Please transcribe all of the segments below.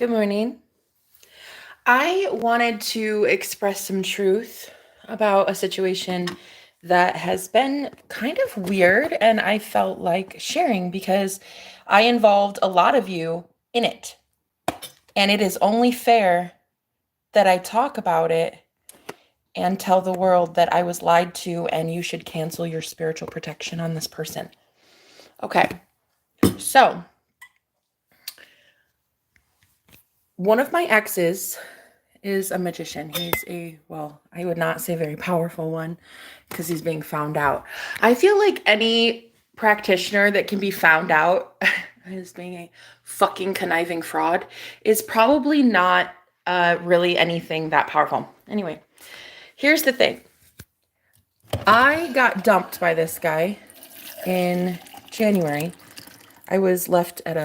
Good morning. I wanted to express some truth about a situation that has been kind of weird, and I felt like sharing because I involved a lot of you in it. And it is only fair that I talk about it and tell the world that I was lied to and you should cancel your spiritual protection on this person. Okay, so one of my exes is a magician. He's I would not say very powerful one because he's being found out. I feel like any practitioner that can be found out as being a fucking conniving fraud is probably not really anything that powerful. Anyway, here's the thing. I got dumped by this guy in January. I was left at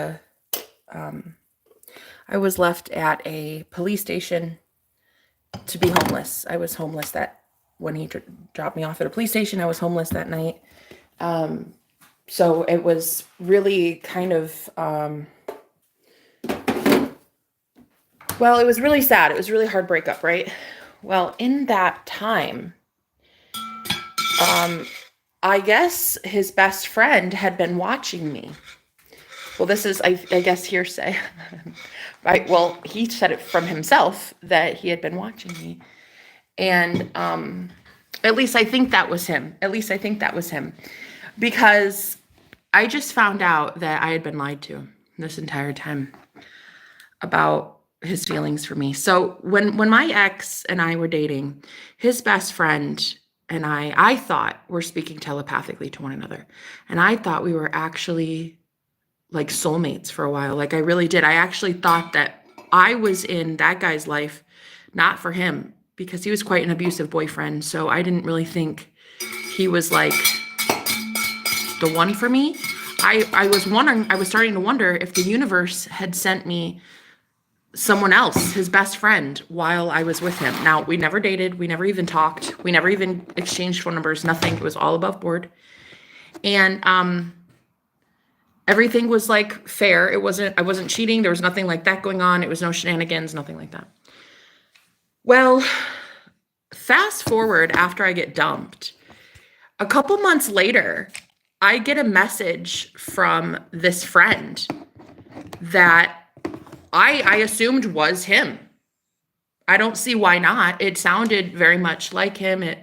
a police station to be homeless. I was homeless when he dropped me off at a police station. I was homeless that night. So it was really kind of, it was really sad. It was a really hard breakup, right? Well, in that time, I guess his best friend had been watching me. Well, this is, I guess, hearsay. Right? Well, he said it from himself that he had been watching me. And at least I think that was him. Because I just found out that I had been lied to this entire time about his feelings for me. So when my ex and I were dating, his best friend and I thought we're speaking telepathically to one another. And I thought we were actually like soulmates for a while. Like I really did. I actually thought that I was in that guy's life, not for him, because he was quite an abusive boyfriend. So I didn't really think he was like the one for me. I was starting to wonder if the universe had sent me someone else, his best friend, while I was with him. Now, we never dated. We never even talked. We never even exchanged phone numbers, nothing. It was all above board. And everything was like fair. I wasn't cheating. There was nothing like that going on. It was no shenanigans, nothing like that. Well, fast forward after I get dumped, a couple months later, I get a message from this friend that I assumed was him. I don't see why not. It sounded very much like him. It,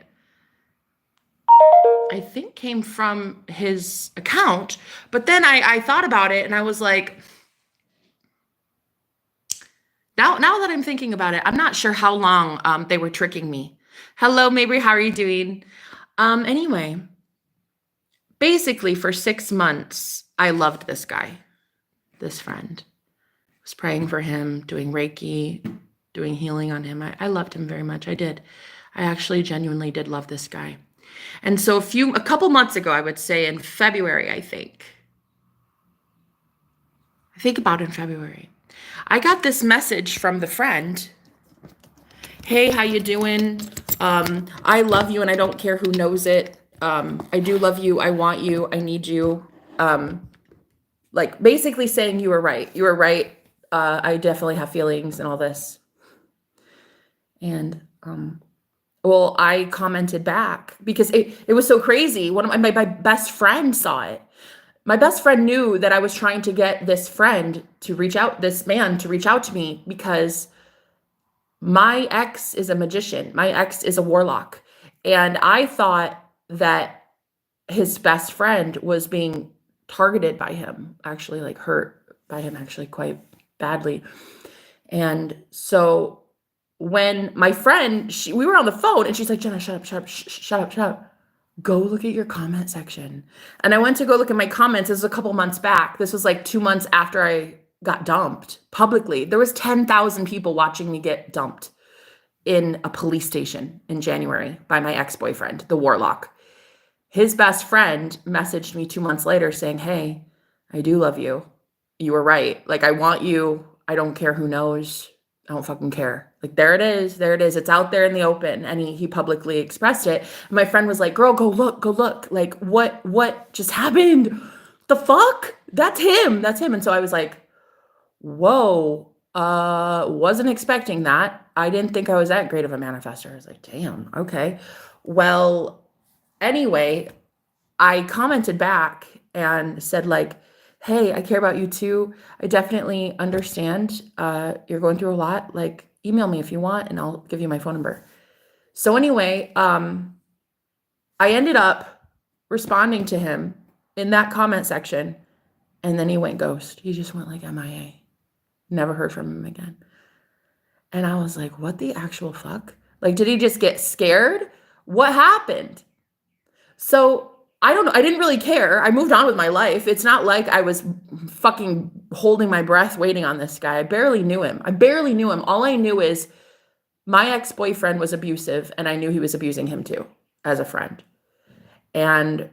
I think, came from his account. But then I thought about it and I was like, now that I'm thinking about it, I'm not sure how long they were tricking me. Hello, Mabry, how are you doing? Anyway, basically for 6 months, I loved this guy, this friend. I was praying for him, doing Reiki, doing healing on him. I loved him very much. I did. I actually genuinely did love this guy. And so a couple months ago, I would say in February, I think about in February, I got this message from the friend. Hey, how you doing? I love you and I don't care who knows it. I do love you. I want you. I need you. Like basically saying you were right. You were right. I definitely have feelings and all this. And I commented back because it was so crazy. One of my best friend saw it. My best friend knew that I was trying to get this man to reach out to me because my ex is a magician. My ex is a warlock. And I thought that his best friend was being targeted by him, actually like hurt by him actually quite badly. And so when my friend, we were on the phone and she's like, Jenna, shut up. Go look at your comment section. And I went to go look at my comments. This was a couple months back. This was like 2 months after I got dumped publicly. There was 10,000 people watching me get dumped in a police station in January by my ex-boyfriend, the warlock. His best friend messaged me 2 months later saying, hey, I do love you. You were right. Like, I want you. I don't care who knows. I don't fucking care. Like, there it is. It's out there in the open. And he publicly expressed it. And my friend was like, girl, go look. Like, what just happened? The fuck? That's him. And so I was like, whoa, Wasn't expecting that. I didn't think I was that great of a manifester. I was like, damn, okay. Well, anyway, I commented back and said like, hey, I care about you too. I definitely understand you're going through a lot. Like, email me if you want and I'll give you my phone number. So anyway, I ended up responding to him in that comment section, and then he went ghost. He just went like MIA. Never heard from him again. And I was like, what the actual fuck? Like, did he just get scared? What happened? So I don't know. I didn't really care. I moved on with my life. It's not like I was fucking holding my breath waiting on this guy. I barely knew him. All I knew is my ex-boyfriend was abusive, and I knew he was abusing him too as a friend. And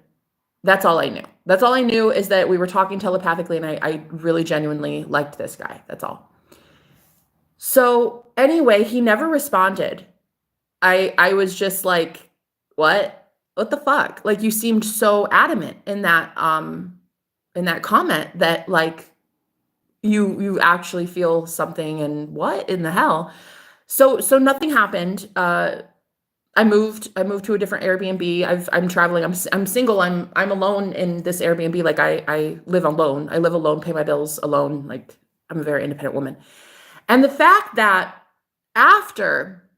that's all I knew. That's all I knew, is that we were talking telepathically, and I really genuinely liked this guy. That's all. So anyway, he never responded. I was just like, what the fuck? Like, you seemed so adamant in that comment that like you actually feel something, and what in the hell? So nothing happened. I moved to a different Airbnb. I'm traveling. I'm single. I'm alone in this Airbnb. Like, I live alone. I live alone, pay my bills alone. Like, I'm a very independent woman. And the fact that after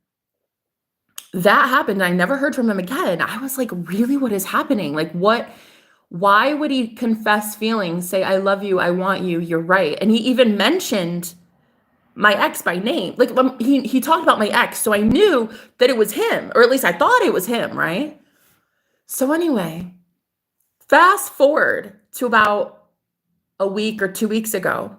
that happened, I never heard from him again. I was like, really, what is happening? Like, why would he confess feelings, say, I love you, I want you, you're right? And he even mentioned my ex by name. Like, he talked about my ex, so I knew that it was him, or at least I thought it was him, right? So anyway, fast forward to about a week or 2 weeks ago,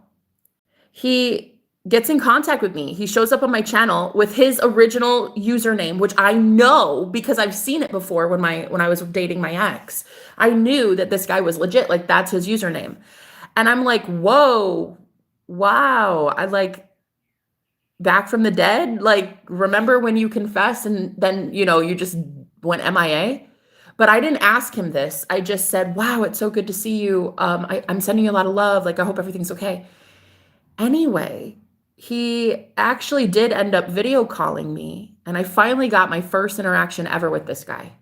he gets in contact with me. He shows up on my channel with his original username, which I know because I've seen it before when I was dating my ex. I knew that this guy was legit. Like, that's his username. And I'm like, whoa, wow. I like, back from the dead? Like, remember when you confessed and then, you just went MIA? But I didn't ask him this. I just said, wow, it's so good to see you. I'm sending you a lot of love. Like, I hope everything's okay. Anyway, he actually did end up video calling me, and I finally got my first interaction ever with this guy.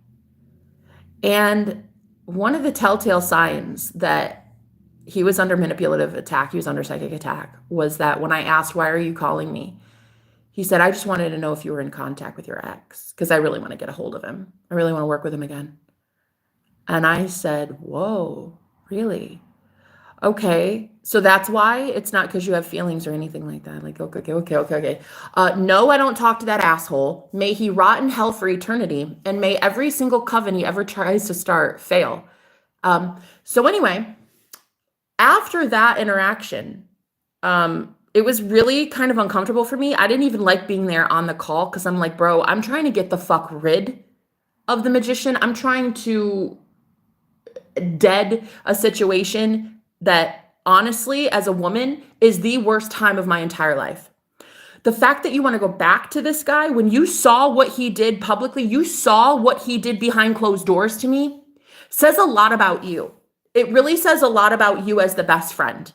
And one of the telltale signs that he was under manipulative attack, he was under psychic attack, was that when I asked, why are you calling me? He said, I just wanted to know if you were in contact with your ex, because I really want to get a hold of him. I really want to work with him again. And I said, whoa, really? Okay, so that's why? It's not because you have feelings or anything like that. Like, okay. No, I don't talk to that asshole. May he rot in hell for eternity, and may every single coven he ever tries to start fail. So anyway, after that interaction, it was really kind of uncomfortable for me. I didn't even like being there on the call, because I'm like, bro, I'm trying to get the fuck rid of the magician. I'm trying to dead a situation that, honestly, as a woman, is the worst time of my entire life. The fact that you want to go back to this guy when you saw what he did publicly, you saw what he did behind closed doors to me, says a lot about you. It really says a lot about you as the best friend.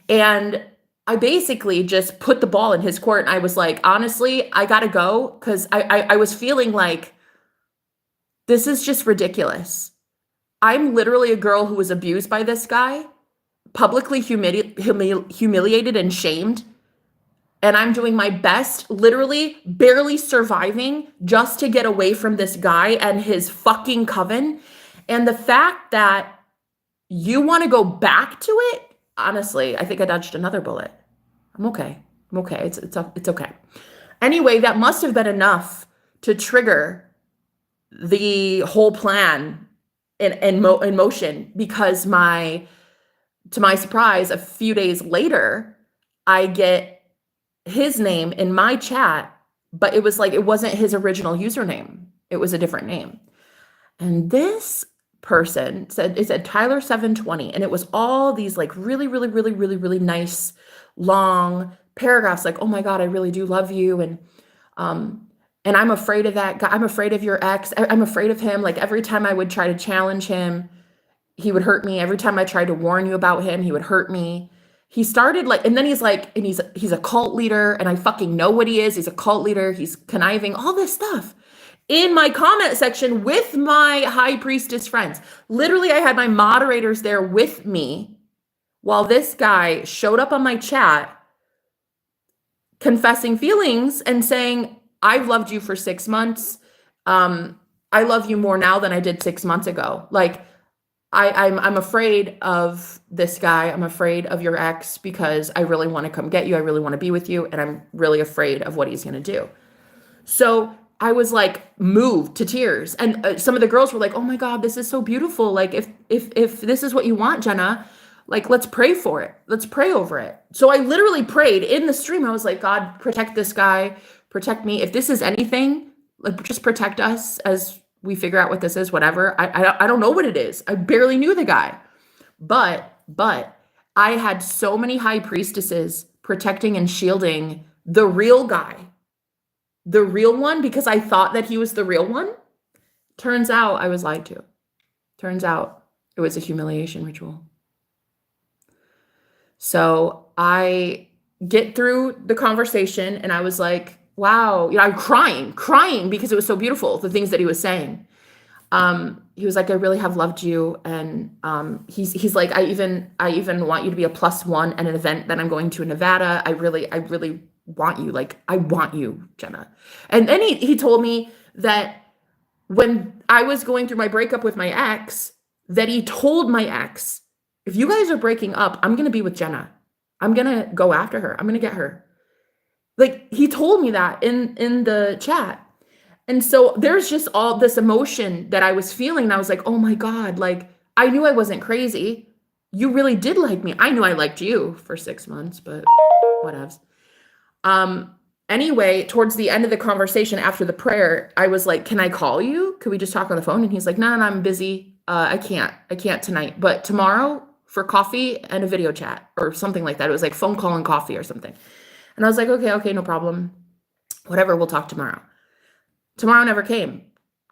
And I basically just put the ball in his court, and I was like, honestly, I gotta go, because I was feeling like, this is just ridiculous. I'm literally a girl who was abused by this guy, publicly humiliated and shamed. And I'm doing my best, literally barely surviving, just to get away from this guy and his fucking coven. And the fact that you want to go back to it, honestly, I think I dodged another bullet. I'm okay. It's okay. Anyway, that must have been enough to trigger the whole plan in motion, because to my surprise, a few days later, I get his name in my chat, but it was like, it wasn't his original username. It was a different name. And this person said, it said Tyler 720. And it was all these like really, really, really, really, really nice, long paragraphs. Like, oh my God, I really do love you. And I'm afraid of that guy. I'm afraid of your ex. I'm afraid of him. Like, every time I would try to challenge him, he would hurt me. Every time I tried to warn you about him, he would hurt me. he started like, and then he's like, and he's a cult leader, and I fucking know what he is. He's a cult leader. He's conniving, all this stuff in my comment section with my high priestess friends. Literally, I had my moderators there with me while this guy showed up on my chat confessing feelings and saying, I've loved you for 6 months. I love you more now than I did 6 months ago. Like, I'm afraid of this guy. I'm afraid of your ex because I really want to come get you. I really want to be with you. And I'm really afraid of what he's going to do. So I was like moved to tears. And some of the girls were like, oh my God, this is so beautiful. Like if this is what you want, Jenna, like, let's pray for it. Let's pray over it. So I literally prayed in the stream. I was like, God, protect this guy, protect me. If this is anything, like, just protect us as we figure out what this is, whatever. I don't know what it is. I barely knew the guy, but I had so many high priestesses protecting and shielding the real guy, the real one, because I thought that he was the real one. Turns out I was lied to. Turns out it was a humiliation ritual. So I get through the conversation and I was like, wow, I'm crying because it was so beautiful, the things that he was saying. He was like, I really have loved you. And he's like, I even want you to be a +1 at an event that I'm going to in Nevada. I really want you. Like, I want you, Jenna. And then he told me that when I was going through my breakup with my ex, that he told my ex, if you guys are breaking up, I'm going to be with Jenna. I'm going to go after her. I'm going to get her. Like, he told me that in the chat. And so there's just all this emotion that I was feeling. And I was like, oh my God, like, I knew I wasn't crazy. You really did like me. I knew I liked you for 6 months, but whatevs. Anyway, towards the end of the conversation after the prayer, I was like, can I call you? Could we just talk on the phone? And he's like, no, I'm busy. I can't tonight, but tomorrow for coffee and a video chat or something like that. It was like phone call and coffee or something. And I was like, okay, no problem. Whatever, we'll talk tomorrow. Tomorrow never came.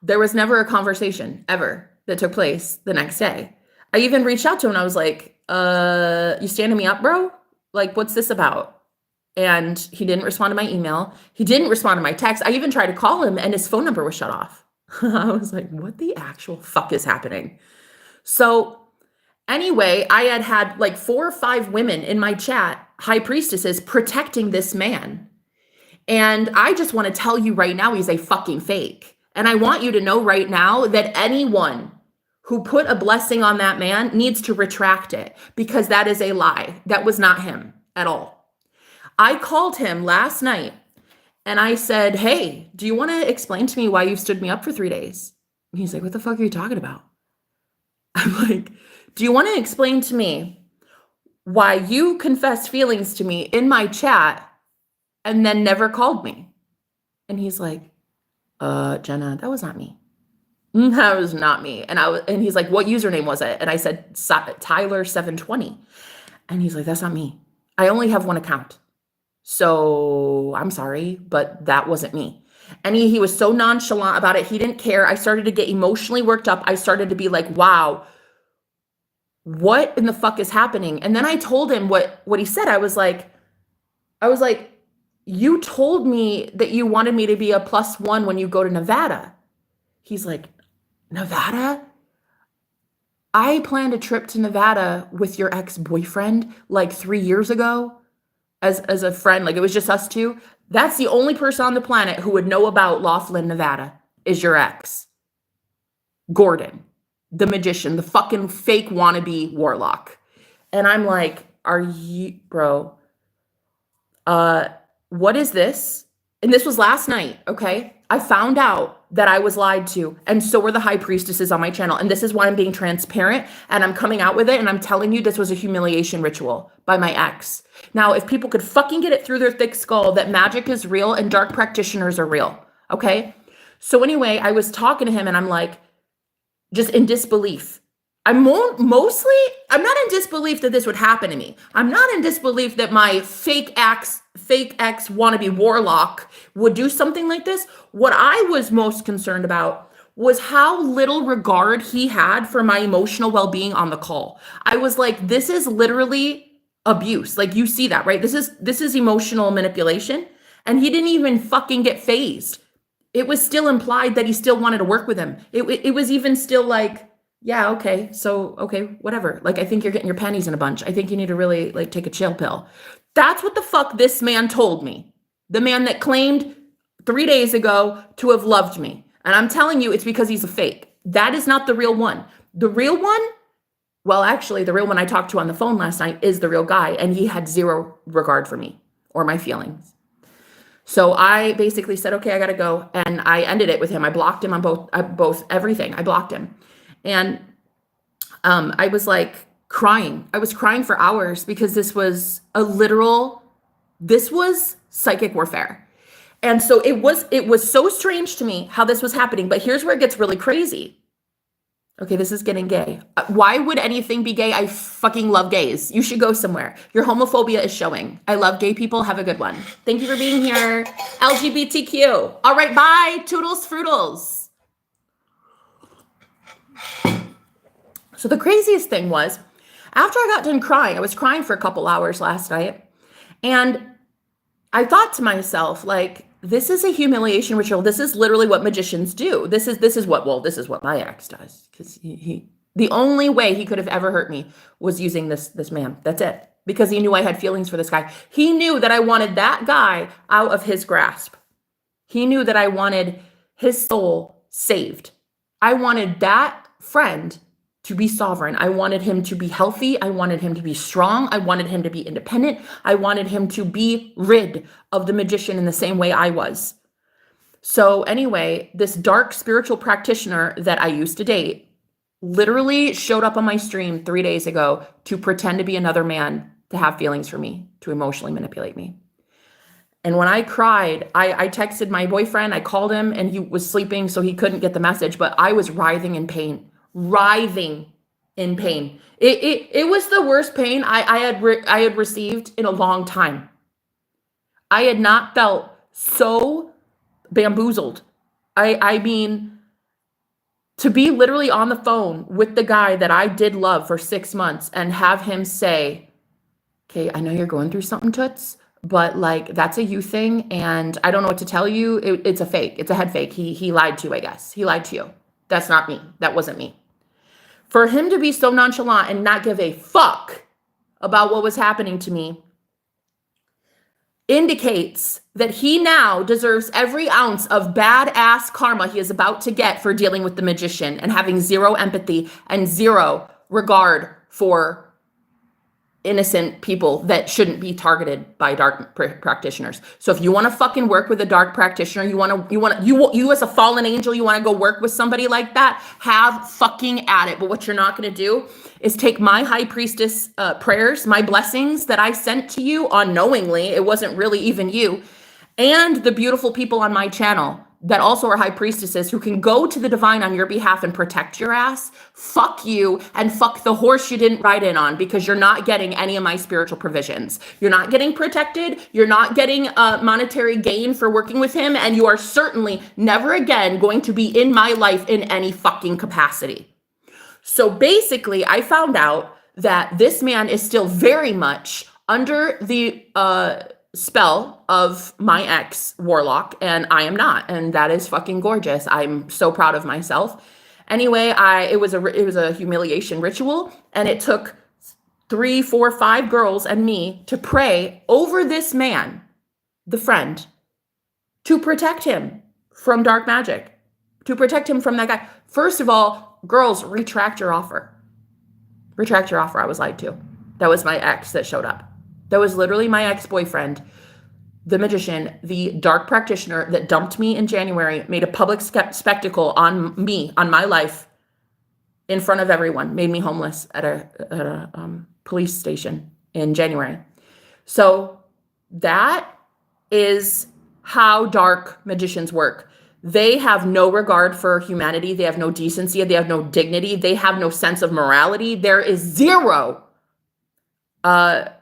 There was never a conversation ever that took place the next day. I even reached out to him and I was like, you standing me up, bro? Like, what's this about? And he didn't respond to my email. He didn't respond to my text. I even tried to call him and his phone number was shut off. I was like, what the actual fuck is happening? So anyway, I had like 4 or 5 women in my chat, high priestesses, protecting this man. And I just want to tell you right now, he's a fucking fake. And I want you to know right now that anyone who put a blessing on that man needs to retract it, because that is a lie. That was not him at all. I called him last night and I said, hey, do you want to explain to me why you stood me up for 3 days? And he's like, what the fuck are you talking about? I'm like, do you want to explain to me why you confessed feelings to me in my chat and then never called me? And he's like, Jenna, that was not me. That was not me. And he's like, what username was it? And I said, Tyler720. And he's like, that's not me. I only have 1 account. So I'm sorry, but that wasn't me. And he was so nonchalant about it. He didn't care. I started to get emotionally worked up. I started to be like, wow, what in the fuck is happening? And then I told him what he said. I was like, you told me that you wanted me to be a +1 when you go to Nevada. He's like, Nevada? I planned a trip to Nevada with your ex-boyfriend like 3 years ago as a friend. Like, it was just us two. That's the only person on the planet who would know about Laughlin, Nevada, is your ex. Gordon, the magician, the fucking fake wannabe warlock. And I'm like, are you, bro? What is this? And this was last night, okay? I found out that I was lied to, and so were the high priestesses on my channel. And this is why I'm being transparent and I'm coming out with it. And I'm telling you, this was a humiliation ritual by my ex. Now, if people could fucking get it through their thick skull that magic is real and dark practitioners are real, okay? So anyway, I was talking to him and I'm like, just in disbelief. I'm not in disbelief that this would happen to me. I'm not in disbelief that my fake ex wannabe warlock would do something like this. What I was most concerned about was how little regard he had for my emotional well-being on the call. I was like, this is literally abuse. Like, you see that, right? This is emotional manipulation. And he didn't even fucking get phased. It was still implied that he still wanted to work with him. It was even still like, yeah, okay, so, okay, whatever. Like, I think you're getting your panties in a bunch. I think you need to really, like, take a chill pill. That's what the fuck this man told me. The man that claimed 3 days ago to have loved me. And I'm telling you, it's because he's a fake. That is not the real one. The real one, well, actually, the real one I talked to on the phone last night is the real guy, and he had zero regard for me or my feelings. So I basically said, okay, I gotta go. And I ended it with him. I blocked him on both everything. I blocked him. And I was like crying. I was crying for hours because this was psychic warfare. And so it was so strange to me how this was happening. But here's where it gets really crazy. Okay, this is getting gay. Why would anything be gay? I fucking love gays. You should go somewhere. Your homophobia is showing. I love gay people. Have a good one. Thank you for being here. LGBTQ. All right, bye. Toodles fruitles. So the craziest thing was, after I got done crying, I was crying for a couple hours last night, and I thought to myself, like, this is a humiliation ritual. This is literally what magicians do. This is what my ex does. Because the only way he could have ever hurt me was using this man. That's it. Because he knew I had feelings for this guy. He knew that I wanted that guy out of his grasp. He knew that I wanted his soul saved. I wanted that friend to be sovereign. I wanted him to be healthy. I wanted him to be strong. I wanted him to be independent. I wanted him to be rid of the magician in the same way I was. So anyway, this dark spiritual practitioner that I used to date literally showed up on my stream 3 days ago to pretend to be another man, to have feelings for me, to emotionally manipulate me. And when I cried, I texted my boyfriend, I called him, and he was sleeping, so he couldn't get the message, but I was writhing in pain. It was the worst pain I had received in a long time. I had not felt so bamboozled. I mean, to be literally on the phone with the guy that I did love for 6 months and have him say, okay, I know you're going through something, Toots, but like, that's a you thing, and I don't know what to tell you. It's a fake. It's a head fake. He lied to you, I guess. He lied to you. That's not me. That wasn't me. For him to be so nonchalant and not give a fuck about what was happening to me indicates that he now deserves every ounce of badass karma he is about to get for dealing with the magician and having zero empathy and zero regard for innocent people that shouldn't be targeted by dark practitioners. So if you want to fucking work with a dark practitioner, you as a fallen angel, you want to go work with somebody like that, have fucking at it. But what you're not going to do is take my high priestess prayers, my blessings that I sent to you unknowingly. It wasn't really even you, and the beautiful people on my channel that also are high priestesses who can go to the divine on your behalf and protect your ass. Fuck you, and fuck the horse you didn't ride in on, because you're not getting any of my spiritual provisions. You're not getting protected. You're not getting monetary gain for working with him. And you are certainly never again going to be in my life in any fucking capacity. So basically, I found out that this man is still very much under the spell of my ex warlock, and I am not, and that is fucking gorgeous. I'm so proud of myself. Anyway, it was a humiliation ritual, and it took 3, 4, 5 girls and me to pray over this man, the friend, to protect him from dark magic, to protect him from that guy. First of all, girls, retract your offer. Retract your offer. I was lied to. That was my ex that showed up. That was literally my ex-boyfriend, the magician, the dark practitioner that dumped me in January, made a public spectacle on me, on my life, in front of everyone, made me homeless at a police station in January. So that is how dark magicians work. They have no regard for humanity. They have no decency. They have no dignity. They have no sense of morality. There is zero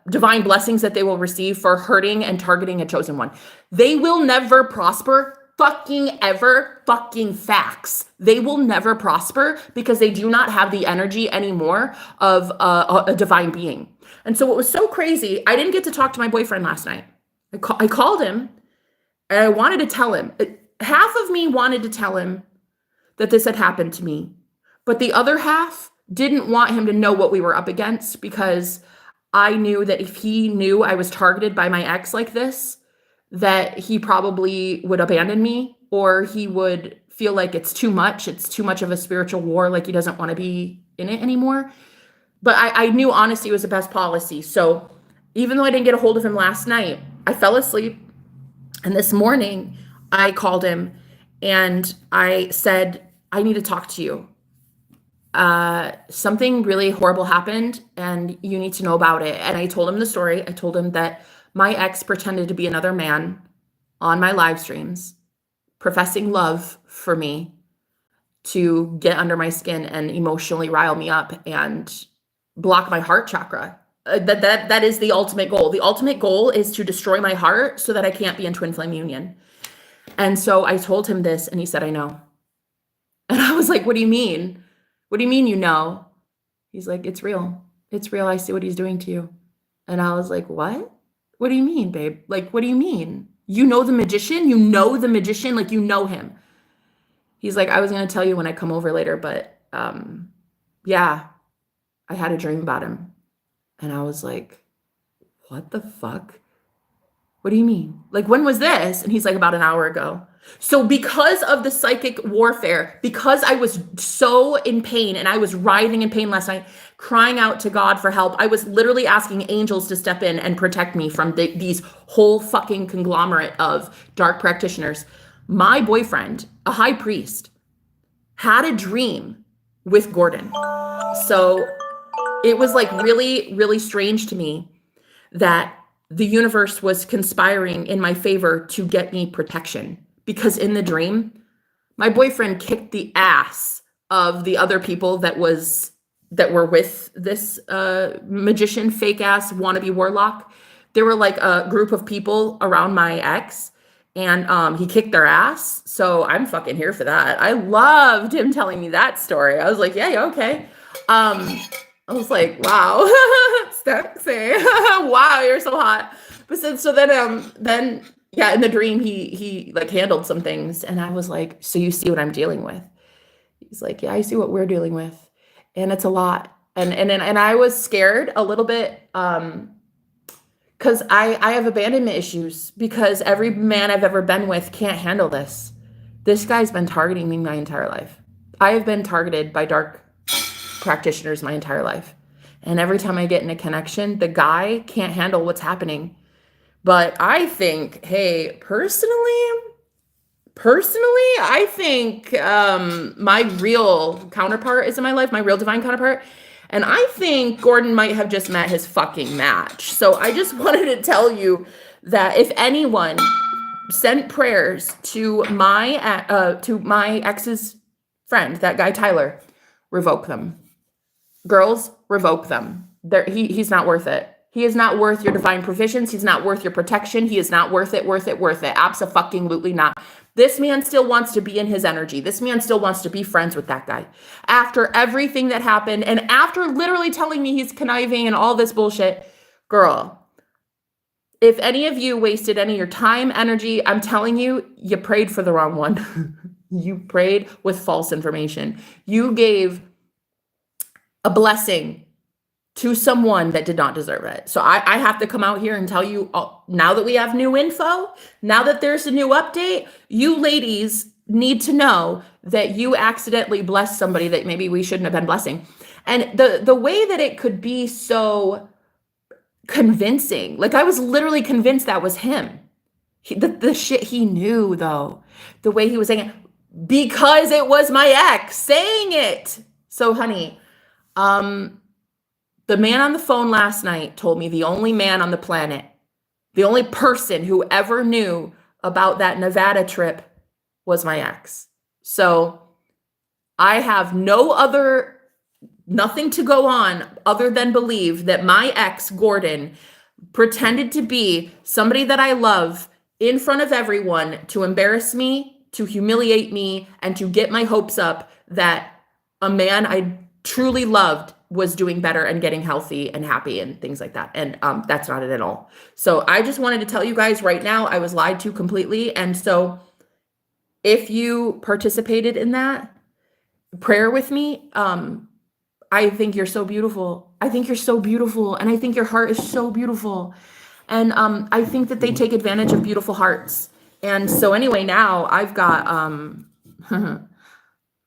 divine blessings that they will receive for hurting and targeting a chosen one. They will never prosper, fucking ever, fucking facts. They will never prosper because they do not have the energy anymore of a divine being. And so what was so crazy, I didn't get to talk to my boyfriend last night. I called him and I wanted to tell him. Half of me wanted to tell him that this had happened to me, but the other half didn't want him to know what we were up against, because I knew that if he knew I was targeted by my ex like this, that he probably would abandon me, or he would feel like it's too much of a spiritual war, like he doesn't want to be in it anymore. But I knew honesty was the best policy. So even though I didn't get a hold of him last night, I fell asleep. And this morning I called him and I said, I need to talk to you. Something really horrible happened and you need to know about it. And I told him the story. I told him that my ex pretended to be another man on my live streams, professing love for me to get under my skin and emotionally rile me up and block my heart chakra. That is the ultimate goal. The ultimate goal is to destroy my heart so that I can't be in twin flame union. And so I told him this and he said, I know. And I was like, what do you mean? What do you mean you know? He's like, it's real. It's real. I see what he's doing to you. And I was like, what? What do you mean, babe? Like, what do you mean? You know the magician? You know the magician? Like, you know him. He's like, I was going to tell you when I come over later, but yeah, I had a dream about him. And I was like, what the fuck? What do you mean? Like, when was this? And he's like, about an hour ago. So because of the psychic warfare, because I was so in pain and I was writhing in pain last night, crying out to God for help, I was literally asking angels to step in and protect me from these whole fucking conglomerate of dark practitioners. My boyfriend, a high priest, had a dream with Gordon. So it was like really, really strange to me that the universe was conspiring in my favor to get me protection. Because in the dream, my boyfriend kicked the ass of the other people that were with this magician, fake ass wannabe warlock. There were like a group of people around my ex, and he kicked their ass. So I'm fucking here for that. I loved him telling me that story. I was like, yeah, okay. I was like, wow, sexy. Wow, you're so hot. But so then yeah, in the dream, he like handled some things, and I was like, so you see what I'm dealing with? He's like, yeah, I see what we're dealing with, and it's a lot. And I was scared a little bit, because I have abandonment issues, because every man I've ever been with can't handle this. This guy's been targeting me my entire life. I have been targeted by dark practitioners my entire life. And every time I get in a connection, the guy can't handle what's happening. But I think, hey, personally, I think my real counterpart is in my life, my real divine counterpart. And I think Gordon might have just met his fucking match. So I just wanted to tell you that if anyone sent prayers to my ex's friend, that guy Tyler, revoke them. Girls, revoke them. He's not worth it. He is not worth your divine provisions. He's not worth your protection. He is not worth it. Abso-fucking-lutely not. This man still wants to be in his energy. This man still wants to be friends with that guy. After everything that happened, and after literally telling me he's conniving and all this bullshit, girl, if any of you wasted any of your time, energy, I'm telling you, you prayed for the wrong one. You prayed with false information. You gave a blessing to someone that did not deserve it. So I have to come out here and tell you, now that we have new info, now that there's a new update, you ladies need to know that you accidentally blessed somebody that maybe we shouldn't have been blessing. And the way that it could be so convincing, like I was literally convinced that was him. The shit he knew, though, the way he was saying it, because it was my ex saying it. So honey, the man on the phone last night told me the only man on the planet, the only person who ever knew about that Nevada trip was my ex. So I have nothing to go on other than believe that my ex, Gordon, pretended to be somebody that I love in front of everyone to embarrass me, to humiliate me, and to get my hopes up that a man I truly loved was doing better and getting healthy and happy and things like that. And that's not it at all. So I just wanted to tell you guys right now, I was lied to completely. And so if you participated in that prayer with me, I think you're so beautiful. I think you're so beautiful. And I think your heart is so beautiful. And I think that they take advantage of beautiful hearts. And so anyway, now I've got,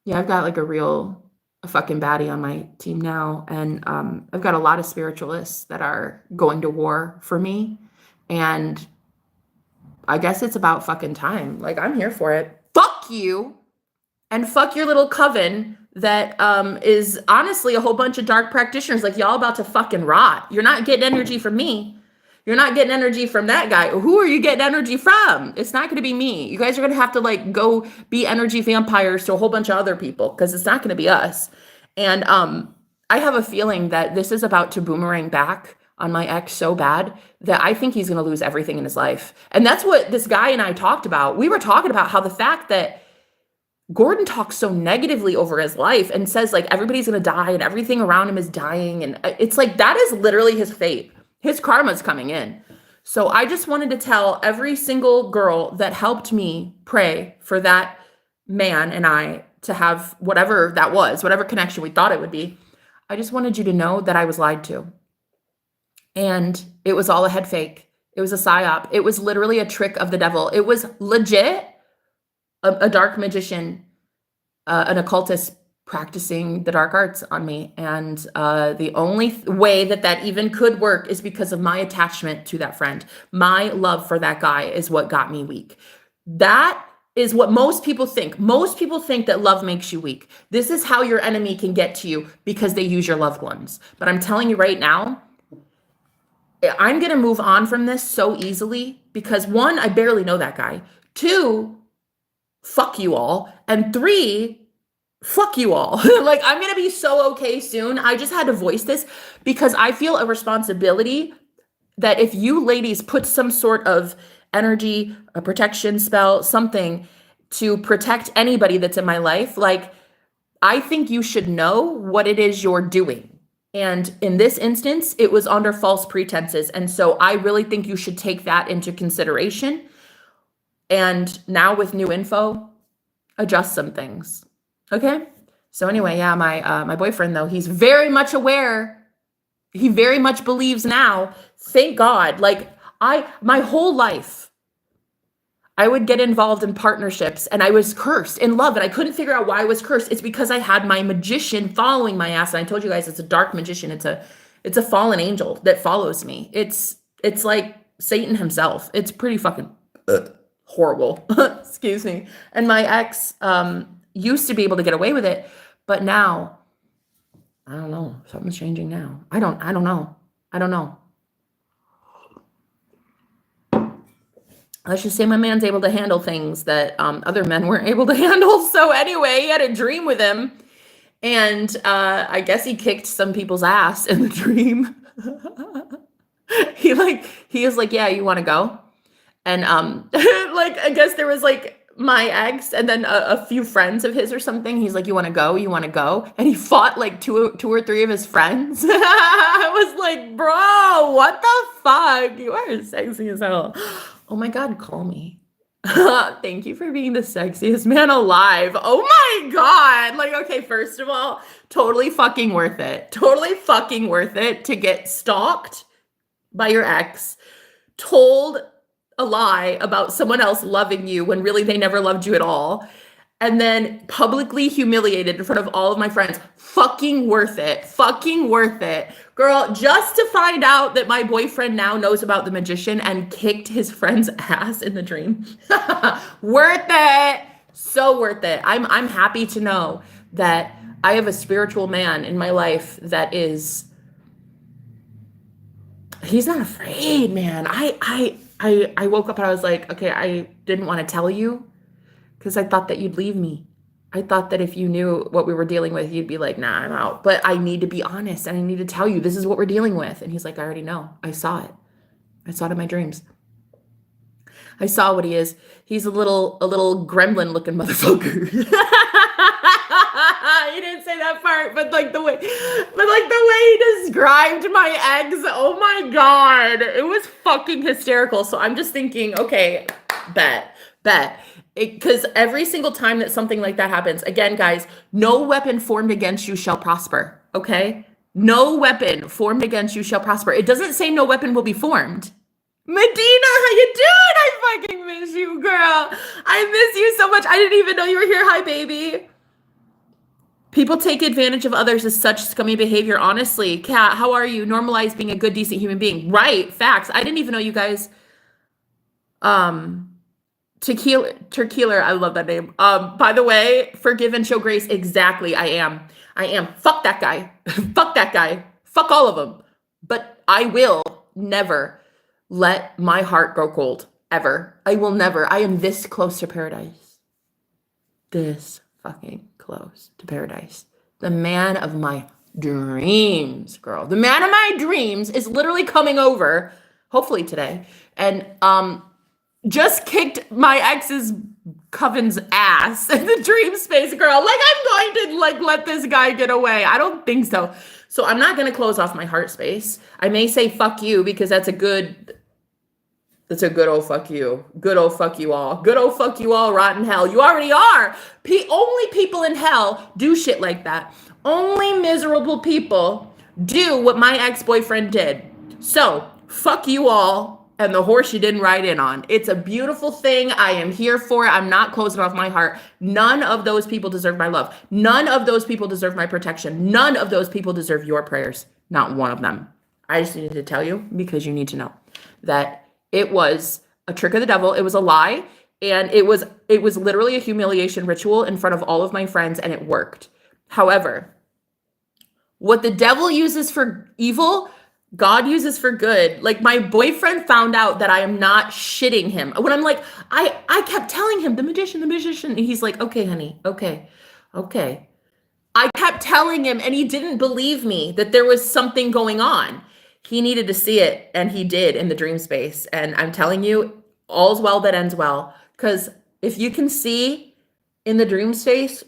yeah, I've got like a fucking baddie on my team now. And I've got a lot of spiritualists that are going to war for me. And I guess it's about fucking time. Like, I'm here for it. Fuck you. And fuck your little coven that is honestly a whole bunch of dark practitioners. Like, y'all about to fucking rot. You're not getting energy from me. You're not getting energy from that guy. Who are you getting energy from? It's not going to be me. You guys are going to have to like go be energy vampires to a whole bunch of other people because it's not going to be us. And I have a feeling that this is about to boomerang back on my ex so bad that I think he's going to lose everything in his life. And that's what this guy and I talked about. We were talking about how the fact that Gordon talks so negatively over his life and says like everybody's going to die and everything around him is dying. And it's like that is literally his fate. His karma's coming in. So I just wanted to tell every single girl that helped me pray for that man and I to have whatever that was, whatever connection we thought it would be. I just wanted you to know that I was lied to. And it was all a head fake. It was a psyop. It was literally a trick of the devil. It was legit a dark magician, an occultist practicing the dark arts on me. And the only way that even could work is because of my attachment to that friend. My love for that guy is what got me weak. That is what most people think. Most people think that love makes you weak. This is how your enemy can get to you because they use your loved ones. But I'm telling you right now, I'm going to move on from this so easily because 1, I barely know that guy. 2, fuck you all. And 3, fuck you all. Like, I'm going to be so okay soon. I just had to voice this because I feel a responsibility that if you ladies put some sort of energy, a protection spell, something to protect anybody that's in my life, like, I think you should know what it is you're doing. And in this instance, it was under false pretenses. And so I really think you should take that into consideration. And now with new info, adjust some things. Okay. So anyway, yeah, my boyfriend though, he's very much aware. He very much believes now. Thank God. Like my whole life, I would get involved in partnerships and I was cursed in love and I couldn't figure out why I was cursed. It's because I had my magician following my ass. And I told you guys, it's a dark magician. It's a fallen angel that follows me. It's like Satan himself. It's pretty fucking horrible. Excuse me. And my ex, used to be able to get away with it, but now I don't know. Something's changing now. I don't know. Let's just say my man's able to handle things that other men weren't able to handle. So anyway, he had a dream with him, and I guess he kicked some people's ass in the dream. He was like, yeah, you want to go? And like, I guess there was like my ex and then a few friends of his or something. He's like, you want to go? You want to go? And he fought like two or three of his friends. I was like, bro, what the fuck? You are sexy as hell. Oh my God, call me. Thank you for being the sexiest man alive. Oh my God. Like, okay, first of all, totally fucking worth it. Totally fucking worth it to get stalked by your ex, told a lie about someone else loving you when really they never loved you at all, and then publicly humiliated in front of all of my friends. Fucking worth it. Fucking worth it. Girl, just to find out that my boyfriend now knows about the magician and kicked his friend's ass in the dream. Worth it. So worth it. I'm happy to know that I have a spiritual man in my life that is, he's not afraid, man. I woke up and I was like, okay, I didn't want to tell you because I thought that you'd leave me. I thought that if you knew what we were dealing with, you'd be like, nah, I'm out. But I need to be honest and I need to tell you, this is what we're dealing with. And he's like, I already know. I saw it. I saw it in my dreams. I saw what he is. He's a little gremlin looking motherfucker. He didn't say that part, but like the way he described my ex, oh my God, it was fucking hysterical. So I'm just thinking, okay, bet. Because every single time that something like that happens, again, guys, no weapon formed against you shall prosper, okay? No weapon formed against you shall prosper. It doesn't say no weapon will be formed. Medina, how you doing? I fucking miss you, girl. I miss you so much. I didn't even know you were here. Hi, baby. People take advantage of others as such scummy behavior. Honestly, Kat, how are you? Normalize being a good, decent human being. Right, facts. I didn't even know you guys. Tequila, I love that name. By the way, forgive and show grace. Exactly, I am. Fuck that guy. Fuck that guy. Fuck all of them. But I will never let my heart grow cold. Ever. I will never. I am this close to paradise. This fucking close to paradise. The man of my dreams, girl. The man of my dreams is literally coming over, hopefully today, and just kicked my ex's coven's ass in the dream space, girl. Like, I'm going to like let this guy get away. I don't think so. So I'm not going to close off my heart space. I may say fuck you because that's a good old fuck you. Good old fuck you all. Good old fuck you all, rotten hell. You already are. Only people in hell do shit like that. Only miserable people do what my ex-boyfriend did. So, fuck you all and the horse you didn't ride in on. It's a beautiful thing. I am here for it. I'm not closing off my heart. None of those people deserve my love. None of those people deserve my protection. None of those people deserve your prayers. Not one of them. I just needed to tell you because you need to know that it was a trick of the devil. It was a lie. And it was literally a humiliation ritual in front of all of my friends, and it worked. However, what the devil uses for evil, God uses for good. Like, my boyfriend found out that I am not shitting him. When I'm like, I kept telling him, the magician. And he's like, okay, honey, okay. I kept telling him, and he didn't believe me that there was something going on. He needed to see it, and he did in the dream space. And I'm telling you, all's well that ends well. Because if you can see in the dream space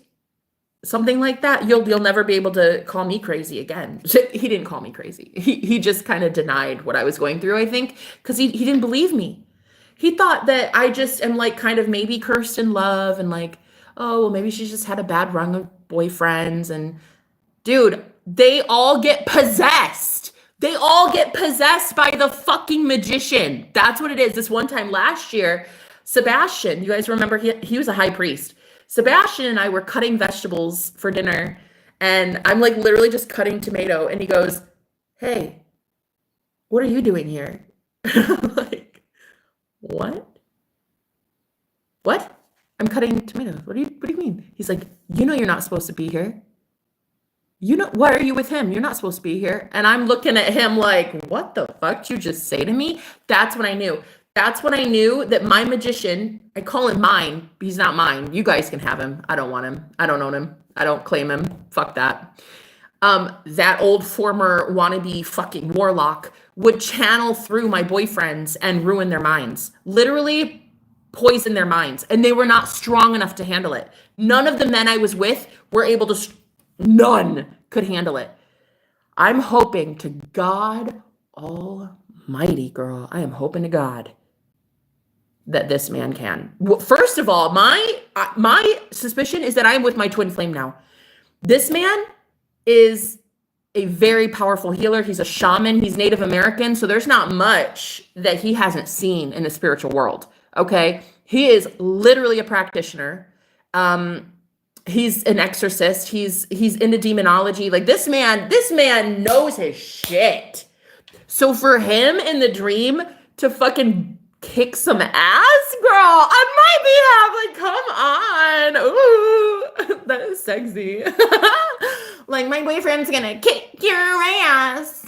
something like that, you'll never be able to call me crazy again. He didn't call me crazy. He just kind of denied what I was going through, I think, because he didn't believe me. He thought that I just am like kind of maybe cursed in love and like, oh, well, maybe she's just had a bad run of boyfriends. And dude, they all get possessed. They all get possessed by the fucking magician. That's what it is. This one time last year, Sebastian, you guys remember, he was a high priest. Sebastian and I were cutting vegetables for dinner, and I'm like literally just cutting tomato, and he goes, hey, what are you doing here? I'm like, what? I'm cutting tomatoes. What do you mean? He's like, you know you're not supposed to be here. You know, why are you with him? You're not supposed to be here. And I'm looking at him like, what the fuck did you just say to me? That's when I knew. That's when I knew that my magician, I call him mine, but he's not mine. You guys can have him. I don't want him. I don't own him. I don't claim him. Fuck that. That old former wannabe fucking warlock would channel through my boyfriends and ruin their minds. Literally poison their minds. And they were not strong enough to handle it. None of the men I was with were able to, none could handle it. I'm hoping to God Almighty, girl. I am hoping to God that this man can. Well, first of all, my suspicion is that I am with my twin flame now. This man is a very powerful healer. He's a shaman. He's Native American. So there's not much that he hasn't seen in the spiritual world. Okay. He is literally a practitioner. He's an exorcist. He's into demonology. Like this man knows his shit. So for him in the dream to fucking kick some ass, girl, I might be like, come on. Ooh, that is sexy. Like, my boyfriend's gonna kick your ass.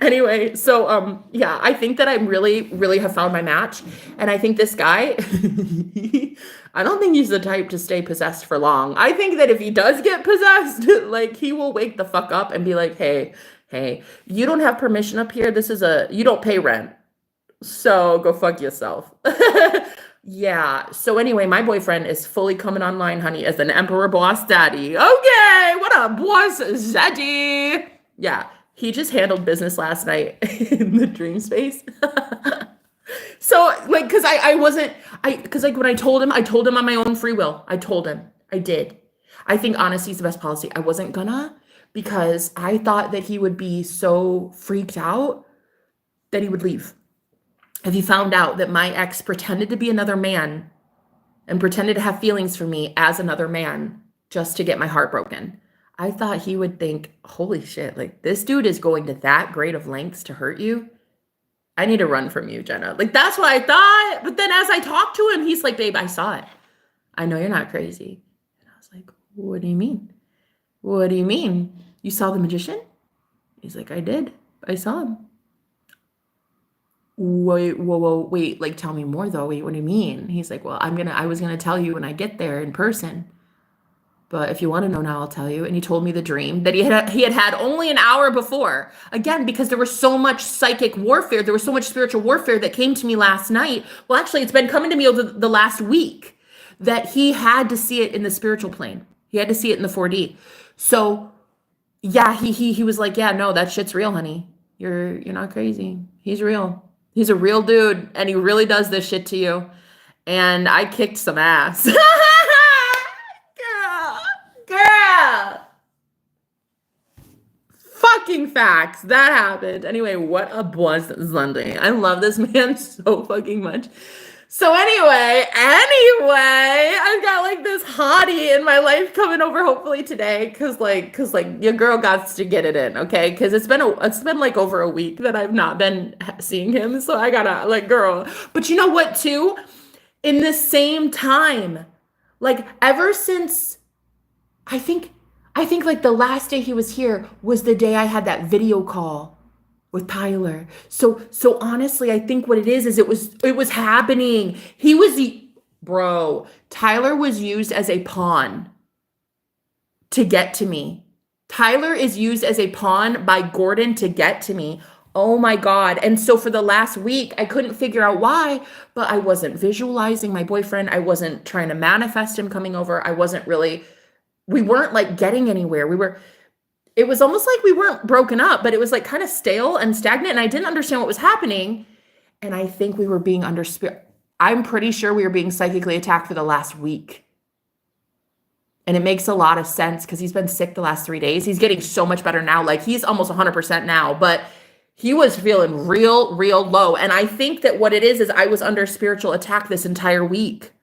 Anyway, so yeah, I think that I really have found my match. And I think this guy, I don't think he's the type to stay possessed for long. I think that if he does get possessed, like, he will wake the fuck up and be like, hey, you don't have permission up here. You don't pay rent. So go fuck yourself. Yeah. So anyway, my boyfriend is fully coming online, honey, as an emperor boss daddy. Okay, what a boss daddy. Yeah. He just handled business last night in the dream space. So like, cause I wasn't, cause like when I told him on my own free will. I told him, I did. I think honesty is the best policy. I wasn't gonna because I thought that he would be so freaked out that he would leave. If he found out that my ex pretended to be another man and pretended to have feelings for me as another man just to get my heart broken, I thought he would think, holy shit, like this dude is going to that great of lengths to hurt you. I need to run from you, Jenna. Like, that's what I thought. But then as I talked to him, he's like, babe, I saw it. I know you're not crazy. And I was like, what do you mean? What do you mean? You saw the magician? He's like, I did. I saw him. Wait, whoa, wait, like, tell me more though. Wait, what do you mean? He's like, well, I was gonna tell you when I get there in person. But if you want to know now, I'll tell you. And he told me the dream that he had only an hour before. Again, because there was so much psychic warfare, there was so much spiritual warfare that came to me last night. Well, actually, it's been coming to me over the last week that he had to see it in the spiritual plane. He had to see it in the 4D. So yeah, he was like, yeah, no, that shit's real, honey. You're not crazy. He's real. He's a real dude, and he really does this shit to you. And I kicked some ass. Girl. Fucking facts. That happened. Anyway, what a blessed Sunday. I love this man so fucking much. So anyway, I've got like this hottie in my life coming over hopefully today cuz like your girl got to get it in, okay? Cuz it's been like over a week that I've not been seeing him. So I got to like girl. But you know what too? In the same time, like ever since I think like the last day he was here was the day I had that video call with Tyler. So honestly, I think what it is it was happening. Tyler was used as a pawn to get to me. Tyler is used as a pawn by Gordon to get to me. Oh my God. And so for the last week, I couldn't figure out why, but I wasn't visualizing my boyfriend. I wasn't trying to manifest him coming over. We weren't like getting anywhere. It was almost like we weren't broken up, but it was like kind of stale and stagnant. And I didn't understand what was happening. And I think we were being I'm pretty sure we were being psychically attacked for the last week. And it makes a lot of sense because he's been sick the last 3 days. He's getting so much better now. Like he's almost 100% now, but he was feeling real low. And I think that what it is I was under spiritual attack this entire week.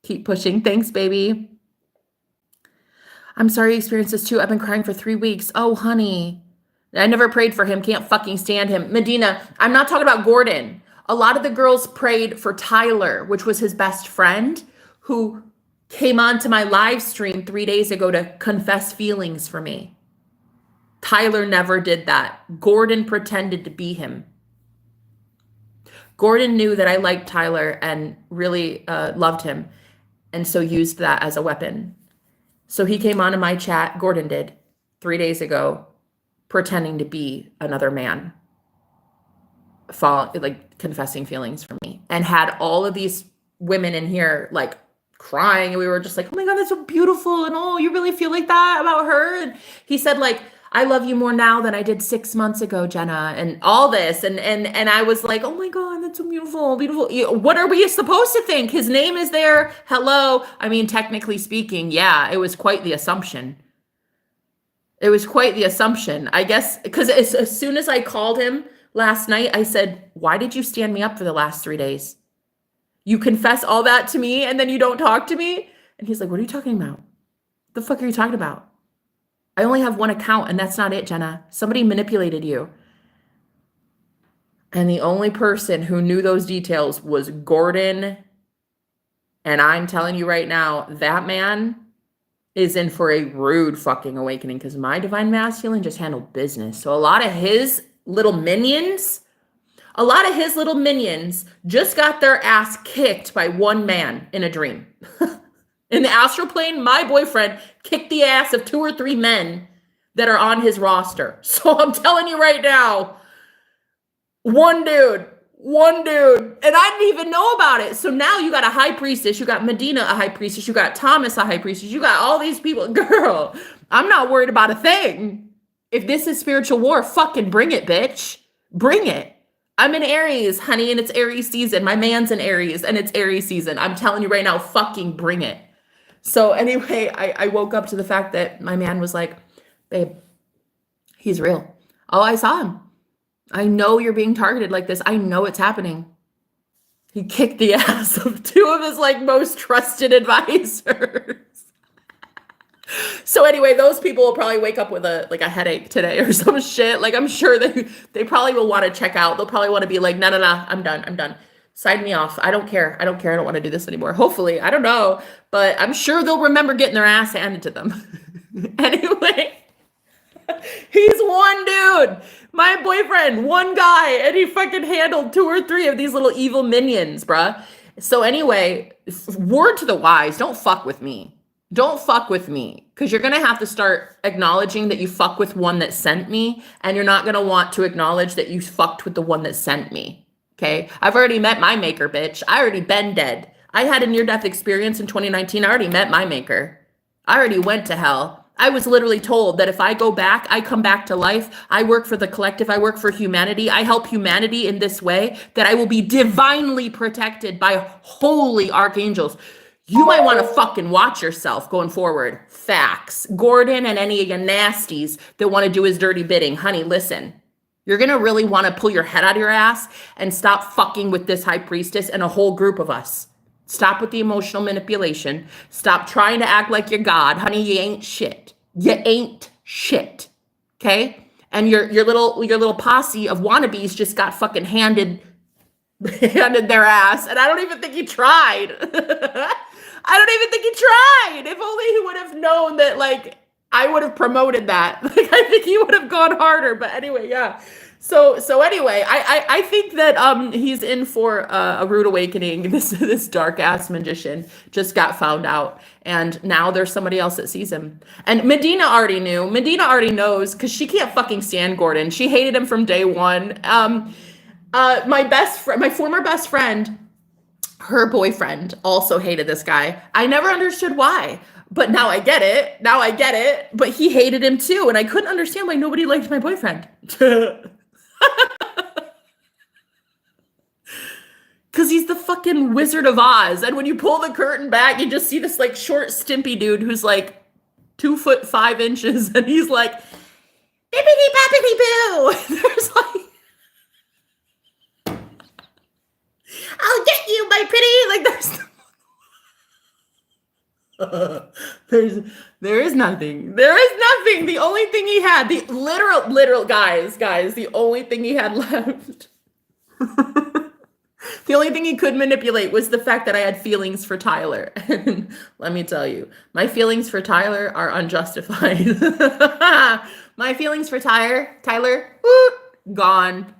Keep pushing. Thanks, baby. I'm sorry you experienced this too. I've been crying for 3 weeks. Oh, honey. I never prayed for him. Can't fucking stand him. Medina, I'm not talking about Gordon. A lot of the girls prayed for Tyler, which was his best friend, who came onto my live stream 3 days ago to confess feelings for me. Tyler never did that. Gordon pretended to be him. Gordon knew that I liked Tyler and really loved him, and so used that as a weapon. So he came on in my chat, Gordon did, 3 days ago, pretending to be another man, like confessing feelings for me, and had all of these women in here like crying. And we were just like, oh my God, that's so beautiful. And oh, you really feel like that about her? And he said like, I love you more now than I did 6 months ago, Jenna, and all this. And I was like, oh my God, that's so beautiful, beautiful. What are we supposed to think? His name is there. Hello. I mean, technically speaking, yeah, it was quite the assumption. I guess, because as soon as I called him last night, I said, why did you stand me up for the last 3 days? You confess all that to me and then you don't talk to me? And he's like, what are you talking about? The fuck are you talking about? I only have one account and that's not it, Jenna. Somebody manipulated you. And the only person who knew those details was Gordon. And I'm telling you right now, that man is in for a rude fucking awakening because my divine masculine just handled business. So a lot of his little minions just got their ass kicked by one man in a dream. In the astral plane, my boyfriend kicked the ass of 2 or 3 men that are on his roster. So I'm telling you right now, one dude One dude. And I didn't even know about it. So now you got a high priestess, you got Medina, a high priestess, you got Thomas, a high priestess, you got all these people. Girl, I'm not worried about a thing. If this is spiritual war, fucking bring it, bitch. Bring it. I'm in Aries, honey, and it's Aries season. My man's in Aries, and it's Aries season. I'm telling you right now, fucking bring it. So anyway, I woke up to the fact that my man was like, babe, he's real. Oh, I saw him. I know you're being targeted like this. I know it's happening. He kicked the ass of two of his like most trusted advisors. So anyway, those people will probably wake up with a headache today or some shit. Like I'm sure they probably will want to check out. They'll probably want to be like, no, I'm done. Sign me off. I don't care. I don't want to do this anymore. Hopefully, I don't know, but I'm sure they'll remember getting their ass handed to them. Anyway, he's one dude, my boyfriend, one guy, and he fucking handled 2 or 3 of these little evil minions, bruh. So anyway, word to the wise, don't fuck with me. Don't fuck with me, because you're going to have to start acknowledging that you fuck with one that sent me, and you're not going to want to acknowledge that you fucked with the one that sent me, okay? I've already met my maker, bitch. I already been dead. I had a near-death experience in 2019. I already met my maker. I already went to hell. I was literally told that if I go back, I come back to life. I work for the collective. I work for humanity. I help humanity in this way, that I will be divinely protected by holy archangels. You might want to fucking watch yourself going forward. Facts. Gordon and any of your nasties that want to do his dirty bidding. Honey, listen. You're going to really want to pull your head out of your ass and stop fucking with this high priestess and a whole group of us. Stop with the emotional manipulation. Stop trying to act like you're God. Honey, you ain't shit. You ain't shit. Okay? And your little posse of wannabes just got fucking handed their ass. And I don't even think he tried. I don't even think he tried. If only he would have known that, like, I would have promoted that. Like, I think he would have gone harder. But anyway, yeah. So anyway, I think that he's in for a rude awakening. This dark ass magician just got found out, and now there's somebody else that sees him. And Medina already knew. Medina already knows, because she can't fucking stand Gordon. She hated him from day one. My former best friend, her boyfriend also hated this guy. I never understood why, but now I get it. But he hated him too, and I couldn't understand why nobody liked my boyfriend. Because he's the fucking Wizard of Oz. And when you pull the curtain back, you just see this like short, stimpy dude who's like 2 foot 5 inches. And he's like, bippity boppity boo. There's like, I'll get you, my pretty. Like there is nothing. The only thing he had, the literal guys, the only thing he had left. The only thing he could manipulate was the fact that I had feelings for Tyler. And let me tell you, my feelings for Tyler are unjustified. My feelings for Tyler, gone.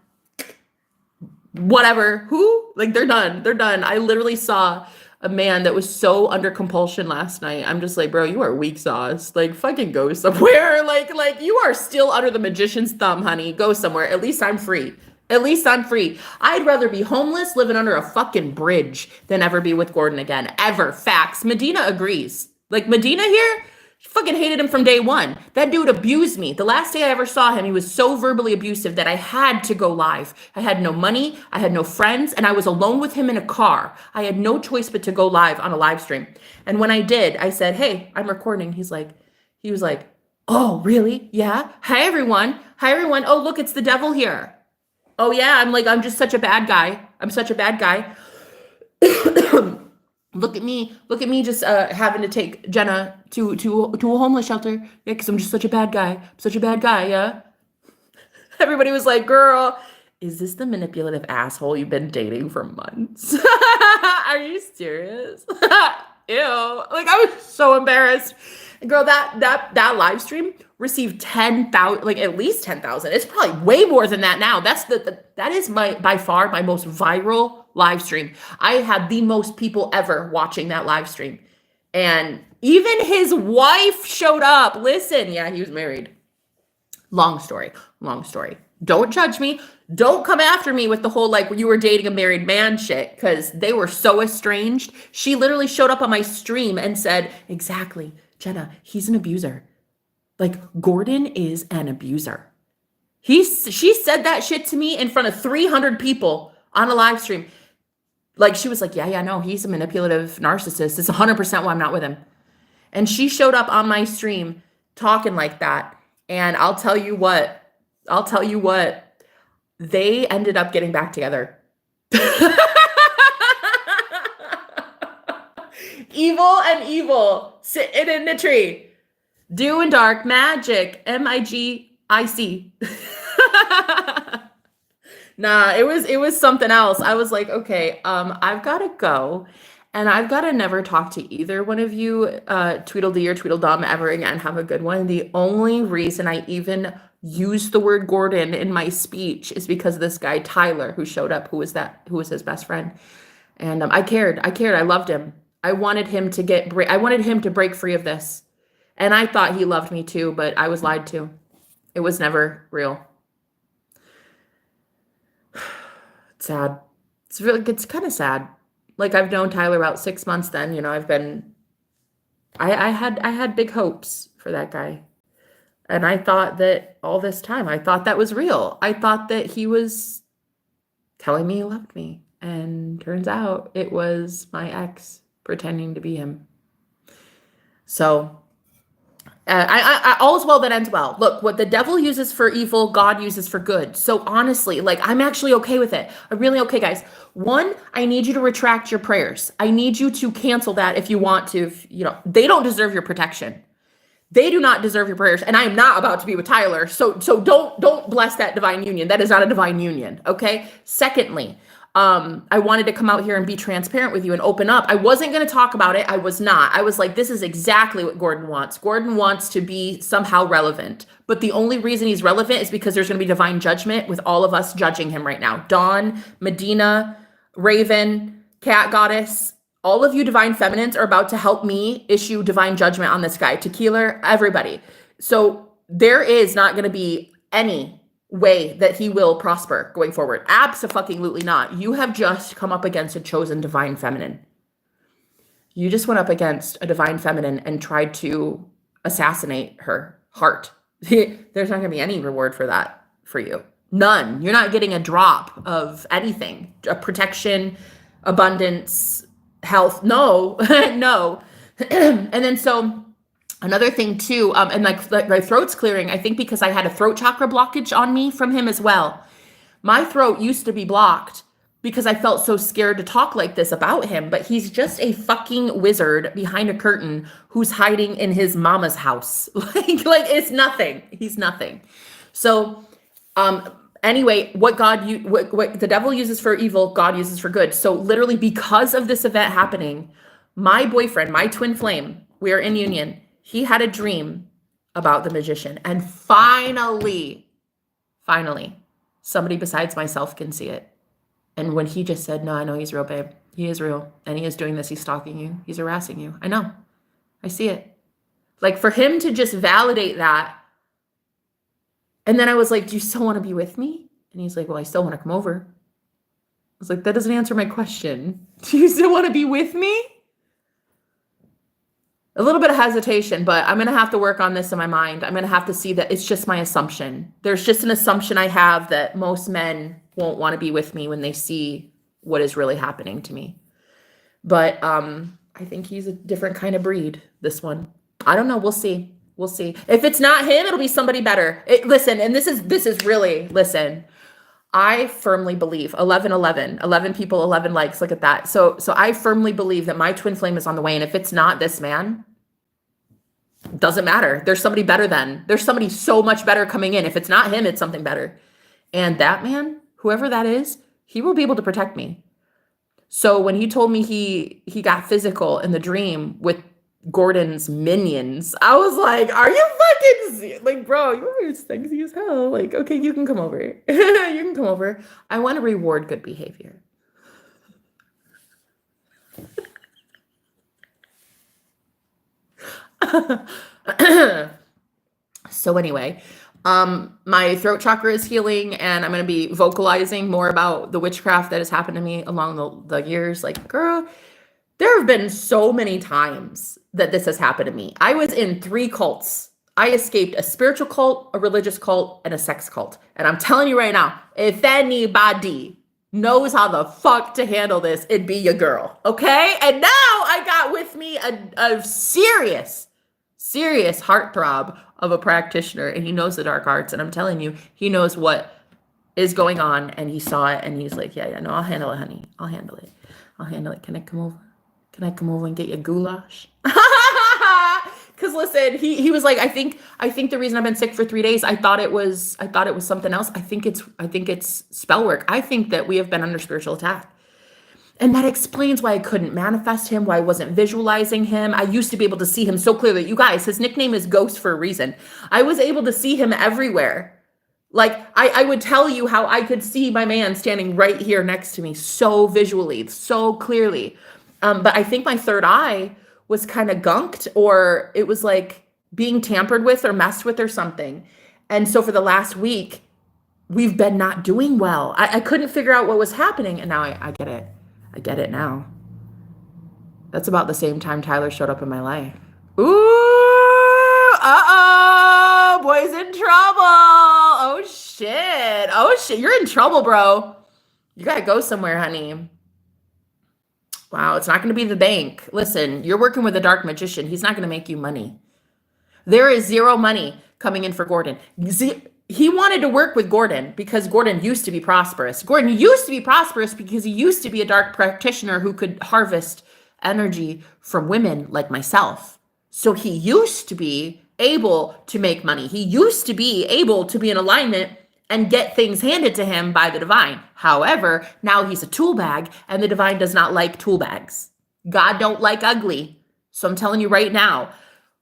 Whatever. Who? Like, they're done. I literally saw a man that was so under compulsion last night. I'm just like, bro, you are weak sauce. Like, fucking go somewhere. Like you are still under the magician's thumb, honey. Go somewhere. At least I'm free. I'd rather be homeless, living under a fucking bridge, than ever be with Gordon again. Ever. Facts. Medina agrees. Like, Medina here, she fucking hated him from day one. That dude abused me. The last day I ever saw him, he was so verbally abusive that I had to go live. I had no money, I had no friends, and I was alone with him in a car. I had no choice but to go live on a live stream. And when I did, I said, hey, I'm recording. He was like, oh, really? Yeah. Hi, everyone. Oh, look, it's the devil here. Oh, yeah. I'm just such a bad guy. Look at me just having to take Jenna to a homeless shelter. Yeah, because I'm just such a bad guy. Yeah. Everybody was like, girl, is this the manipulative asshole you've been dating for months? Are you serious? Ew. Like, I was so embarrassed. Girl, that live stream received 10,000, like at least 10,000. It's probably way more than that now. That is by far my most viral live stream. I had the most people ever watching that live stream. And even his wife showed up. Listen, yeah, he was married. Long story. Don't judge me. Don't come after me with the whole like you were dating a married man shit, because they were so estranged. She literally showed up on my stream and said, exactly, Jenna, he's an abuser. Like, Gordon is an abuser. She said that shit to me in front of 300 people on a live stream. Like, she was like, yeah, no, he's a manipulative narcissist. It's 100% why I'm not with him. And she showed up on my stream talking like that. And I'll tell you what, they ended up getting back together. Evil and evil sitting in the tree, doing dark magic, MIGIC. Nah, it was something else. I was like, okay, I've got to go, and I've got to never talk to either one of you, Tweedledee or Tweedledum, ever again. Have a good one. The only reason I even used the word Gordon in my speech is because of this guy Tyler who showed up, who was his best friend, and I cared. I loved him. I wanted him to break free of this, and I thought he loved me too, but I was lied to. It was never real. It's sad. It's kind of sad. Like, I've known Tyler about 6 months then, you know, I had big hopes for that guy. And I thought that all this time, I thought that was real. I thought that he was telling me he loved me. And turns out it was my ex pretending to be him. So all's well that ends well. Look, what the devil uses for evil, God uses for good. So honestly, like, I'm actually okay with it. I'm really okay, guys. One, I need you to retract your prayers. I need you to cancel that if you want to. You know, they don't deserve your protection. They do not deserve your prayers. And I am not about to be with Tyler. So don't bless that divine union. That is not a divine union. Okay. Secondly, I wanted to come out here and be transparent with you and open up. I wasn't going to talk about it. I was not. I was like, this is exactly what Gordon wants. Gordon wants to be somehow relevant. But the only reason he's relevant is because there's going to be divine judgment with all of us judging him right now. Dawn, Medina, Raven, Cat Goddess, all of you divine feminines are about to help me issue divine judgment on this guy. Tequila, everybody. So there is not going to be any way that he will prosper going forward. Absolutely not. You have just come up against a chosen divine feminine. You just went up against a divine feminine and tried to assassinate her heart. There's not going to be any reward for that for you. None. You're not getting a drop of anything. A protection, abundance, health. No, no. And then so another thing too, and like my throat's clearing, I think because I had a throat chakra blockage on me from him as well. My throat used to be blocked because I felt so scared to talk like this about him, but he's just a fucking wizard behind a curtain who's hiding in his mama's house. Like it's nothing. He's nothing. So, anyway, what the devil uses for evil, God uses for good. So literally because of this event happening, my boyfriend, my twin flame, we are in union. He had a dream about the magician. And finally, somebody besides myself can see it. And when he just said, no, I know he's real, babe. He is real. And he is doing this. He's stalking you. He's harassing you. I know. I see it. Like, for him to just validate that. And then I was like, do you still want to be with me? And he's like, well, I still want to come over. I was like, that doesn't answer my question. Do you still want to be with me? A little bit of hesitation, but I'm going to have to work on this in my mind. I'm going to have to see that it's just my assumption. There's just an assumption I have that most men won't want to be with me when they see what is really happening to me. But I think he's a different kind of breed, this one. I don't know. We'll see. We'll see. If it's not him, it'll be somebody better. Listen, and this is really, listen, I firmly believe 11 people, 11 likes. Look at that. So I firmly believe that my twin flame is on the way. And if it's not this man, doesn't matter. There's somebody better then. There's somebody so much better coming in. If it's not him, it's something better. And that man, whoever that is, he will be able to protect me. So when he told me he got physical in the dream with Gordon's minions, I was like, are you fucking, like, bro, you're sexy as hell. Like, okay, you can come over. You can come over. I want to reward good behavior. So anyway, My throat chakra is healing, and I'm going to be vocalizing more about the witchcraft that has happened to me along the years. Like, girl, there have been so many times that this has happened to me. I was in 3 cults. I escaped a spiritual cult, a religious cult, and a sex cult. And I'm telling you right now, if anybody knows how the fuck to handle this, it'd be your girl, okay? And now I got with me a serious heartthrob of a practitioner, and he knows the dark arts, and I'm telling you, he knows what is going on, and he saw it, and he's like, yeah, no, I'll handle it, honey. I'll handle it. Can I come over? Can I come over and get your goulash? Because listen, he was like, I think the reason I've been sick for 3 days, I thought it was something else. I think it's spell work. I think that we have been under spiritual attack. And that explains why I couldn't manifest him, why I wasn't visualizing him. I used to be able to see him so clearly. You guys, his nickname is Ghost for a reason. I was able to see him everywhere. Like, I would tell you how I could see my man standing right here next to me so visually, so clearly. But I think my third eye was kind of gunked, or it was like being tampered with or messed with or something. And so for the last week, we've been not doing well. I couldn't figure out what was happening. And now I get it. I get it now. That's about the same time Tyler showed up in my life. Ooh, uh-oh, boy's in trouble. Oh shit, you're in trouble, bro. You gotta go somewhere, honey. Wow, it's not gonna be the bank. Listen, you're working with a dark magician. He's not gonna make you money. There is zero money coming in for Gordon. He wanted to work with Gordon because Gordon used to be prosperous. Gordon used to be prosperous because he used to be a dark practitioner who could harvest energy from women like myself. So he used to be able to make money. He used to be able to be in alignment and get things handed to him by the divine. However, now he's a tool bag, and the divine does not like tool bags. God don't like ugly. So I'm telling you right now,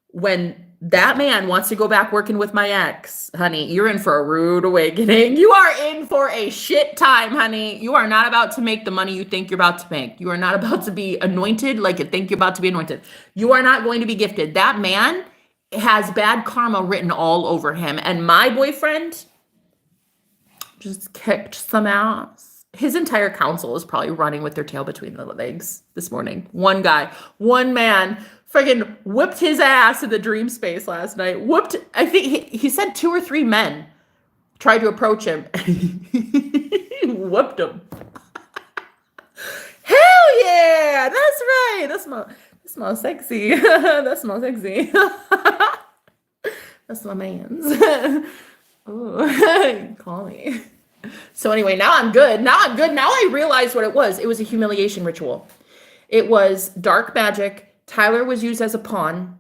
when that man wants to go back working with my ex, honey, you're in for a rude awakening. You are in for a shit time, honey. You are not about to make the money you think you're about to make. You are not about to be anointed like you think you're about to be anointed. You are not going to be gifted. That man has bad karma written all over him. And my boyfriend just kicked some ass. His entire council is probably running with their tail between their legs this morning. One man friggin' whipped his ass in the dream space last night. I think he said 2 or 3 men tried to approach him. He whooped him. Hell yeah! That's right. That smells sexy. That smells sexy. That's my man's. Oh, call me. So anyway, now I'm good. Now I realized what it was. It was a humiliation ritual. It was dark magic. Tyler was used as a pawn,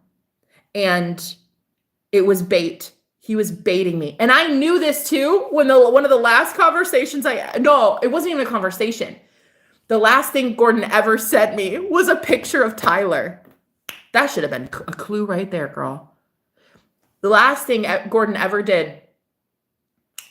and it was bait. He was baiting me. And I knew this too when one of the last conversations no, it wasn't even a conversation. The last thing Gordon ever sent me was a picture of Tyler. That should have been a clue right there, girl. The last thing Gordon ever did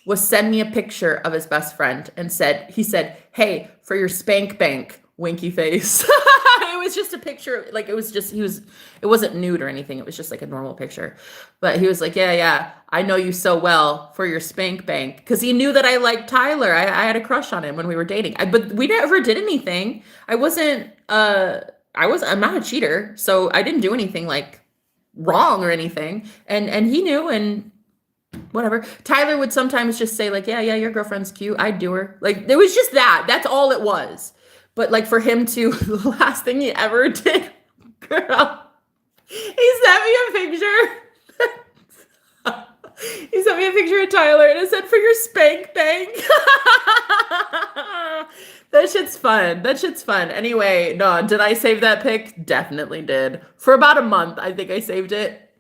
was send me a picture of his best friend and he said, hey, for your spank bank, winky face. It was just a picture, like it wasn't nude or anything. It was just like a normal picture. But he was like, yeah, I know you so well for your spank bank. Because he knew that I liked Tyler. I had a crush on him when we were dating. But we never did anything. I'm not a cheater. So I didn't do anything like wrong or anything. And he knew, and whatever. Tyler would sometimes just say like, yeah, your girlfriend's cute. I'd do her. Like, it was just that. That's all it was. But like for him to, the last thing he ever did, girl, he sent me a picture. He sent me a picture of Tyler and it said, for your spank bank. That shit's fun. Anyway, no, did I save that pic? Definitely did. For about a month, I think I saved it.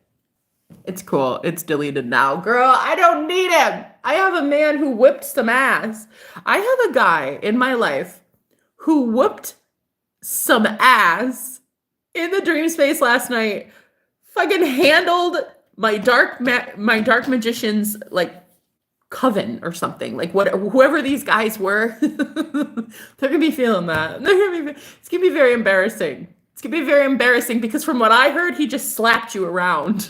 It's cool. It's deleted now. Girl, I don't need him. I have a man who whipped some ass. I have a guy in my life who whooped some ass in the dream space last night. Fucking handled my dark magician's like coven or something. Like whoever these guys were, they're gonna be feeling that. It's gonna be very embarrassing. It's gonna be very embarrassing because from what I heard, he just slapped you around.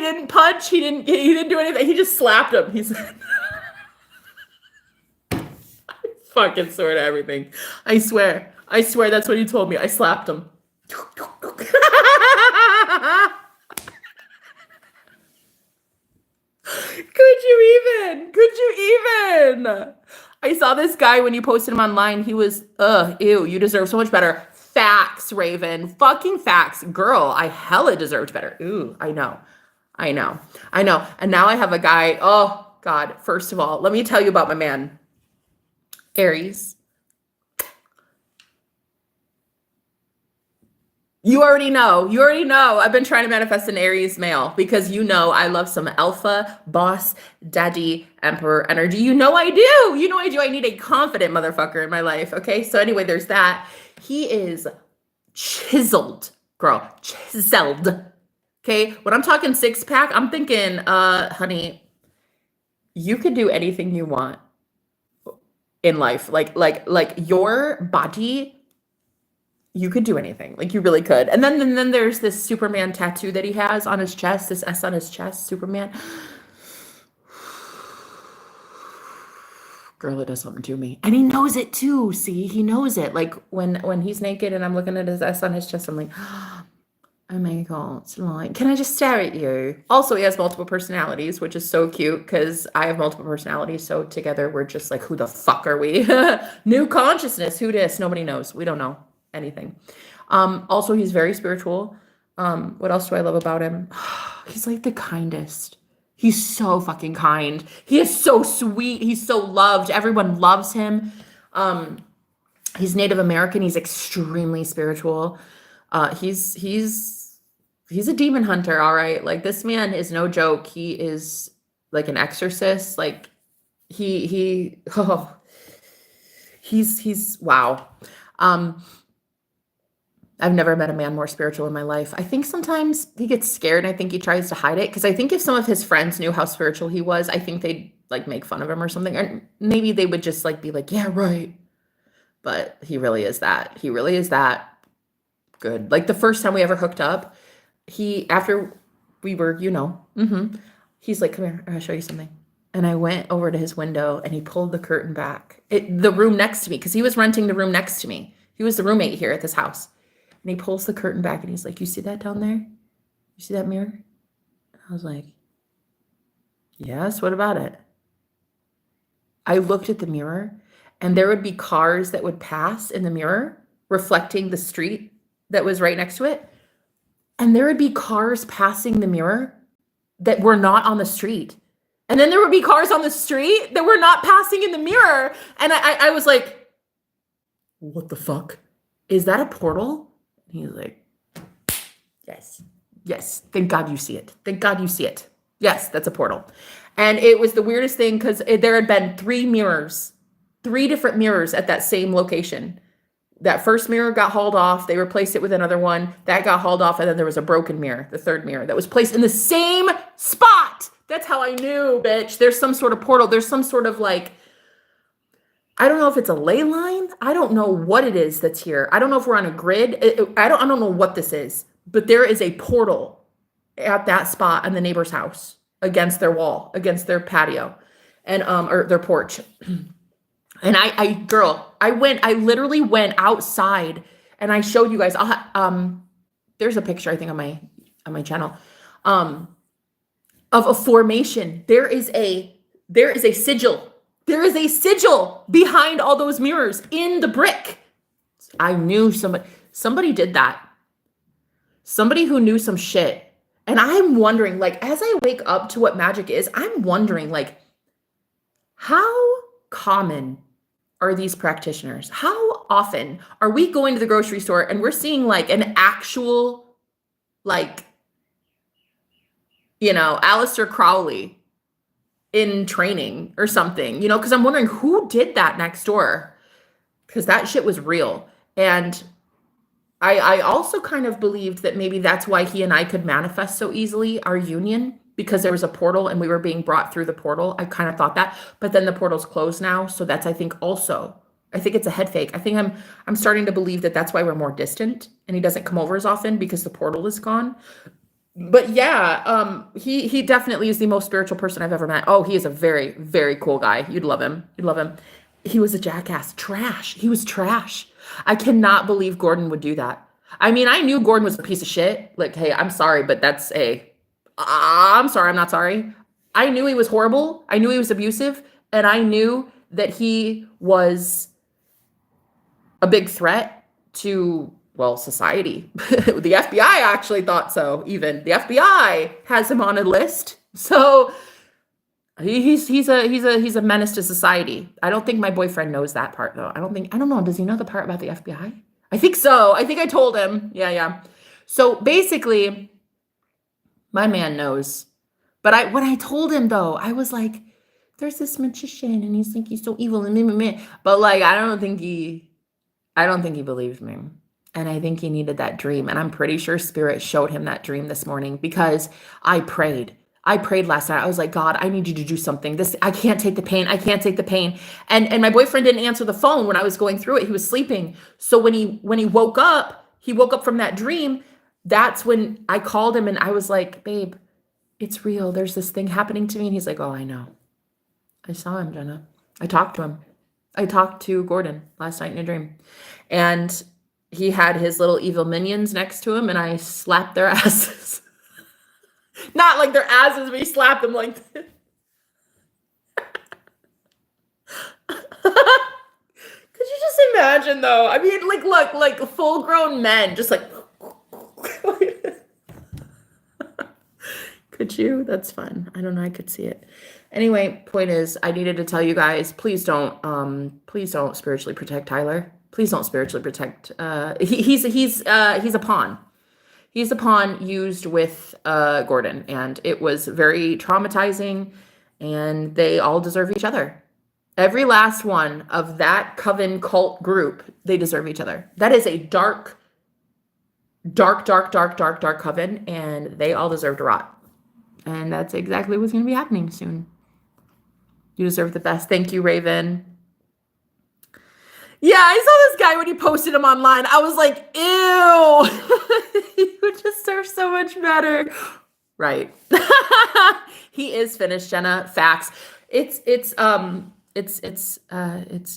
didn't punch. He didn't do anything. He just slapped him. He said, fucking swear to everything. I swear that's what he told me. I slapped him. Could you even? I saw this guy when you posted him online. He was, ew, you deserve so much better. Facts, Raven. Fucking facts. Girl, I hella deserved better. Ooh, I know. And now I have a guy. Oh, God. First of all, let me tell you about my man. Aries. You already know. I've been trying to manifest an Aries male because I love some alpha, boss, daddy, emperor energy. I do. I need a confident motherfucker in my life. Okay. So anyway, there's that. He is chiseled, girl. Chiseled. Okay. When I'm talking six pack, I'm thinking, honey, you could do anything you want in life. Like your body, you could do anything. Like you really could. And then there's this Superman tattoo that he has on his chest, this S on his chest, Superman. Girl, it does something to me. And he knows it too. See, he knows it. Like when he's naked and I'm looking at his S on his chest, I'm like, oh my God, like, can I just stare at you? Also, he has multiple personalities, which is so cute because I have multiple personalities. So together we're just like, who the fuck are we? New consciousness. Who dis? Nobody knows. We don't know anything. Also, he's very spiritual. What else do I love about him? He's like the kindest. He's so fucking kind. He is so sweet. He's so loved. Everyone loves him. He's Native American. He's extremely spiritual. He's a demon hunter. All right. Like this man is no joke. He is like an exorcist. Like he's wow. I've never met a man more spiritual in my life. I think sometimes he gets scared and I think he tries to hide it. Cause I think if some of his friends knew how spiritual he was, I think they'd like make fun of him or something. Or maybe they would just like be like, yeah, right. But he really is that. He really is that good. Like the first time we ever hooked up, after we were, he's like, come here, I'll show you something. And I went over to his window and he pulled the curtain back. The room next to me, because he was renting the room next to me. He was the roommate here at this house. And he pulls the curtain back and he's like, you see that down there? You see that mirror? I was like, yes, what about it? I looked at the mirror and there would be cars that would pass in the mirror reflecting the street that was right next to it. And there would be cars passing the mirror that were not on the street. And then there would be cars on the street that were not passing in the mirror. And I was like, what the fuck? Is that a portal? And he was like, yes. Thank God you see it. Yes, that's a portal. And it was the weirdest thing because there had been 3 different mirrors at that same location. That first mirror got hauled off. They replaced it with another one. That got hauled off. And then there was a broken mirror, the third mirror, that was placed in the same spot. That's how I knew, bitch. There's some sort of portal. There's some sort of like, I don't know if it's a ley line. I don't know what it is that's here. I don't know if we're on a grid. I don't know what this is. But there is a portal at that spot in the neighbor's house against their wall, against their patio, and or their porch. And I literally went outside and I showed you guys. There's a picture I think on my channel of a formation. There is a sigil. There is a sigil behind all those mirrors in the brick. I knew somebody did that. Somebody who knew some shit. And I'm wondering, like, as I wake up to what magic is, I'm wondering, like, how common are these practitioners? How often are we going to the grocery store and we're seeing like an actual, like, Aleister Crowley in training or something, because I'm wondering who did that next door, because that shit was real. And I also kind of believed that maybe that's why he and I could manifest so easily our union, because there was a portal and we were being brought through the portal. I kind of thought that, but then the portal's closed now. So that's, I think it's a head fake. I think I'm starting to believe that that's why we're more distant and he doesn't come over as often, because the portal is gone. But yeah, he definitely is the most spiritual person I've ever met. Oh, he is a very, very cool guy. You'd love him. You'd love him. He was a jackass. Trash. He was trash. I cannot believe Gordon would do that. I mean, I knew Gordon was a piece of shit. Like, hey, I'm sorry, but that's a I'm sorry, I'm not sorry. I knew he was horrible. I knew he was abusive, and I knew that he was a big threat to, well, society. The FBI actually thought so. Even the FBI has him on a list. So he's a menace to society. I don't think my boyfriend knows that part though. I don't know. Does he know the part about the FBI? I think so. I think I told him. Yeah, yeah. So basically, my man knows. But when I told him though, I was like, there's this magician and he's so evil and me. But like I don't think he believed me. And I think he needed that dream. And I'm pretty sure Spirit showed him that dream this morning because I prayed. I prayed last night. I was like, God, I need you to do something. I can't take the pain. I can't take the pain. And my boyfriend didn't answer the phone when I was going through it. He was sleeping. So when he woke up from that dream. That's when I called him and I was like, babe, it's real. There's this thing happening to me. And he's like, oh, I know. I saw him, Jenna. I talked to him. I talked to Gordon last night in a dream. And he had his little evil minions next to him and I slapped their asses. Not like their asses, but he slapped them like this. Could you just imagine though? I mean, like, look, like full grown men just like. Could you? That's fun. I don't know. I could see it. Anyway, point is, I needed to tell you guys, please don't spiritually protect Tyler. Please don't spiritually protect. He's a pawn. He's a pawn used with Gordon, and it was very traumatizing. And they all deserve each other. Every last one of that coven cult group, they deserve each other. That is a dark coven, and they all deserve to rot. And that's exactly what's going to be happening soon. You deserve the best. Thank you, Raven. Yeah, I saw this guy when he posted him online. I was like, ew. You deserve so much better. Right. He is finished, Jenna. Facts. It's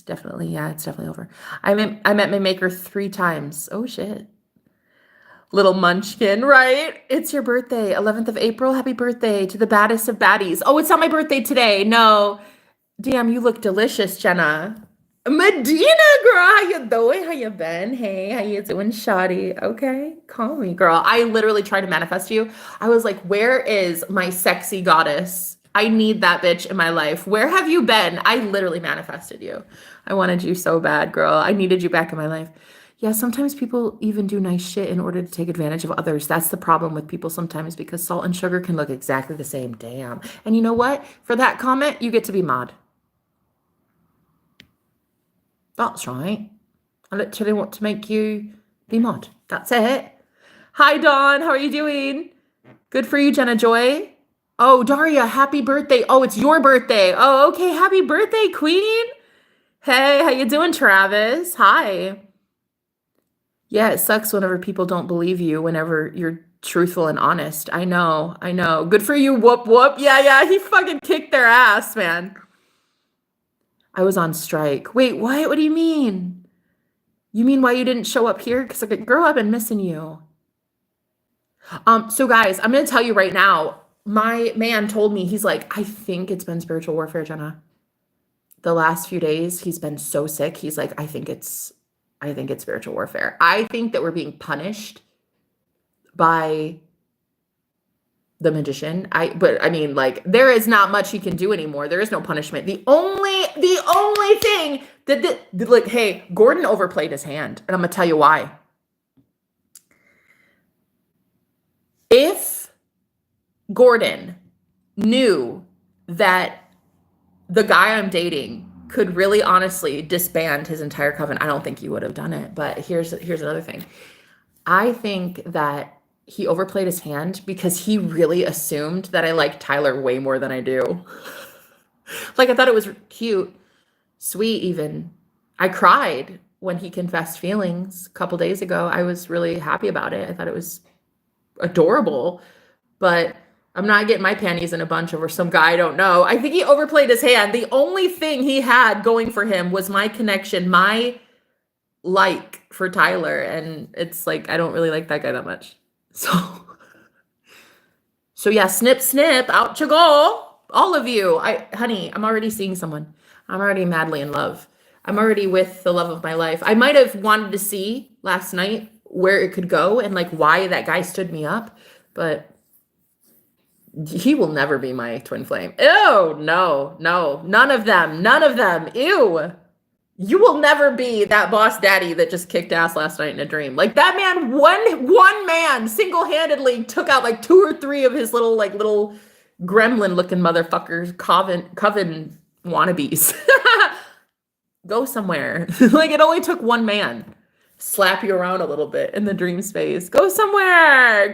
definitely, yeah, it's definitely over. I met my maker 3 times. Oh shit. Little munchkin, right? It's your birthday, 11th of April. Happy birthday to the baddest of baddies. Oh, it's not my birthday today. No. Damn, you look delicious, Jenna. Medina, girl, how you doing? How you been? Hey, how you doing, shawty? Okay, call me, girl. I literally tried to manifest you. I was like, where is my sexy goddess? I need that bitch in my life. Where have you been? I literally manifested you. I wanted you so bad, girl. I needed you back in my life. Yeah, sometimes people even do nice shit in order to take advantage of others. That's the problem with people sometimes because salt and sugar can look exactly the same. Damn. And you know what? For that comment, you get to be mod. That's right. I literally want to make you be mod. That's it. Hi, Dawn. How are you doing? Good for you, Jenna Joy. Oh, Daria, happy birthday. Oh, it's your birthday. Oh, okay. Happy birthday, queen. Hey, how you doing, Travis? Hi. Yeah, it sucks whenever people don't believe you, whenever you're truthful and honest. I know. Good for you, whoop, whoop. Yeah, he fucking kicked their ass, man. I was on strike. Wait, what? What do you mean? You mean why you didn't show up here? Because, like, girl, I've been missing you. So guys, I'm going to tell you right now, my man told me, he's like, I think it's been spiritual warfare, Jenna. The last few days, he's been so sick. He's like, I think it's spiritual warfare. I think that we're being punished by the magician. But I mean, like, there is not much he can do anymore. There is no punishment. The only thing that like, hey, Gordon overplayed his hand, and I'm gonna tell you why. If Gordon knew that the guy I'm dating could really honestly disband his entire coven, I don't think he would have done it. But here's another thing. I think that he overplayed his hand because he really assumed that I like Tyler way more than I do. Like, I thought it was cute, sweet even. I cried when he confessed feelings a couple days ago. I was really happy about it. I thought it was adorable. but I'm not getting my panties in a bunch over some guy I don't know. I think he overplayed his hand. The only thing he had going for him was my connection, my like for Tyler. And it's like, I don't really like that guy that much. So yeah, snip, snip, out you go. All of you. Honey, I'm already seeing someone. I'm already madly in love. I'm already with the love of my life. I might have wanted to see last night where it could go and like why that guy stood me up, but he will never be my twin flame. Ew, no, none of them, ew. You will never be that boss daddy that just kicked ass last night in a dream. Like that man, one man single-handedly took out like 2 or 3 of his little gremlin looking motherfuckers, coven wannabes. Go somewhere. Like it only took one man. Slap you around a little bit in the dream space. Go somewhere.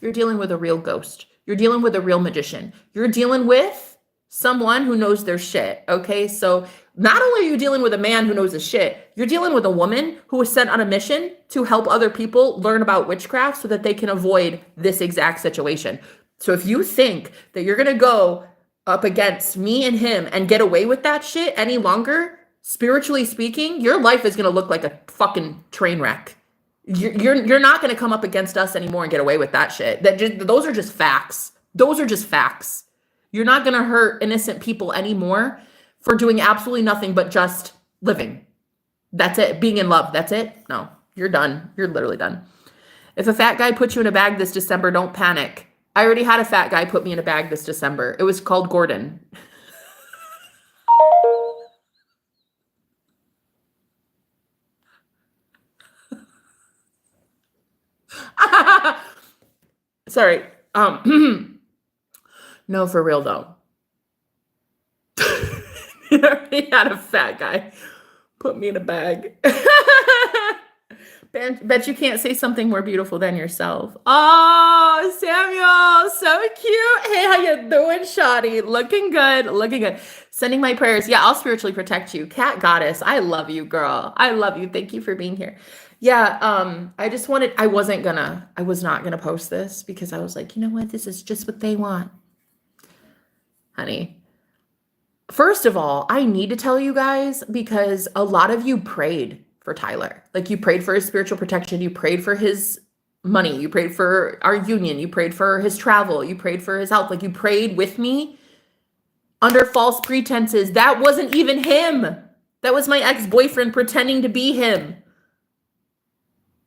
You're dealing with a real ghost. You're dealing with a real magician. You're dealing with someone who knows their shit. Okay. So not only are you dealing with a man who knows his shit, you're dealing with a woman who was sent on a mission to help other people learn about witchcraft so that they can avoid this exact situation. So if you think that you're going to go up against me and him and get away with that shit any longer, spiritually speaking, your life is going to look like a fucking train wreck. You're not going to come up against us anymore and get away with that shit. Those are just facts. You're not going to hurt innocent people anymore for doing absolutely nothing but just living. That's it. Being in love. That's it. No, you're done. You're literally done. If a fat guy puts you in a bag this December, don't panic. I already had a fat guy put me in a bag this December. It was called Gordon. Sorry. No, for real though. I already had a fat guy put me in a bag. Bet you can't say something more beautiful than yourself. Oh, Samuel, so cute. Hey, how you doing, shawty? Looking good. Sending my prayers. Yeah, I'll spiritually protect you. Cat goddess, I love you, girl. I love you. Thank you for being here. Yeah, I was not gonna post this because I was like, you know what? This is just what they want. Honey. First of all, I need to tell you guys because a lot of you prayed for Tyler. Like you prayed for his spiritual protection. You prayed for his money. You prayed for our union. You prayed for his travel. You prayed for his health. Like you prayed with me under false pretenses. That wasn't even him. That was my ex-boyfriend pretending to be him.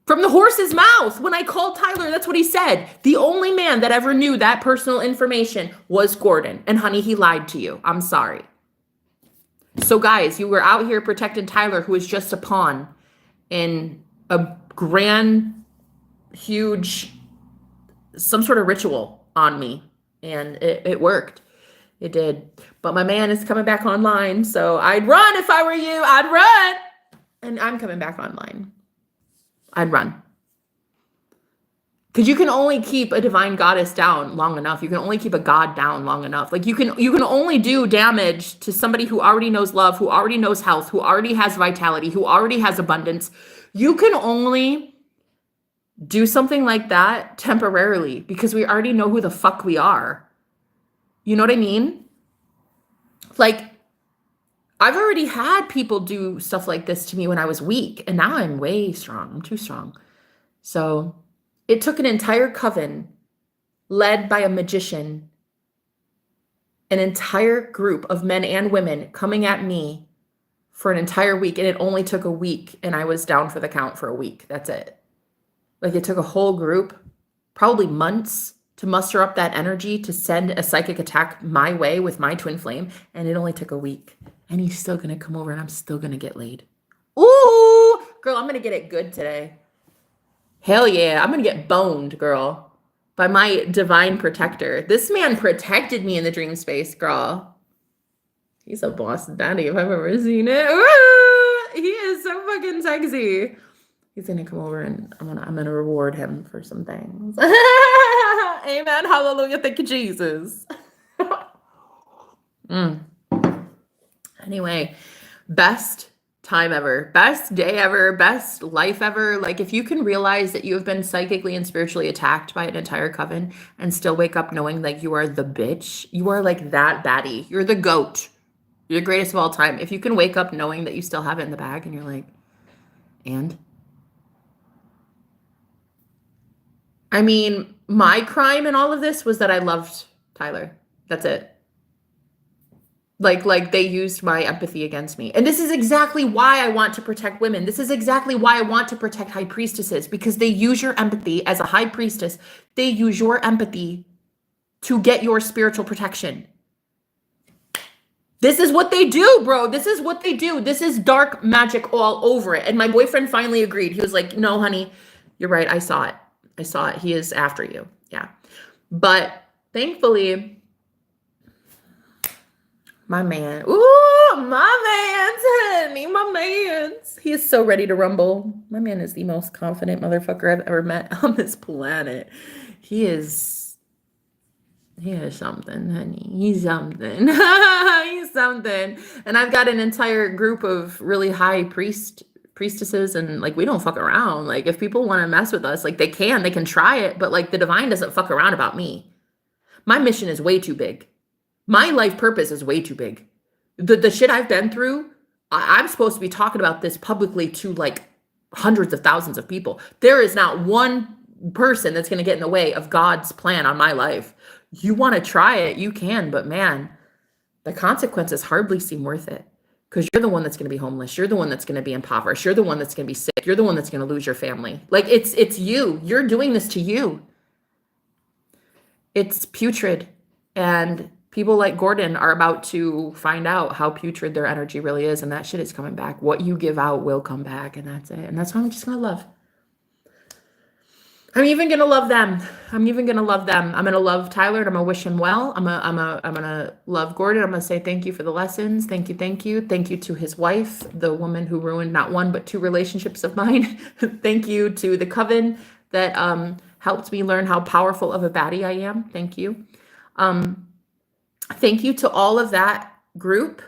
From the horse's mouth. When I called Tyler, that's what he said. The only man that ever knew that personal information was Gordon. And honey, he lied to you. I'm sorry. So guys, you were out here protecting Tyler, who is just a pawn in a grand, huge, some sort of ritual on me. And it worked. It did. But my man is coming back online. So I'd run if I were you. I'd run. And I'm coming back online. I'd run. Because you can only keep a divine goddess down long enough. You can only keep a god down long enough. Like you can only do damage to somebody who already knows love, who already knows health, who already has vitality, who already has abundance. You can only do something like that temporarily because we already know who the fuck we are. You know what I mean? Like, I've already had people do stuff like this to me when I was weak, and now I'm way strong. I'm too strong. So it took an entire coven led by a magician, an entire group of men and women coming at me for an entire week. And it only took a week, and I was down for the count for a week. That's it. Like it took a whole group, probably months, to muster up that energy to send a psychic attack my way with my twin flame. And it only took a week. And he's still going to come over and I'm still going to get laid. Ooh, girl, I'm going to get it good today. Hell yeah. I'm going to get boned, girl, by my divine protector. This man protected me in the dream space, girl. He's a boss daddy if I've ever seen it. Ooh, he is so fucking sexy. He's going to come over and I'm going to reward him for some things. Amen. Hallelujah. Thank you, Jesus. Anyway, best time ever, best day ever, best life ever. Like, if you can realize that you have been psychically and spiritually attacked by an entire coven and still wake up knowing like you are the bitch, you are like that baddie, you're the goat, you're the greatest of all time. If you can wake up knowing that you still have it in the bag and you're like, and I mean, my crime in all of this was that I loved Tyler. That's it. Like they used my empathy against me. And this is exactly why I want to protect women. This is exactly why I want to protect high priestesses, because they use your empathy as a high priestess. They use your empathy to get your spiritual protection. This is what they do, bro. This is what they do. This is dark magic all over it. And my boyfriend finally agreed. He was like, no, honey, you're right. I saw it. I saw it. He is after you. Yeah. But thankfully, my man. Ooh, my man's, honey. My man's. He is so ready to rumble. My man is the most confident motherfucker I've ever met on this planet. He is something, honey. He's something. He's something. And I've got an entire group of really high priestesses, and like, we don't fuck around. Like, if people want to mess with us, like, they can try it, but like, the divine doesn't fuck around about me. My mission is way too big. My life purpose is way too big. The shit I've been through, I'm supposed to be talking about this publicly to like hundreds of thousands of people. There is not one person that's going to get in the way of God's plan on my life. You want to try it, you can, but man, the consequences hardly seem worth it, because you're the one that's going to be homeless. You're the one that's going to be impoverished. You're the one that's going to be sick. You're the one that's going to lose your family. Like, it's you. You're doing this to you. It's putrid. And people like Gordon are about to find out how putrid their energy really is. And that shit is coming back. What you give out will come back. And that's it. And that's what I'm just going to love. I'm even going to love them. I'm going to love Tyler, and I'm going to wish him well. I'm going to love Gordon. I'm going to say thank you for the lessons. Thank you. Thank you. Thank you to his wife, the woman who ruined not one, but two relationships of mine. Thank you to the coven that helped me learn how powerful of a baddie I am. Thank you. Thank you to all of that group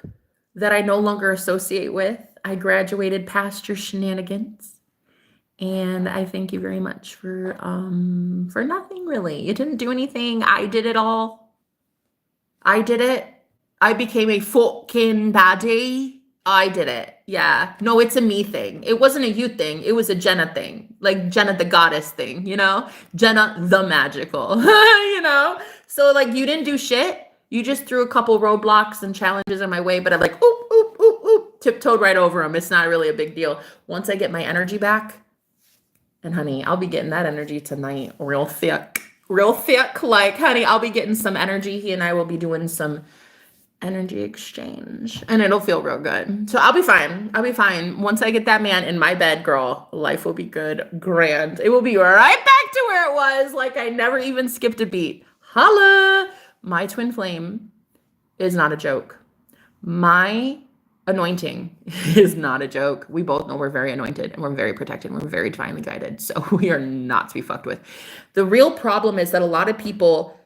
that I no longer associate with. I graduated past your shenanigans. And I thank you very much for nothing, really. You didn't do anything. I did it all. I did it. I became a fucking baddie. I did it. Yeah. No, it's a me thing. It wasn't a you thing. It was a Jenna thing. Like Jenna the goddess thing, you know? Jenna the magical, you know? So like, you didn't do shit. You just threw a couple roadblocks and challenges in my way, but I'm like, oop, oop, oop, oop, tiptoed right over them. It's not really a big deal. Once I get my energy back, and honey, I'll be getting that energy tonight real thick. Like, honey, I'll be getting some energy. He and I will be doing some energy exchange, and it'll feel real good. So I'll be fine. Once I get that man in my bed, girl, life will be good. Grand. It will be right back to where it was. Like, I never even skipped a beat. Holla. My twin flame is not a joke. My anointing is not a joke. We both know we're very anointed, and we're very protected, and we're very divinely guided. So we are not to be fucked with. The real problem is that a lot of people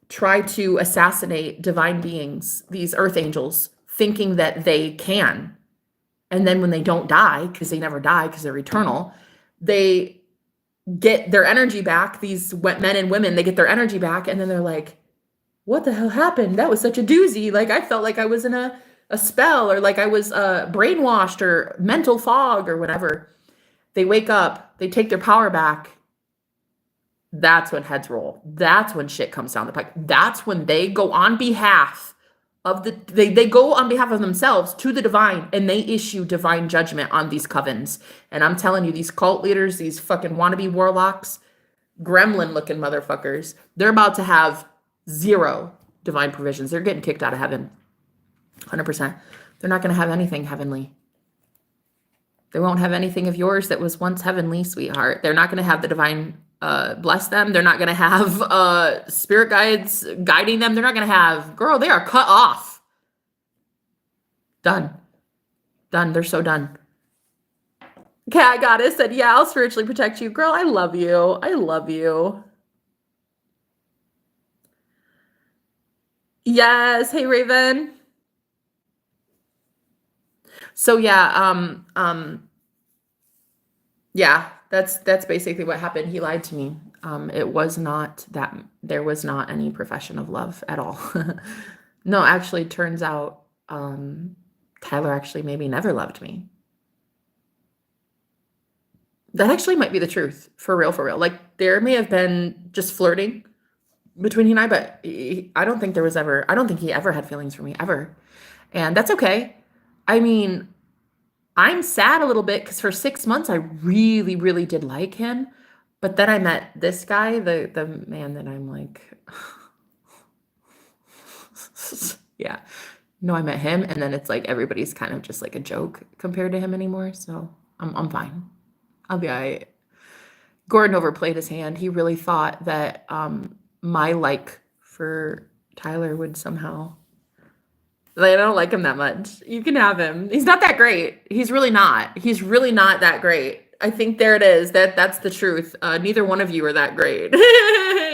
try to assassinate divine beings, these earth angels, thinking that they can. And then when they don't die, because they never die, because they're eternal, they get their energy back. These men and women, they get their energy back, and then they're like, what the hell happened? That was such a doozy. Like, I felt like I was in a spell, or like I was brainwashed, or mental fog, or whatever. They wake up, they take their power back. That's when heads roll. That's when shit comes down the pike. That's when they go on behalf of they go on behalf of themselves to the divine, and they issue divine judgment on these covens. And I'm telling you, these cult leaders, these fucking wannabe warlocks, gremlin looking motherfuckers, they're about to have zero divine provisions. They're getting kicked out of heaven. 100%. They're not going to have anything heavenly. They won't have anything of yours that was once heavenly, sweetheart. They're not going to have the divine bless them. They're not going to have spirit guides guiding them. They're not going to have, girl, they are cut off. Done. They're so done. Cat Goddess said, yeah, I'll spiritually protect you. Girl, I love you. Yes. Hey, Raven. So yeah, that's basically what happened. He lied to me. It was not that there was not any profession of love at all. No, actually, turns out Tyler actually maybe never loved me. That actually might be the truth, for real, for real. Like there may have been just flirting between he and I, but I don't think there was ever. I don't think he ever had feelings for me ever, and that's okay. I mean, I'm sad a little bit because for 6 months I really, really did like him. But then I met this guy, the man that I'm like, yeah. No, I met him, and then it's like everybody's kind of just like a joke compared to him anymore. So I'm fine. I'll be all right. Gordon overplayed his hand. He really thought that my like for Tyler would somehow. Like, I don't like him that much. You can have him. He's not that great. He's really not. He's really not that great. I think there it is. That's the truth. Neither one of you are that great.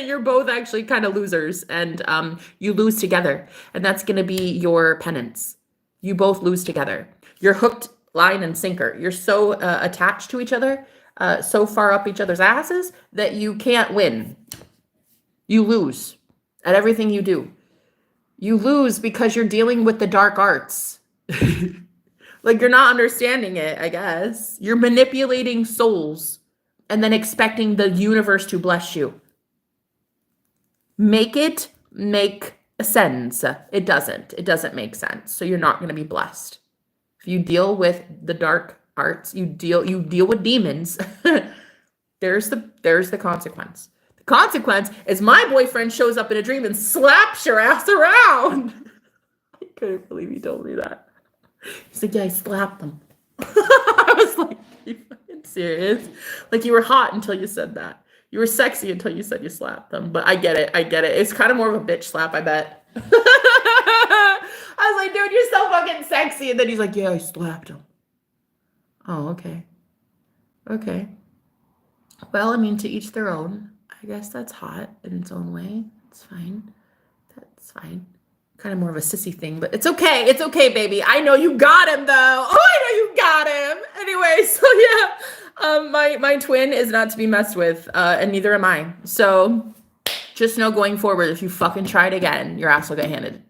You're both actually kind of losers, and you lose together, and that's gonna be your penance. You both lose together. You're hooked, line, and sinker. You're so attached to each other, so far up each other's asses that you can't win. You lose at everything you do. You lose because you're dealing with the dark arts. Like you're not understanding it, I guess. You're manipulating souls and then expecting the universe to bless you. Make it make sense. It doesn't. It doesn't make sense. So you're not going to be blessed. If you deal with the dark arts, you deal with demons. There's the consequence. Consequence is my boyfriend shows up in a dream and slaps your ass around. I couldn't believe he told me that. He's like, yeah, I slapped him. I was like, are you fucking serious? Like you were hot until you said that. You were sexy until you said you slapped them. But I get it. It's kind of more of a bitch slap, I bet. I was like, dude, you're so fucking sexy. And then he's like, yeah, I slapped him. Oh, okay. Okay. Well, I mean, to each their own. I guess that's hot in its own way. It's fine. That's fine. Kind of more of a sissy thing, but it's okay. It's okay, baby. I know you got him, though. Oh, I know you got him. Anyway, so yeah, my twin is not to be messed with, and neither am I. So just know going forward, if you fucking try it again, your ass will get handed.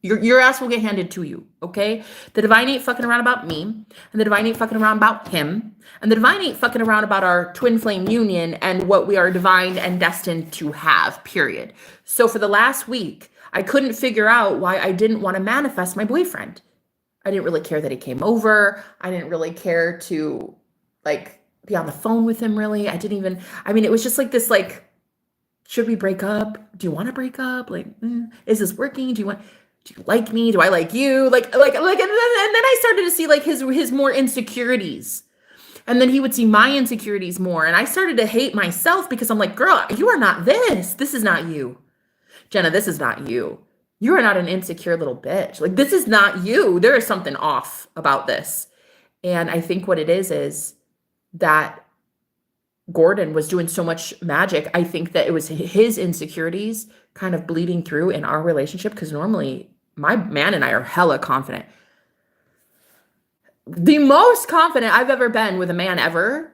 Your ass will get handed to you, okay? The divine ain't fucking around about me, and the divine ain't fucking around about him, and the divine ain't fucking around about our twin flame union and what we are divined and destined to have, period. So for the last week, I couldn't figure out why I didn't want to manifest my boyfriend. I didn't really care that he came over. I didn't really care to, like, be on the phone with him, really. It was just like this, like, should we break up? Do you want to break up? Like, is this working? Do you like me? Do I like you? And then I started to see like his more insecurities. And then he would see my insecurities more. And I started to hate myself because I'm like, girl, you are not this. This is not you. Jenna, this is not you. You are not an insecure little bitch. Like, this is not you. There is something off about this. And I think what it is that Gordon was doing so much magic. I think that it was his insecurities kind of bleeding through in our relationship, because normally my man and I are hella confident. The most confident I've ever been with a man ever.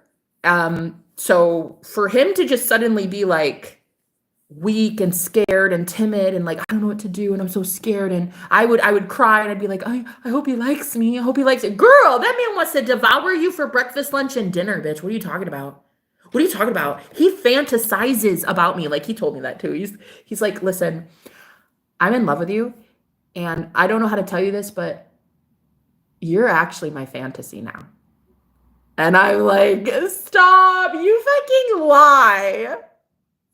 So for him to just suddenly be like weak and scared and timid and like, I don't know what to do and I'm so scared, and I would cry and I'd be like, I hope he likes me. I hope he likes it. Girl, that man wants to devour you for breakfast, lunch, and dinner, bitch. What are you talking about? What are you talking about? He fantasizes about me. Like, he told me that too. He's like, listen, I'm in love with you, and I don't know how to tell you this, but you're actually my fantasy now. And I'm like, stop, you fucking lie.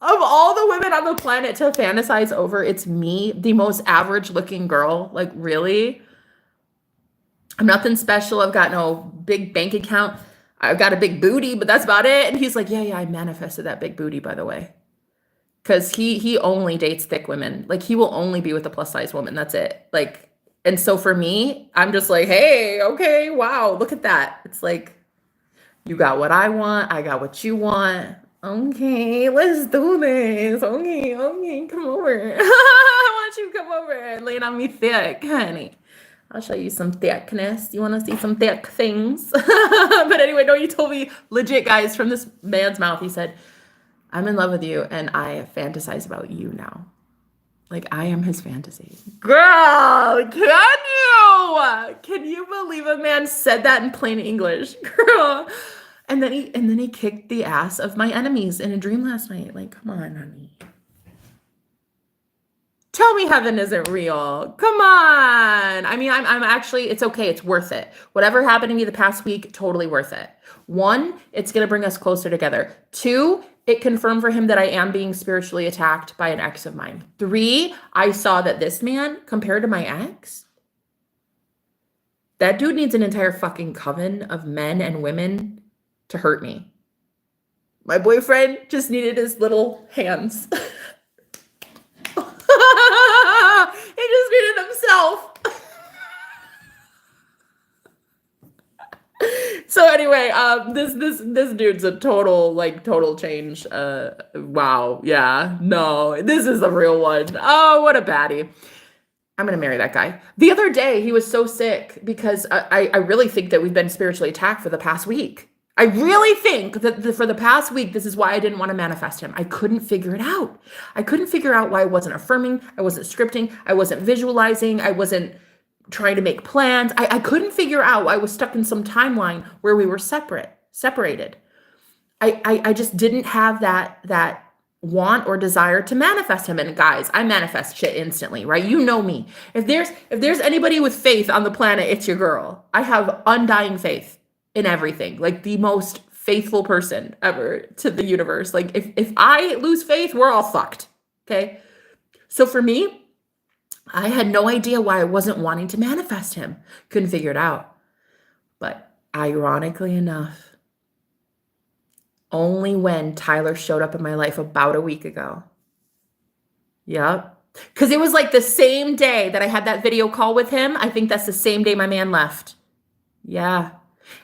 Of all the women on the planet to fantasize over, it's me, the most average looking girl. Like, really? I'm nothing special. I've got no big bank account. I've got a big booty, but that's about it. And he's like, yeah, I manifested that big booty, by the way. Because he only dates thick women. Like, he will only be with a plus size woman. That's it. Like, and so for me, I'm just like, hey, okay, wow, look at that. It's like, you got what I want. I got what you want. Okay, let's do this. Okay, come over. I want you to come over and lay it on me thick, honey. I'll show you some thickness. You want to see some thick things? But anyway, no, you told me legit, guys, from this man's mouth. He said, I'm in love with you and I fantasize about you now. Like I am his fantasy. Girl, can you believe a man said that in plain English? Girl. And then he kicked the ass of my enemies in a dream last night. Like, come on, honey. Tell me heaven isn't real. Come on. I mean, I'm actually, it's okay. It's worth it. Whatever happened to me the past week, totally worth it. 1, it's going to bring us closer together. 2, it confirmed for him that I am being spiritually attacked by an ex of mine. 3, I saw that this man, compared to my ex, that dude needs an entire fucking coven of men and women to hurt me. My boyfriend just needed his little hands. He just needed himself. So anyway, this dude's a total change. Wow, yeah, no, this is the real one. Oh, what a baddie. I'm gonna marry that guy. The other day, he was so sick because I really think that we've been spiritually attacked for the past week. I really think that for the past week, this is why I didn't want to manifest him. I couldn't figure it out. I couldn't figure out why I wasn't affirming. I wasn't scripting. I wasn't visualizing. I wasn't trying to make plans. I couldn't figure out. I was stuck in some timeline where we were separated. I just didn't have that want or desire to manifest him. And guys, I manifest shit instantly, right? You know me. If there's anybody with faith on the planet, it's your girl. I have undying faith in everything, like the most faithful person ever to the universe. Like if I lose faith, we're all fucked. Okay. So for me, I had no idea why I wasn't wanting to manifest him. Couldn't figure it out. But ironically enough, only when Tyler showed up in my life about a week ago. Yep. Because it was like the same day that I had that video call with him. I think that's the same day my man left. Yeah.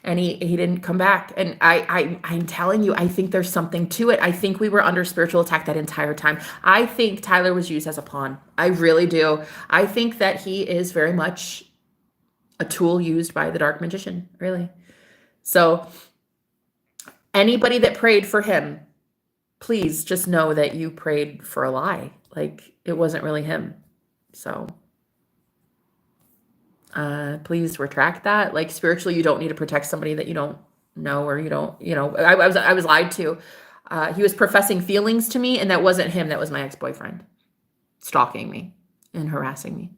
And he didn't come back. And I'm telling you, I think there's something to it. I think we were under spiritual attack that entire time. I think Tyler was used as a pawn. I really do. I think that he is very much a tool used by the dark magician, really. So anybody that prayed for him, please just know that you prayed for a lie. Like it wasn't really him. So please retract that. Like spiritually, you don't need to protect somebody that you don't know, or you don't, I was lied to. He was professing feelings to me, and that wasn't him. That was my ex-boyfriend stalking me and harassing me.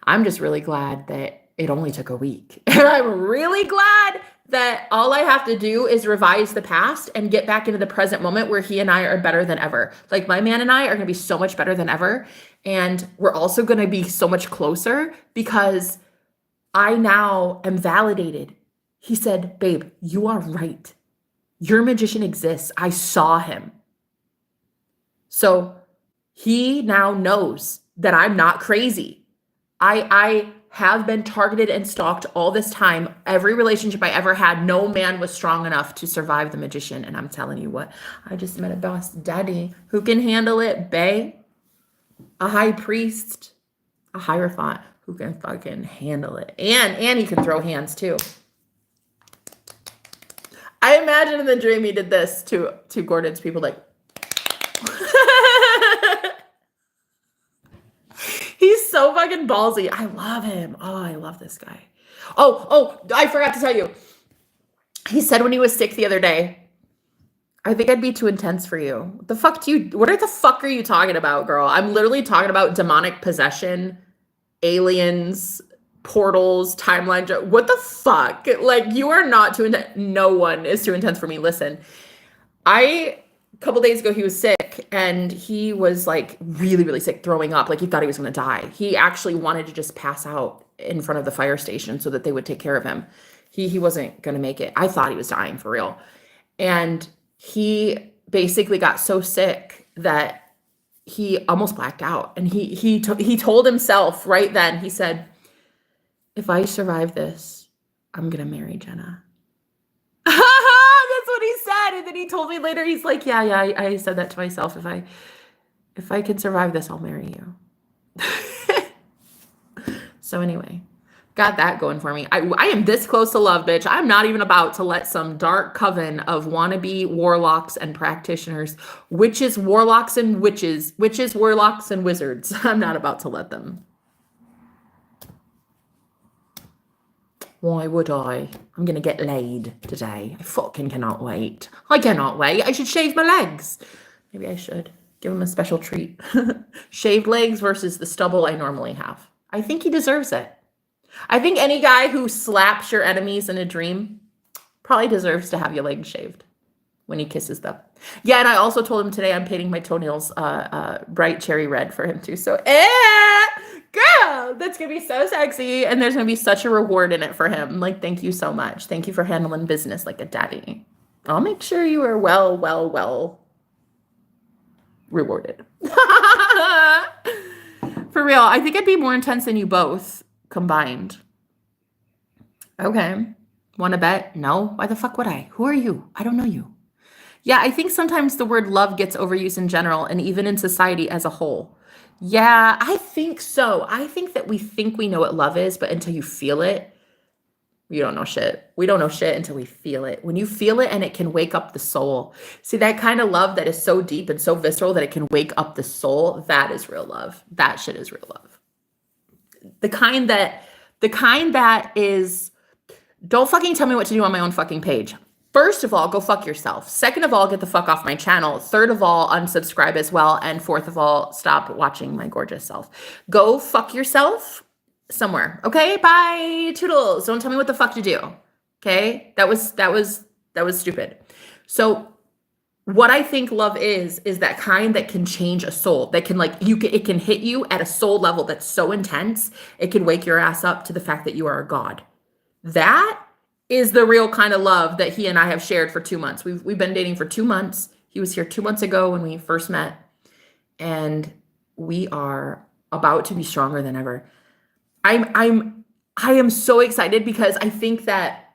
I'm just really glad that it only took a week. And I'm really glad that all I have to do is revise the past and get back into the present moment where he and I are better than ever. Like my man and I are going to be so much better than ever. And we're also going to be so much closer because I now am validated. He said, babe, you are right. Your magician exists. I saw him. So he now knows that I'm not crazy. I have been targeted and stalked all this time. Every relationship I ever had, no man was strong enough to survive the magician. And I'm telling you what, I just met a boss daddy who can handle it, bae. A high priest, a hierophant who can fucking handle it. And he can throw hands too. I imagine in the dream he did this to Gordon's people, like, he's so fucking ballsy. I love him. Oh, I love this guy. Oh, I forgot to tell you. He said when he was sick the other day, I think I'd be too intense for you. What the fuck are you talking about, girl? I'm literally talking about demonic possession, aliens, portals, timeline. What the fuck? Like, you are not too intense. No one is too intense for me. Listen, a couple days ago, he was sick and he was like really, really sick, throwing up. Like he thought he was going to die. He actually wanted to just pass out in front of the fire station so that they would take care of him. He wasn't going to make it. I thought he was dying for real. And he basically got so sick that he almost blacked out. And he told himself right then, he said, if I survive this, I'm going to marry Jenna. That's what he said. And then he told me later, he's like, yeah, I said that to myself. If I can survive this, I'll marry you. So anyway, Got that going for me. I am this close to love, bitch. I'm not even about to let some dark coven of wannabe warlocks and practitioners, witches, warlocks, and witches, warlocks, and wizards. I'm not about to let them. Why would I? I'm gonna get laid today. I fucking cannot wait. I cannot wait. I should shave my legs. Maybe I should give him a special treat. Shaved legs versus the stubble I normally have. I think he deserves it. I think any guy who slaps your enemies in a dream probably deserves to have your legs shaved when he kisses them. Yeah, and I also told him today I'm painting my toenails bright cherry red for him too. So, girl, that's going to be so sexy. And there's going to be such a reward in it for him. Like, thank you so much. Thank you for handling business like a daddy. I'll make sure you are well rewarded. For real, I think I'd be more intense than you both combined. Okay. Want to bet? No. Why the fuck would I? Who are you? I don't know you. Yeah, I think sometimes the word love gets overused in general and even in society as a whole. Yeah, I think so. I think that we think we know what love is, but until you feel it, you don't know shit. We don't know shit until we feel it. When you feel it and it can wake up the soul. See, that kind of love that is so deep and so visceral that it can wake up the soul, that is real love. That shit is real love. The kind that is, don't fucking tell me what to do on my own fucking page. First of all, go fuck yourself. Second of all, get the fuck off my channel. Third of all, unsubscribe as well. And fourth of all, stop watching my gorgeous self. Go fuck yourself somewhere. Okay, bye. Toodles. Don't tell me what the fuck to do. Okay, that was stupid. So what I think love is that kind that can change a soul, that can it can hit you at a soul level that's so intense, it can wake your ass up to the fact that you are a god. That is the real kind of love that he and I have shared for 2 months. We've been dating for 2 months. He was here 2 months ago when we first met, and we are about to be stronger than ever. I am so excited because I think that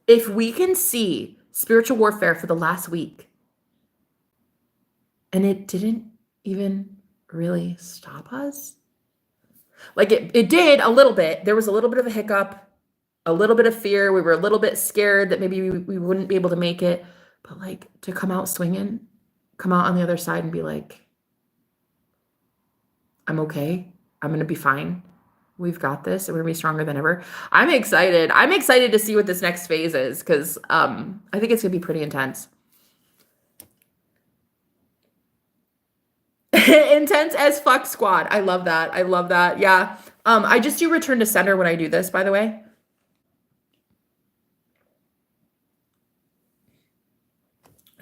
if we can see spiritual warfare for the last week, and it didn't even really stop us. Like it did a little bit. There was a little bit of a hiccup, a little bit of fear. We were a little bit scared that maybe we wouldn't be able to make it. But like to come out swinging, come out on the other side and be like, I'm okay. I'm going to be fine. We've got this. And we're going to be stronger than ever. I'm excited. I'm excited to see what this next phase is because I think it's going to be pretty intense. Intense as fuck squad. I love that. I love that. Yeah. I just do return to sender when I do this, by the way.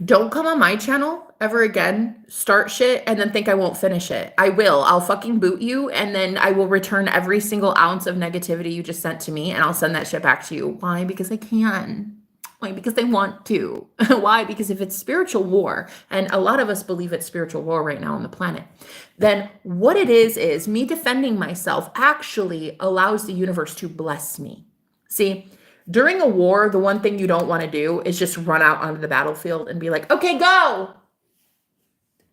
Don't come on my channel ever again, start shit, and then think I won't finish it. I will. I'll fucking boot you, and then I will return every single ounce of negativity you just sent to me, and I'll send that shit back to you. Why? Because I can. Why? Because they want to. Why? Because if it's spiritual war, and a lot of us believe it's spiritual war right now on the planet, then what it is me defending myself actually allows the universe to bless me. See? During a war, the one thing you don't want to do is just run out onto the battlefield and be like, okay, go.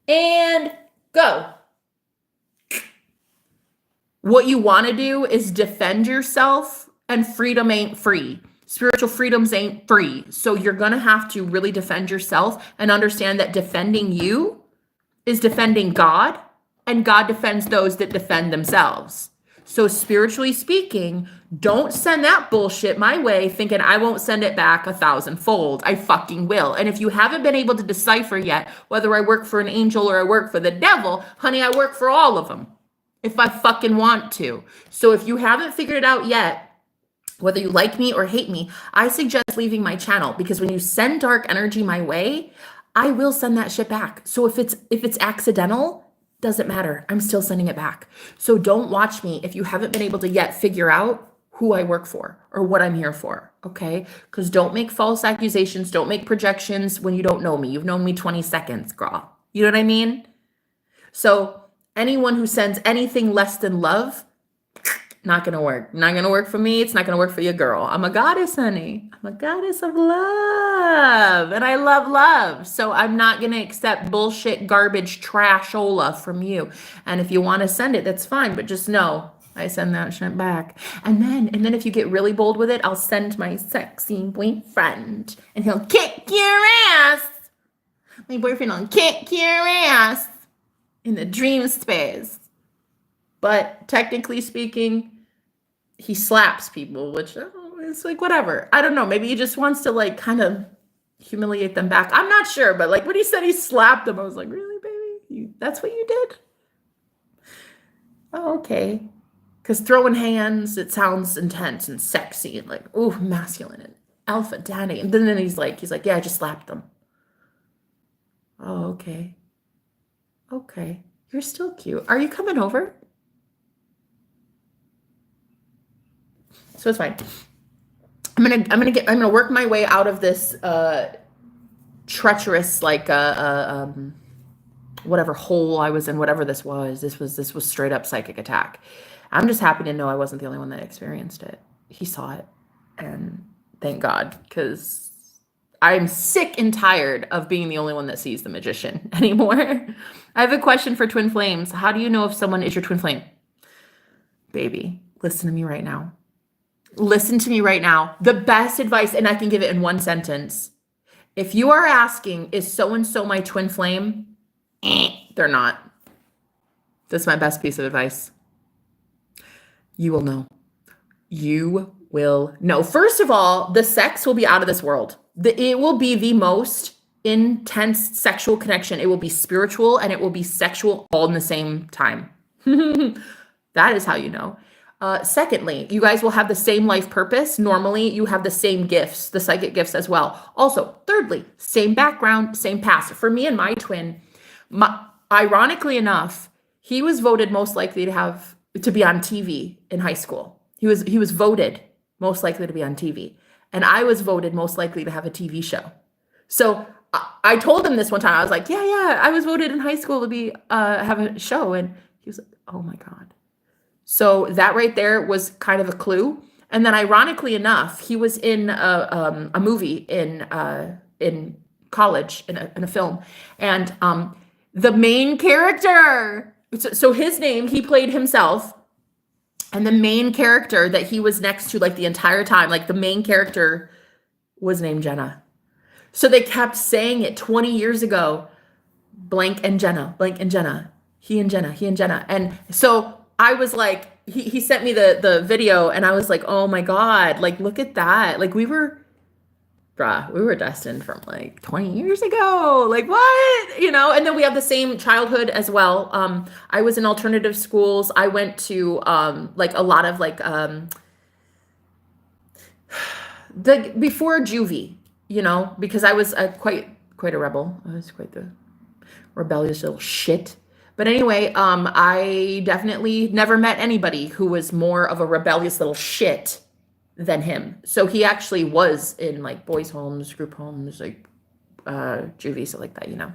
And go. What you want to do is defend yourself, and freedom ain't free. Spiritual freedoms ain't free. So you're going to have to really defend yourself and understand that defending you is defending God, and God defends those that defend themselves. So spiritually speaking, don't send that bullshit my way thinking I won't send it back 1,000-fold. I fucking will. And if you haven't been able to decipher yet whether I work for an angel or I work for the devil, honey, I work for all of them if I fucking want to. So if you haven't figured it out yet, whether you like me or hate me, I suggest leaving my channel, because when you send dark energy my way, I will send that shit back. So if it's accidental, doesn't matter. I'm still sending it back. So don't watch me if you haven't been able to yet figure out who I work for or what I'm here for. Okay? Because don't make false accusations. Don't make projections when you don't know me. You've known me 20 seconds, girl. You know what I mean? So anyone who sends anything less than love, not going to work. Not going to work for me. It's not going to work for your girl. I'm a goddess, honey. I'm a goddess of love. And I love love. So I'm not going to accept bullshit, garbage, trashola from you. And if you want to send it, that's fine. But just know I send that shit back. And then if you get really bold with it, I'll send my sexy boyfriend and he'll kick your ass. My boyfriend will kick your ass in the dream space. But technically speaking, he slaps people, which it's like whatever. I don't know. Maybe he just wants to like kind of humiliate them back. I'm not sure, but like when he said he slapped them, I was like, really, baby? That's what you did? Oh, okay. Because throwing hands, it sounds intense and sexy and like, ooh, masculine and alpha daddy. And then he's like, yeah, I just slapped them. Oh, okay. Okay. You're still cute. Are you coming over? So it's fine. I'm gonna work my way out of this treacherous like whatever hole I was in, whatever this was. This was straight up psychic attack. I'm just happy to know I wasn't the only one that experienced it. He saw it, and thank God, because I'm sick and tired of being the only one that sees the magician anymore. I have a question for twin flames. How do you know if someone is your twin flame? Baby, listen to me right now. Listen to me right now. The best advice, and I can give it in one sentence. If you are asking, is so-and-so my twin flame? They're not. That's my best piece of advice. You will know. You will know. First of all, the sex will be out of this world. It will be the most intense sexual connection. It will be spiritual and it will be sexual all in the same time. That is how you know. Secondly, you guys will have the same life purpose. Normally, you have the same gifts, the psychic gifts as well. Also, thirdly, same background, same past. For me and my twin, ironically enough, he was voted most likely to be on TV in high school. He was voted most likely to be on TV, and I was voted most likely to have a TV show. So I told him this one time. I was like, yeah, I was voted in high school to be have a show, and he was like, oh my God. So that right there was kind of a clue. And then ironically enough, he was in a movie in college, in a film. And the main character, so his name, he played himself. And the main character that he was next to like the entire time, like the main character was named Jenna. So they kept saying it 20 years ago, blank and Jenna, blank and Jenna, he and Jenna, he and Jenna. And so I was like, he sent me the video and I was like, oh my God, like, look at that. Like we were destined from like 20 years ago. Like what? You know, and then we have the same childhood as well. I was in alternative schools. I went to like a lot of like before juvie, you know, because I was quite a rebel. I was quite the rebellious little shit. But anyway, I definitely never met anybody who was more of a rebellious little shit than him. So he actually was in like boys' homes, group homes, like juvie, stuff like that, you know.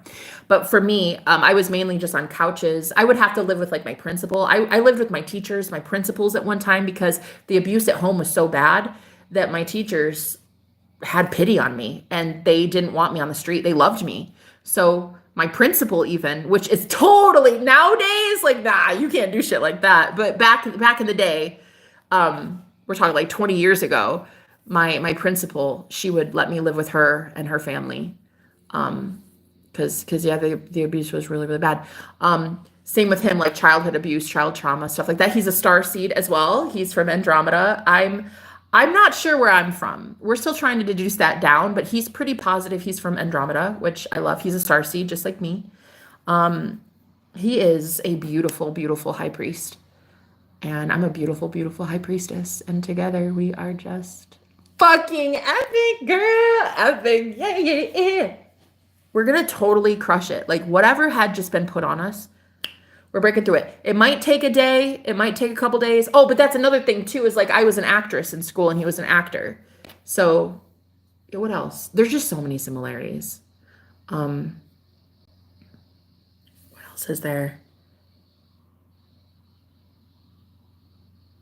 But for me, I was mainly just on couches. I would have to live with like my principal. I lived with my teachers, my principals at one time because the abuse at home was so bad that my teachers had pity on me and they didn't want me on the street. They loved me. So my principal even, which is totally nowadays like, nah, you can't do shit like that. But back in the day, we're talking like 20 years ago, my principal, she would let me live with her and her family. Cause yeah, the abuse was really, really bad. Same with him, like childhood abuse, child trauma, stuff like that. He's a star seed as well. He's from Andromeda. I'm not sure where I'm from. We're still trying to deduce that down, but he's pretty positive he's from Andromeda, which I love. He's a starseed, just like me. He is a beautiful, beautiful high priest. And I'm a beautiful, beautiful high priestess. And together we are just fucking epic, girl. Epic. Yeah. We're going to totally crush it. Like whatever had just been put on us, we're breaking through it. It might take a day. It might take a couple days. Oh, but that's another thing too, is like I was an actress in school and he was an actor. So what else? There's just so many similarities. What else is there?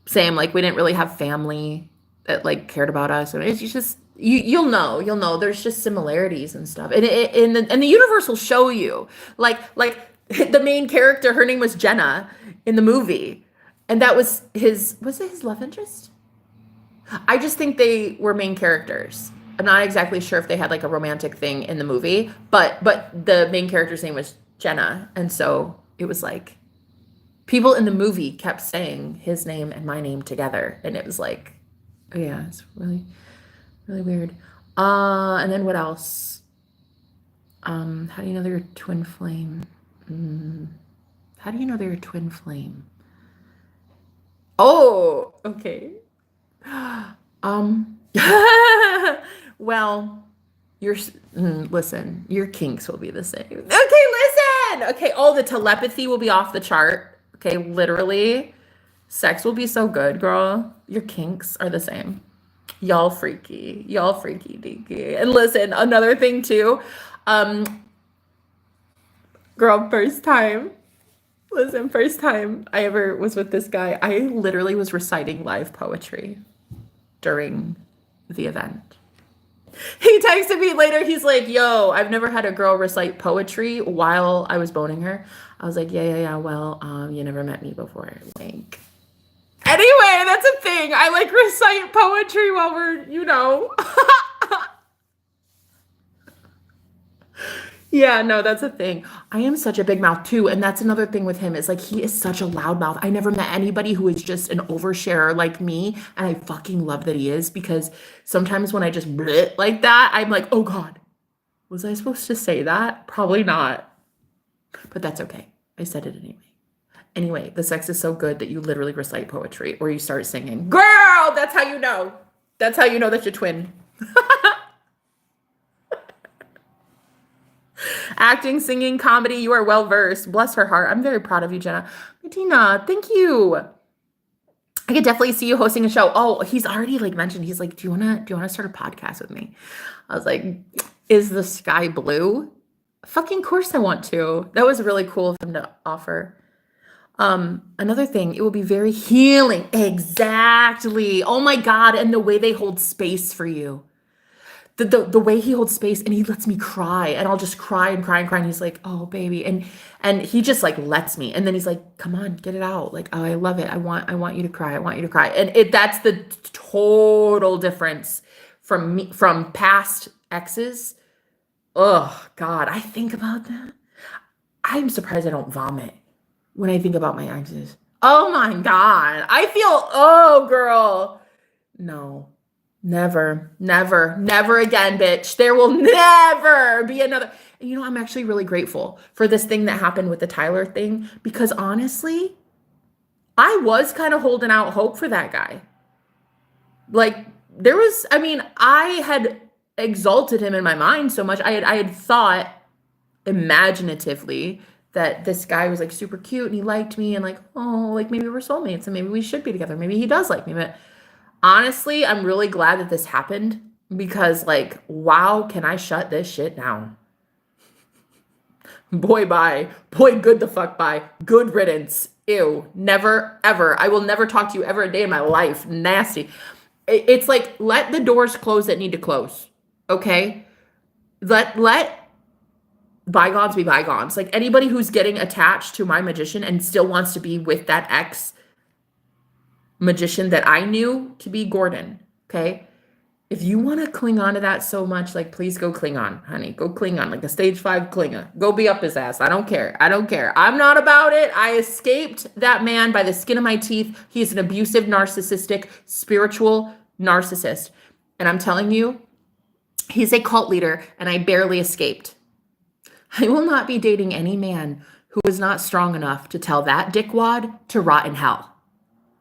Same, like we didn't really have family that like cared about us. And it's just, you'll know. There's just similarities and stuff. And the universe will show you. Like the main character, her name was Jenna in the movie. And that was it his love interest? I just think they were main characters. I'm not exactly sure if they had like a romantic thing in the movie, but the main character's name was Jenna, and so it was like people in the movie kept saying his name and my name together, and it was like, oh yeah, it's really really weird. And then what else? How do you know they're a twin flame? How do you know they're a twin flame? Oh, okay. Um, well, listen, your kinks will be the same. Okay, listen. Okay, oh, the telepathy will be off the chart. Okay, literally, sex will be so good, girl. Your kinks are the same. Y'all freaky deaky. And listen, another thing too, girl, first time. Listen, first time I ever was with this guy, I literally was reciting live poetry during the event. He texted me later. He's like, yo, I've never had a girl recite poetry while I was boning her. I was like, yeah. Well, you never met me before. Like, anyway, that's a thing. I like recite poetry while we're. Yeah, no, that's a thing. I am such a big mouth too, and that's another thing with him is like he is such a loud mouth. I never met anybody who is just an oversharer like me, and I fucking love that he is because sometimes when I just bleh like that, I'm like, oh God, was I supposed to say that? Probably not, but that's okay. I said it anyway. Anyway, the sex is so good that you literally recite poetry or you start singing. Girl, that's how you know. That's how you know that you're twin. Acting, singing, comedy, you are well versed. Bless her heart. I'm very proud of you, Jenna. Martina, thank you. I could definitely see you hosting a show. Oh, he's already like mentioned. He's like, do you wanna start a podcast with me? I was like, is the sky blue? Fucking course I want to. That was really cool of him to offer. Another thing, it will be very healing. Exactly. Oh my God. And the way they hold space for you. The way he holds space and he lets me cry and I'll just cry and cry and cry and he's like, oh baby, and he just like lets me and then he's like, come on, get it out, like, oh, I love it, I want you to cry, and that's the total difference from past exes. Oh God, I think about that. I'm surprised I don't vomit when I think about my exes. Oh my God, I feel, oh girl, no. Never again, bitch. There will never be another. And I'm actually really grateful for this thing that happened with the Tyler thing because honestly, I was kind of holding out hope for that guy. Like I had exalted him in my mind so much. I had thought imaginatively that this guy was like super cute and he liked me and like, oh, like maybe we're soulmates and maybe we should be together. Maybe he does like me, but honestly, I'm really glad that this happened because, like, wow, can I shut this shit down? Boy, bye. Boy, good the fuck bye. Good riddance. Ew. Never, ever. I will never talk to you ever a day in my life. Nasty. It's like, let the doors close that need to close. Okay? Let bygones be bygones. Like, anybody who's getting attached to my magician and still wants to be with that ex magician that I knew to be Gordon, okay? If you want to cling on to that so much, like, please go cling on, honey. Go cling on, like a stage 5 clinger. Go be up his ass. I don't care. I'm not about it. I escaped that man by the skin of my teeth. He's an abusive, narcissistic, spiritual narcissist. And I'm telling you, he's a cult leader, and I barely escaped. I will not be dating any man who is not strong enough to tell that dickwad to rot in hell.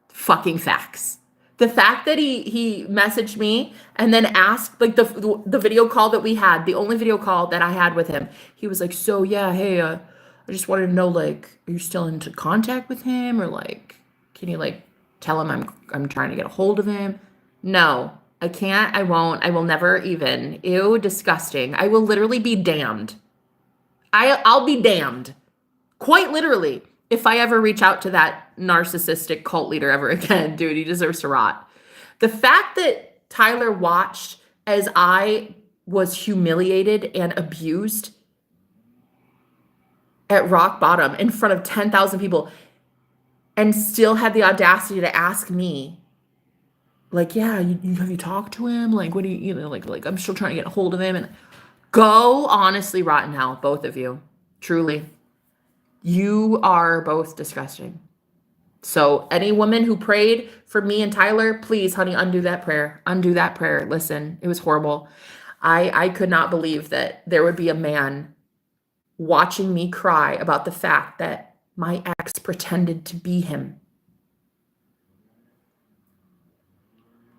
Fucking facts. The fact that he messaged me and then asked, like, the video call that we had, the only video call that I had with him, he was like, so yeah, hey, I just wanted to know, like, are you still into contact with him, or like, can you like tell him I'm trying to get a hold of him? No, I can't. I won't. I will never even. Ew, disgusting. I will literally be damned. I'll be damned. Quite literally. If I ever reach out to that narcissistic cult leader ever again, dude, he deserves to rot. The fact that Tyler watched as I was humiliated and abused at rock bottom in front of 10,000 people, and still had the audacity to ask me, like, yeah, have you talked to him? Like, what do like, I'm still trying to get a hold of him. And go honestly rot in hell, both of you. Truly. You are both disgusting. So any woman who prayed for me and Tyler, please, honey, undo that prayer. Undo that prayer. Listen, it was horrible. I could not believe that there would be a man watching me cry about the fact that my ex pretended to be him.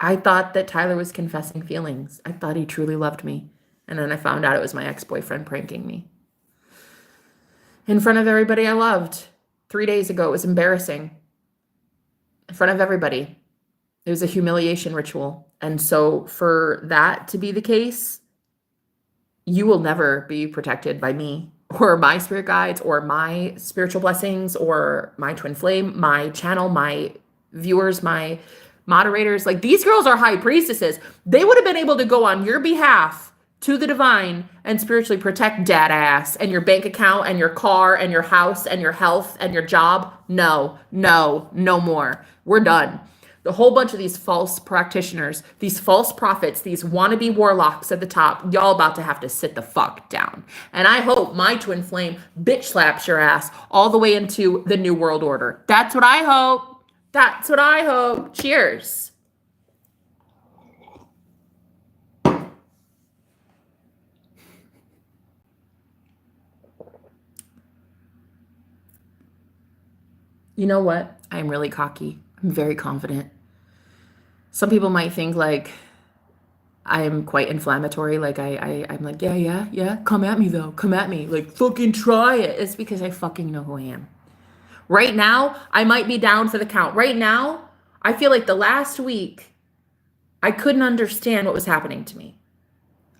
I thought that Tyler was confessing feelings. I thought he truly loved me. And then I found out it was my ex-boyfriend pranking me. In front of everybody I loved. 3 days ago, it was embarrassing. In front of everybody. It was a humiliation ritual. And so for that to be the case, you will never be protected by me or my spirit guides or my spiritual blessings or my twin flame, my channel, my viewers, my moderators. Like, these girls are high priestesses. They would have been able to go on your behalf to the divine and spiritually protect dad ass and your bank account and your car and your house and your health and your job. No more. We're done. The whole bunch of these false practitioners, these false prophets, these wannabe warlocks at the top, y'all about to have to sit the fuck down. And I hope my twin flame bitch slaps your ass all the way into the New World Order. That's what I hope. That's what I hope. Cheers. You know what? I'm really cocky. I'm very confident. Some people might think like I'm quite inflammatory. Like I'm like, yeah. Come at me though. Come at me. Like, fucking try it. It's because I fucking know who I am. Right now, I might be down for the count. Right now, I feel like the last week, I couldn't understand what was happening to me.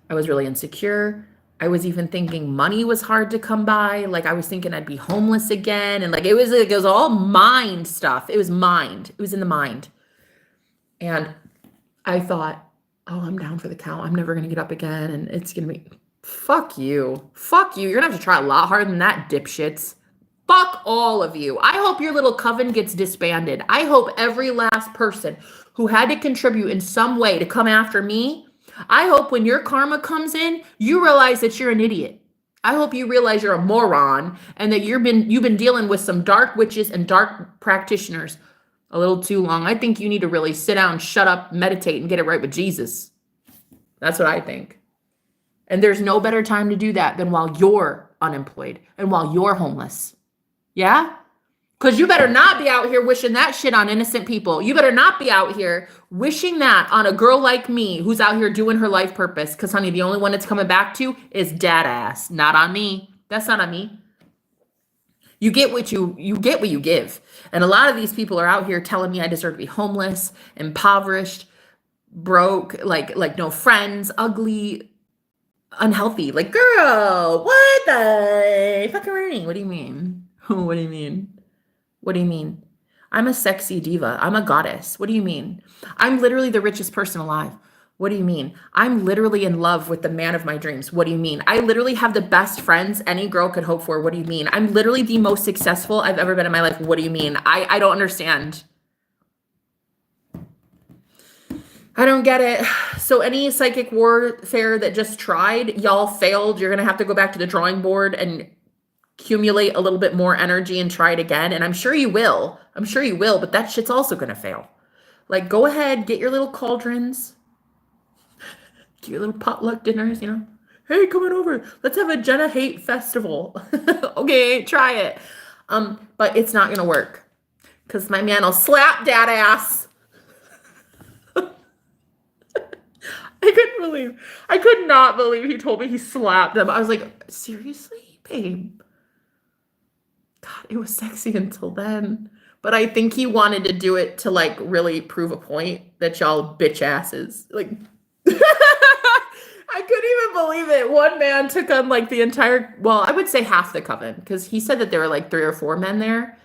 I was really insecure. I was even thinking money was hard to come by. Like, I was thinking I'd be homeless again. And like, it was all mind stuff. It was mind. It was in the mind. And I thought, oh, I'm down for the count. I'm never going to get up again. And it's going to be, fuck you. Fuck you. You're going to have to try a lot harder than that, dipshits. Fuck all of you. I hope your little coven gets disbanded. I hope every last person who had to contribute in some way to come after me, I hope when your karma comes in, you realize that you're an idiot. I hope you realize you're a moron and that you've been dealing with some dark witches and dark practitioners a little too long. I think you need to really sit down, shut up, meditate, and get it right with Jesus. That's what I think. And there's no better time to do that than while you're unemployed and while you're homeless. Yeah? Because you better not be out here wishing that shit on innocent people. You better not be out here wishing that on a girl like me who's out here doing her life purpose. Because, honey, the only one it's coming back to is dad ass. Not on me. That's not on me. You get what you get what you give. And a lot of these people are out here telling me I deserve to be homeless, impoverished, broke, like no friends, ugly, unhealthy. Like, girl, what the fucking running? What do you mean? What do you mean? What do you mean? I'm a sexy diva. I'm a goddess. What do you mean? I'm literally the richest person alive. What do you mean? I'm literally in love with the man of my dreams. What do you mean? I literally have the best friends any girl could hope for. What do you mean? I'm literally the most successful I've ever been in my life. What do you mean? I don't understand. I don't get it. So any psychic warfare that just tried, y'all failed. You're going to have to go back to the drawing board and accumulate a little bit more energy and try it again. And I'm sure you will. But that shit's also going to fail. Like, go ahead, get your little cauldrons, get your little potluck dinners, you know. Hey, come on over. Let's have a Jenna hate festival. Okay, try it. But it's not going to work because my man will slap dad ass. I could not believe he told me he slapped them. I was like, seriously, babe? God, it was sexy until then. But I think he wanted to do it to like really prove a point that y'all bitch asses. Like, I couldn't even believe it. One man took on like the entire, well, I would say half the coven because he said that there were like 3 or 4 men there.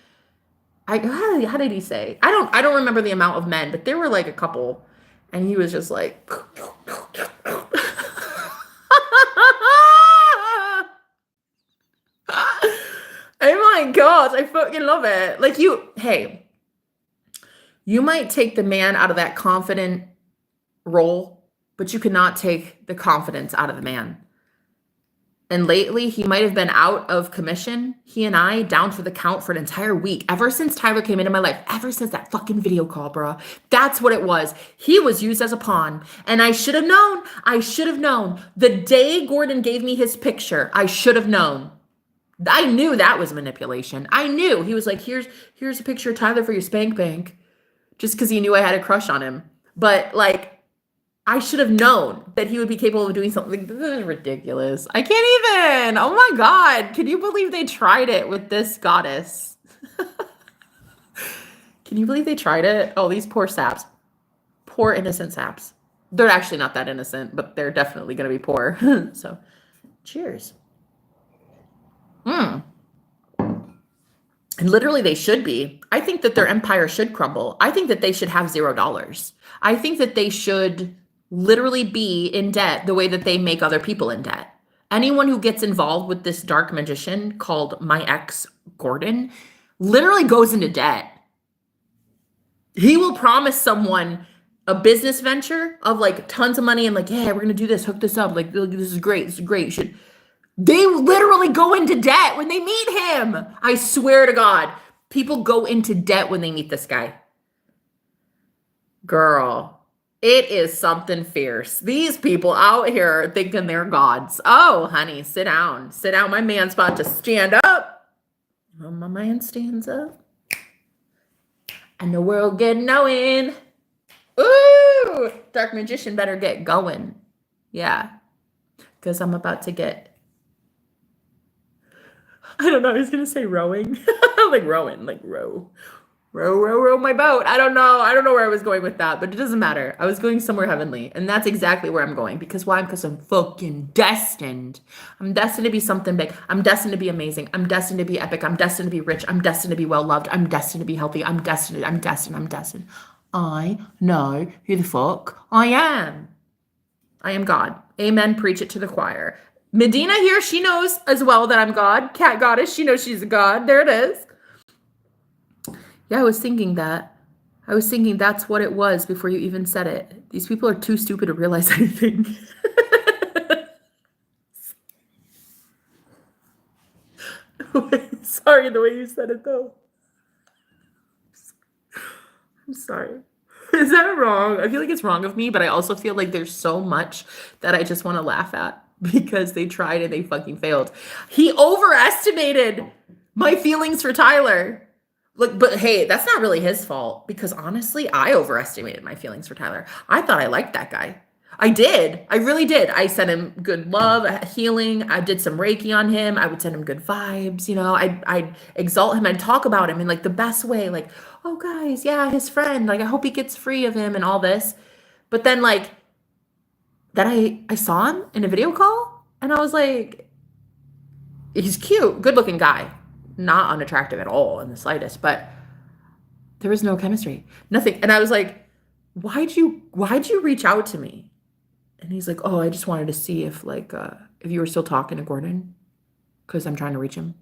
How did he say? I don't remember the amount of men, but there were like a couple. And he was just like, oh my gosh, I fucking love it. Like hey, You might take the man out of that confident role, but you cannot take the confidence out of the man. And lately, he might have been out of commission. He and I down for the count for an entire week. Ever since Tyler came into my life, ever since that fucking video call, bro. That's what it was. He was used as a pawn. And I should have known. I should have known. The day Gordon gave me his picture, I should have known. I knew that was manipulation. I knew. He was like, here's a picture of Tyler for your spank bank. Just because he knew I had a crush on him. But like, I should have known that he would be capable of doing something. This is ridiculous. I can't even. Oh my God. Can you believe they tried it with this goddess? Can you believe they tried it? Oh, these poor saps. Poor innocent saps. They're actually not that innocent, but they're definitely going to be poor. So, cheers. And literally they should be. I think that their empire should crumble. I think that they should have $0. I think that they should literally be in debt the way that they make other people in debt. Anyone who gets involved with this dark magician called my ex Gordon literally goes into debt. He will promise someone a business venture of like tons of money and like, yeah, we're going to do this, hook this up. Like, this is great. This is great. You should. They literally go into debt when they meet him. I swear to God, people go into debt when they meet this guy. Girl, it is something fierce. These people out here thinking they're gods. Oh, honey, sit down. Sit down. My man's about to stand up. Oh, my man stands up. And the world get knowing. Ooh, dark magician better get going. Yeah, because I'm about to get... I don't know. I was going to say rowing. Like rowing, like row. Row my boat. I don't know. I don't know where I was going with that, but it doesn't matter. I was going somewhere heavenly, and that's exactly where I'm going. Because why? Because I'm fucking destined. I'm destined to be something big. I'm destined to be amazing. I'm destined to be epic. I'm destined to be rich. I'm destined to be well-loved. I'm destined to be healthy. I'm destined. I know who the fuck I am. I am God. Amen. Preach it to the choir. Medina here, she knows as well that I'm God. Cat goddess, she knows she's a god. There it is. Yeah, I was thinking that. I was thinking that's what it was before you even said it. These people are too stupid to realize anything. Sorry the way you said it, though. I'm sorry. Is that wrong? I feel like it's wrong of me, but I also feel like there's so much that I just want to laugh at. Because they tried and they fucking failed. He overestimated my feelings for Tyler. Look, but hey, that's not really his fault. Because honestly, I overestimated my feelings for Tyler. I thought I liked that guy. I did. I really did. I sent him good love, healing. I did some Reiki on him. I would send him good vibes. You know, I'd exalt him. I'd talk about him in like the best way. Like, oh guys, yeah, his friend. Like, I hope he gets free of him and all this. But then like, then I saw him in a video call and I was like, he's cute, good looking guy, not unattractive at all in the slightest, but there was no chemistry, nothing. And I was like, why'd you reach out to me? And he's like, oh, I just wanted to see if you were still talking to Gordon because I'm trying to reach him.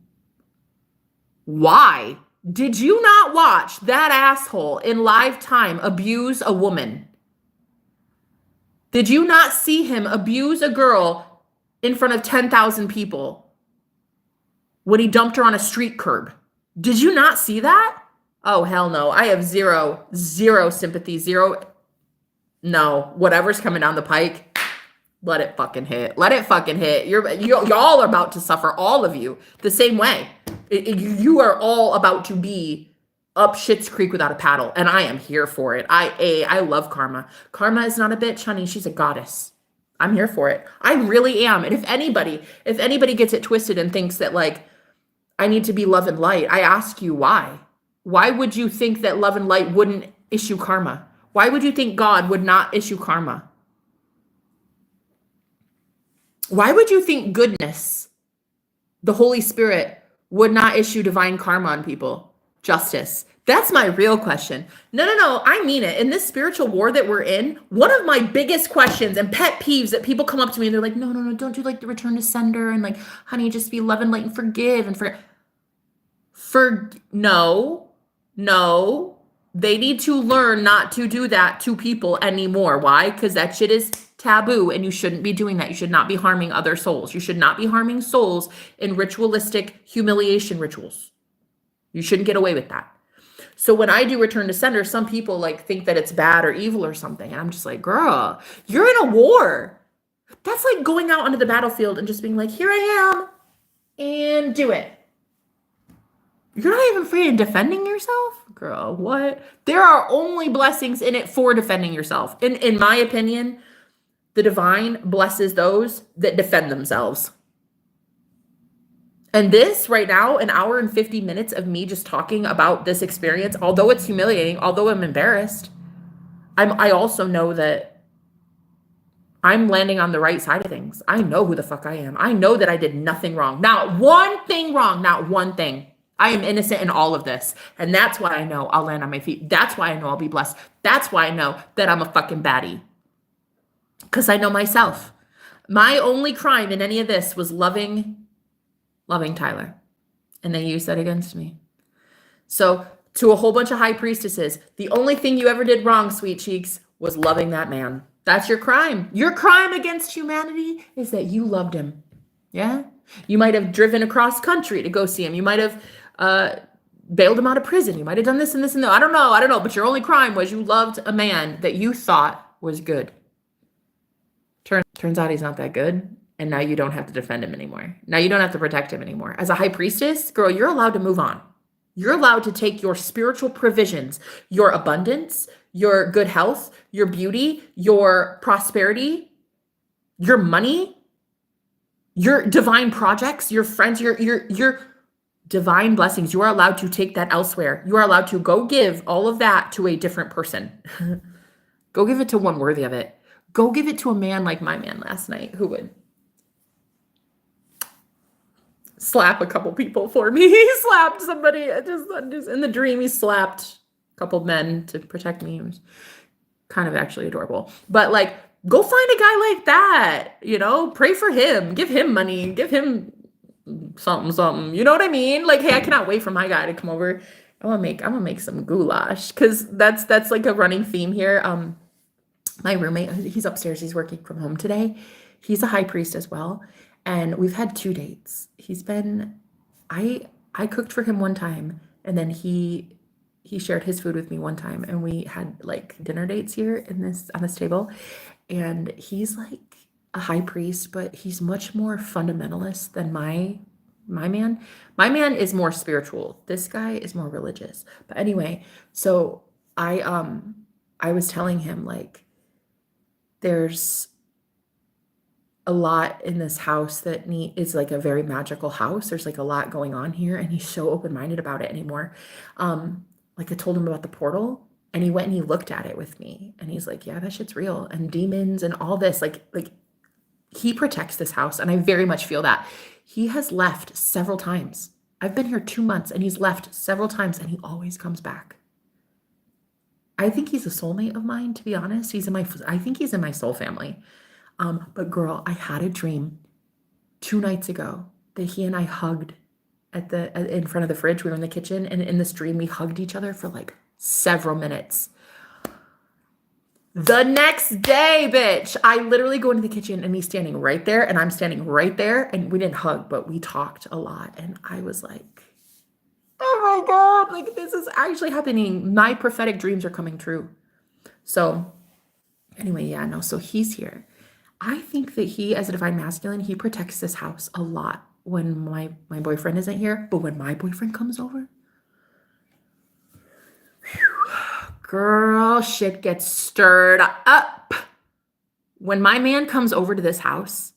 Why did you not watch that asshole in live time abuse a woman? Did you not see him abuse a girl in front of 10,000 people when he dumped her on a street curb? Did you not see that? Oh, hell no. I have zero sympathy, no, whatever's coming down the pike, let it fucking hit. Let it fucking hit. Y'all are about to suffer, all of you, the same way. You are all about to be up Schitt's Creek without a paddle, and I am here for it. I love Karma. Karma is not a bitch, honey. She's a goddess. I'm here for it. I really am. And if anybody gets it twisted and thinks that like I need to be love and light, I ask you why. Why would you think that love and light wouldn't issue karma? Why would you think God would not issue karma? Why would you think goodness, the Holy Spirit, would not issue divine karma on people? Justice. That's my real question. No. I mean it. In this spiritual war that we're in, one of my biggest questions and pet peeves that people come up to me and they're like, no, don't do like the return to sender and like, honey, just be love and light and forgive and no. They need to learn not to do that to people anymore. Why? Because that shit is taboo and you shouldn't be doing that. You should not be harming other souls. You should not be harming souls in ritualistic humiliation rituals. You shouldn't get away with that. So when I do return to sender, some people like think that it's bad or evil or something. And I'm just like, girl, you're in a war. That's like going out onto the battlefield and just being like, here I am, and do it. You're not even free in defending yourself? Girl, what? There are only blessings in it for defending yourself. In my opinion, the divine blesses those that defend themselves. And this right now, an hour and 50 minutes of me just talking about this experience, although it's humiliating, although I'm embarrassed, I also know that I'm landing on the right side of things. I know who the fuck I am. I know that I did nothing wrong. Not one thing wrong. Not one thing. I am innocent in all of this. And that's why I know I'll land on my feet. That's why I know I'll be blessed. That's why I know that I'm a fucking baddie. Because I know myself. My only crime in any of this was loving Tyler. And they used that against me. So to a whole bunch of high priestesses, the only thing you ever did wrong, sweet cheeks, was loving that man. That's your crime. Your crime against humanity is that you loved him. Yeah? You might have driven across country to go see him. You might have bailed him out of prison. You might have done this and this and that. I don't know. But your only crime was you loved a man that you thought was good. Turns out he's not that good. And now you don't have to defend him anymore. Now you don't have to protect him anymore. As a high priestess, girl, you're allowed to move on. You're allowed to take your spiritual provisions, your abundance, your good health, your beauty, your prosperity, your money, your divine projects, your friends, your divine blessings. You are allowed to take that elsewhere. You are allowed to go give all of that to a different person. Go give it to one worthy of it. Go give it to a man like my man last night who would slap a couple people for me. He slapped somebody just in the dream. He slapped a couple men to protect me. It was kind of actually adorable. But like, go find a guy like that, pray for him, give him money, give him something. You know what I mean? Like, hey, I cannot wait for my guy to come over. I'm gonna make some goulash because that's like a running theme here. My roommate, he's upstairs. He's working from home today. He's a high priest as well. And we've had 2 dates. I cooked for him one time, and then he shared his food with me one time, and we had like dinner dates here on this table. And he's like a high priest, but he's much more fundamentalist than my man. My man is more spiritual. This guy is more religious. But anyway, so I was telling him like there's a lot in this house that is like a very magical house. There's like a lot going on here, and he's so open-minded about it anymore. Like I told him about the portal, and he went and he looked at it with me, and he's like, yeah, that shit's real, and demons and all this. Like he protects this house, and I very much feel that. He has left several times. I've been here 2 months, and he's left several times, and he always comes back. I think he's a soulmate of mine, to be honest. I think he's in my soul family. But girl, I had a dream 2 nights ago that he and I hugged in front of the fridge. We were in the kitchen, and in this dream, we hugged each other for like several minutes. The next day, bitch, I literally go into the kitchen, and he's standing right there, and I'm standing right there, and we didn't hug, but we talked a lot, and I was like, oh my God, like this is actually happening. My prophetic dreams are coming true. So anyway, yeah, no, so he's here. I think that he, as a divine masculine, he protects this house a lot when my boyfriend isn't here. But when my boyfriend comes over, girl, shit gets stirred up. When my man comes over to this house,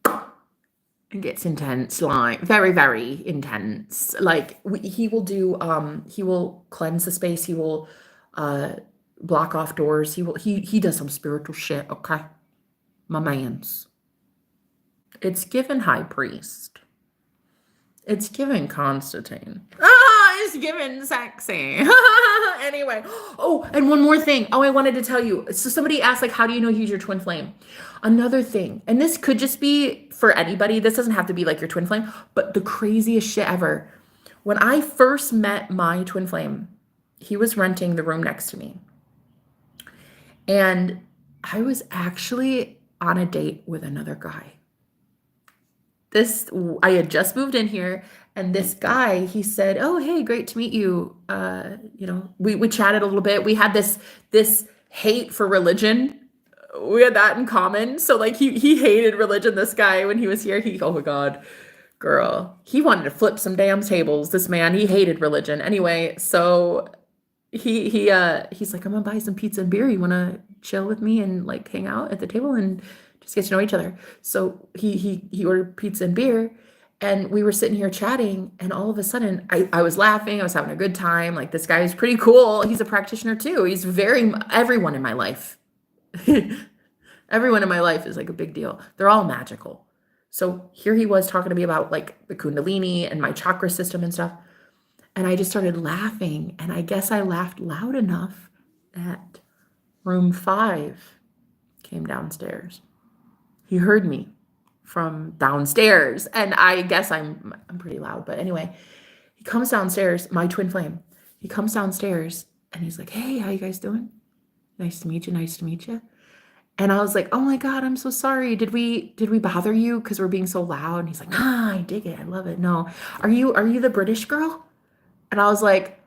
it gets intense, like very, very intense. Like he will cleanse the space. He will block off doors. He does some spiritual shit. Okay, my man's. It's given high priest. It's given Constantine. It's given sexy. Anyway. Oh, and one more thing. Oh, I wanted to tell you. So somebody asked, like, how do you know he's your twin flame? Another thing, and this could just be for anybody. This doesn't have to be like your twin flame, but the craziest shit ever. When I first met my twin flame, he was renting the room next to me. And I was actually on a date with another guy. I had just moved in here, and this guy, he said, "Oh, hey, great to meet you." We chatted a little bit. We had this hate for religion. We had that in common. So like he hated religion, this guy, when he was here. Oh my God, girl. He wanted to flip some damn tables. This man, he hated religion. Anyway, so he's like, "I'm gonna buy some pizza and beer. You wanna chill with me and like hang out at the table and just get to know each other?" So he ordered pizza and beer, and we were sitting here chatting, and all of a sudden I was laughing, I was having a good time. Like, this guy is pretty cool. He's a practitioner too. He's everyone in my life. Everyone in my life is like a big deal. They're all magical. So here he was talking to me about like the Kundalini and my chakra system and stuff. And I just started laughing. And I guess I laughed loud enough that room 5 came downstairs. He heard me from downstairs. And I guess I'm pretty loud. But anyway, he comes downstairs, my twin flame. He comes downstairs and he's like, "Hey, how you guys doing? Nice to meet you. Nice to meet you." And I was like, "Oh my God, I'm so sorry. Did we bother you because we're being so loud?" And he's like, "Nah, I dig it. I love it. No. Are you the British girl?" And I was like,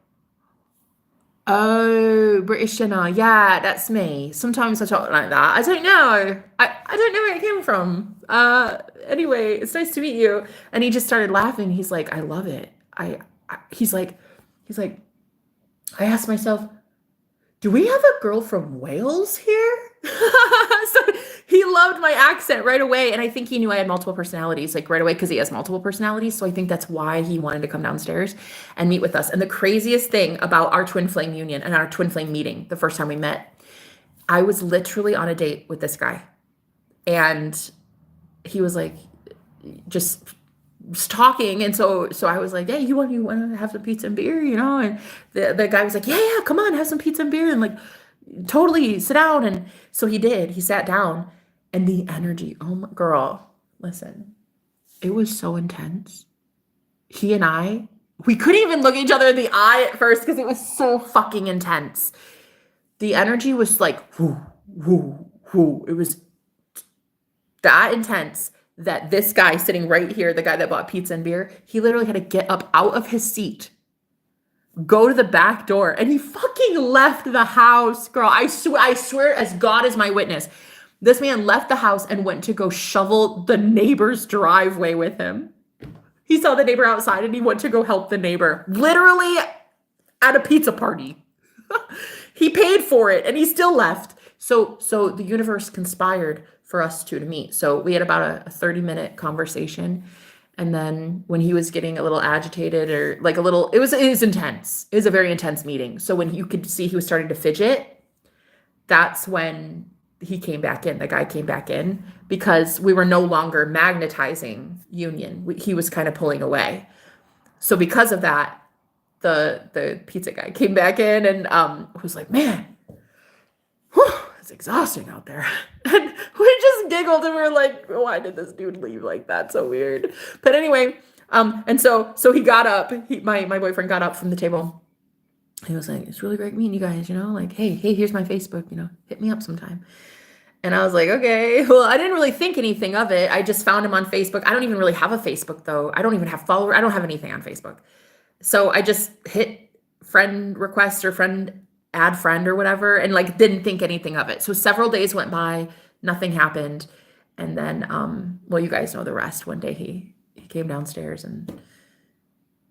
"Oh, British dinner. Yeah, that's me. Sometimes I talk like that. I don't know. I don't know where it came from. Anyway, it's nice to meet you." And he just started laughing. He's like, "I love it. He's like, I asked myself, do we have a girl from Wales here?" So he loved my accent right away. And I think he knew I had multiple personalities, like right away, because he has multiple personalities. So I think that's why he wanted to come downstairs and meet with us. And the craziest thing about our twin flame union and our twin flame meeting, the first time we met, I was literally on a date with this guy. And he was like, just talking, and so I was like, "Hey, you want to have some pizza and beer, you know?" And the guy was like, yeah, come on, have some pizza and beer, and like, totally sit down. And so he did. He sat down, and the energy, oh my girl, listen, it was so intense. He and we couldn't even look each other in the eye at first because it was so fucking intense. The energy was like, whoo, whoo, whoo. It was that intense that this guy sitting right here, the guy that bought pizza and beer, he literally had to get up out of his seat, go to the back door, and he fucking left the house, girl. I swear as God is my witness, this man left the house and went to go shovel the neighbor's driveway with him. He saw the neighbor outside and he went to go help the neighbor, literally at a pizza party. He paid for it and he still left. So the universe conspired for us two to meet. So we had about a 30-minute conversation. And then when he was getting a little agitated, or like it was intense. It was a very intense meeting. So when you could see he was starting to fidget, that's when he came back in. The guy came back in because we were no longer magnetizing union. He was kind of pulling away. So because of that, the pizza guy came back in and was like, "Man, whew, it's exhausting out there." And we just giggled and we were like, "Why did this dude leave like that? So weird." But anyway, and so he got up. My boyfriend got up from the table. He was like, "It's really great meeting you guys, you know, like, hey, here's my Facebook, you know, hit me up sometime." And I was like, "Okay." Well, I didn't really think anything of it. I just found him on Facebook. I don't even really have a Facebook though. I don't even have followers. I don't have anything on Facebook. So I just hit friend request or add friend or whatever, and like didn't think anything of it. So several days went by, nothing happened. And then, well, you guys know the rest. One day he came downstairs and,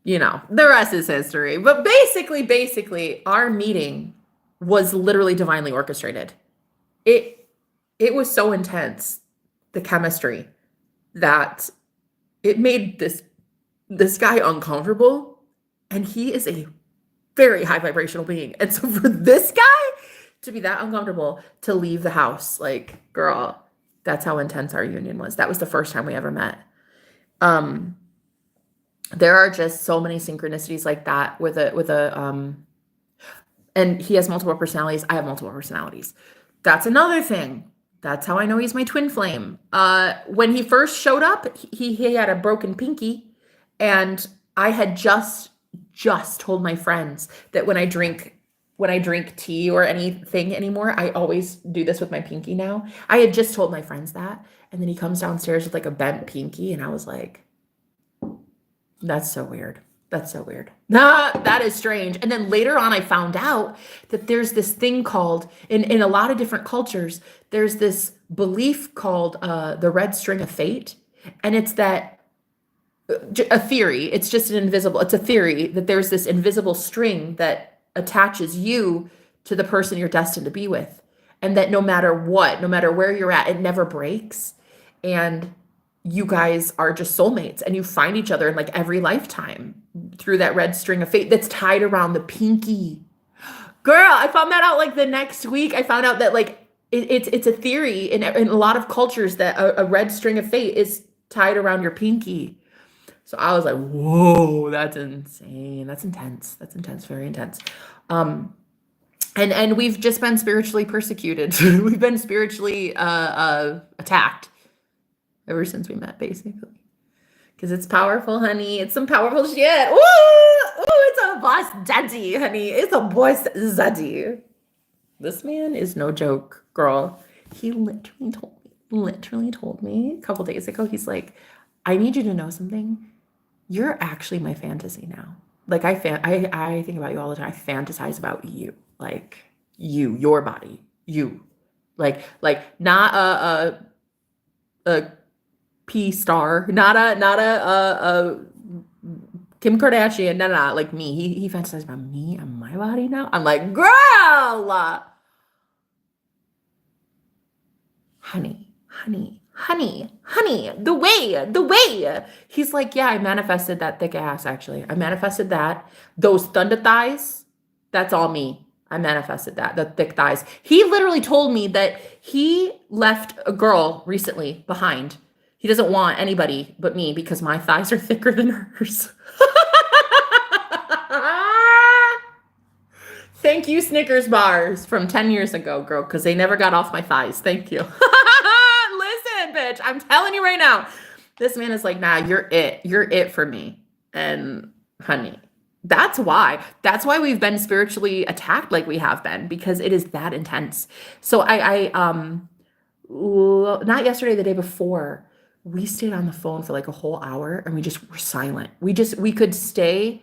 you know, the rest is history. But basically our meeting was literally divinely orchestrated. It was so intense, the chemistry, that it made this guy uncomfortable. And he is a very high vibrational being. And so for this guy to be that uncomfortable to leave the house, like, girl, that's how intense our union was. That was the first time we ever met. There are just so many synchronicities like that with and he has multiple personalities. I have multiple personalities. That's another thing. That's how I know he's my twin flame. When he first showed up, he had a broken pinky, and I had just just told my friends that when I drink tea or anything anymore, I always do this with my pinky now. I had just told my friends that, and then he comes downstairs with like a bent pinky, and I was like, that's so weird. That's so weird. Nah, that is strange. And then later on, I found out that there's this thing called, in a lot of different cultures, there's this belief called the red string of fate. And it's that a theory. It's just it's a theory that there's this invisible string that attaches you to the person you're destined to be with. And that no matter what, no matter where you're at, it never breaks. And you guys are just soulmates and you find each other in like every lifetime through that red string of fate that's tied around the pinky. Girl, I found that out like the next week. I found out that like it's a theory in a lot of cultures that a red string of fate is tied around your pinky. So I was like, whoa, that's insane. That's intense. That's intense, very intense. And we've just been spiritually persecuted. We've been spiritually attacked ever since we met, basically. Because it's powerful, honey. It's some powerful shit. Ooh, it's a boss daddy, honey. It's a boss daddy. This man is no joke, girl. He literally told me a couple days ago, he's like, I need you to know something. You're actually my fantasy now. Like I think about you all the time. I fantasize about you. Like you, your body, you. Like not a P star, not a Kim Kardashian, no, like me. He fantasizes about me and my body now. I'm like, girl, honey, the way. He's like, yeah, I manifested that thick ass, actually. I manifested that. Those thunder thighs, that's all me. I manifested that, the thick thighs. He literally told me that he left a girl recently behind. He doesn't want anybody but me because my thighs are thicker than hers. Thank you, Snickers bars from 10 years ago, girl, because they never got off my thighs. Thank you. Listen, bitch, I'm telling you right now. This man is like, nah, you're it. You're it for me. And honey, that's why we've been spiritually attacked like we have been, because it is that intense. So I not yesterday, the day before, we stayed on the phone for like a whole hour and we just were silent. We could stay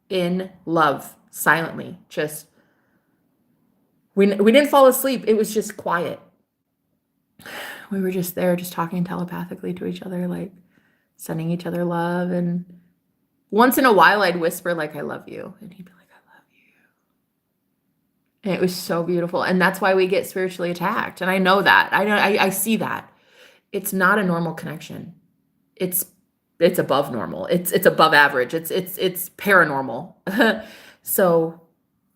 in love silently. Just, we didn't fall asleep. It was just quiet. We were just there, just talking telepathically to each other, like sending each other love. And once in a while I'd whisper like, I love you. And he'd be like, I love you. And it was so beautiful. And that's why we get spiritually attacked. And I know that. I see that. It's not a normal connection. It's above normal. It's above average. It's paranormal. So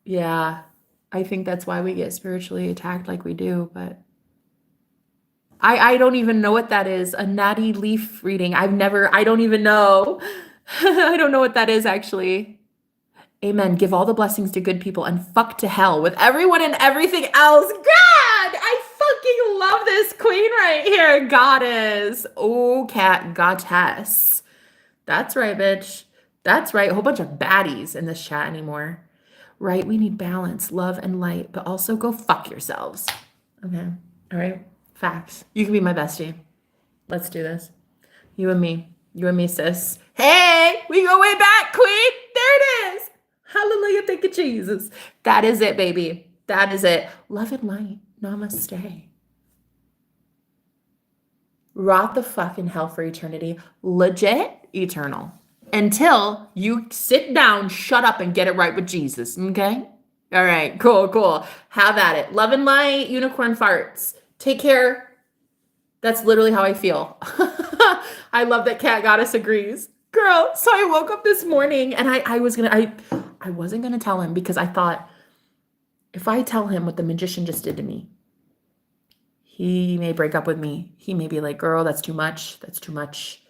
yeah, I think that's why we get spiritually attacked like we do. But I don't even know what that is. A natty leaf reading. I don't even know. I don't know what that is, actually. Amen. Give all the blessings to good people and fuck to hell with everyone and everything else. God, I fucking love this queen right here. Goddess. Oh, cat goddess. That's right, bitch. That's right. A whole bunch of baddies in this chat anymore. Right? We need balance, love, and light, but also go fuck yourselves. Okay. All right. Facts. You can be my bestie. Let's do this. You and me. You and me, sis. Hey, we go way back, queen. There it is. Hallelujah. Thank you, Jesus. That is it, baby. That is it. Love and light. Namaste. Rot the fucking hell for eternity. Legit eternal. Until you sit down, shut up, and get it right with Jesus. Okay? All right. Cool. Have at it. Love and light. Unicorn farts. Take care. That's literally how I feel. I love that Cat Goddess agrees. Girl, so I woke up this morning and I wasn't gonna tell him, because I thought, if I tell him what the magician just did to me, he may break up with me. He may be like, girl, that's too much. That's too much.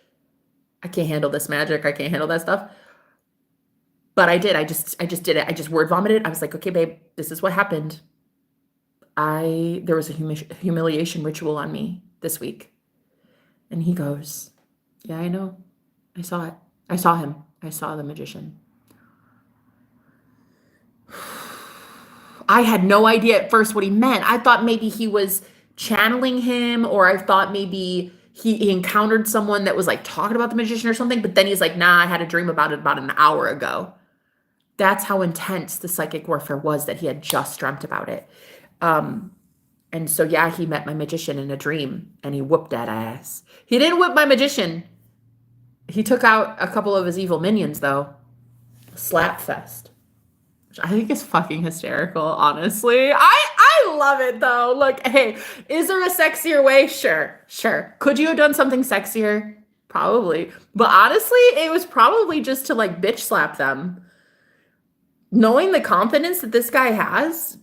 I can't handle this magic. I can't handle that stuff. But I did. I just did it. I just word vomited. I was like, okay, babe, this is what happened. There was a humiliation ritual on me this week. And he goes, yeah, I know. I saw it. I saw him. I saw the magician. I had no idea at first what he meant. I thought maybe he was channeling him, or I thought maybe he encountered someone that was like talking about the magician or something. But then he's like, nah, I had a dream about it about an hour ago. That's how intense the psychic warfare was, that he had just dreamt about it. And so, yeah, he met my magician in a dream and he whooped that ass. He didn't whip my magician. He took out a couple of his evil minions, though. Slap fest. Which I think is fucking hysterical, honestly. I love it, though. Look, hey, is there a sexier way? Sure, sure. Could you have done something sexier? Probably. But honestly, it was probably just to, like, bitch slap them. Knowing the confidence that this guy has,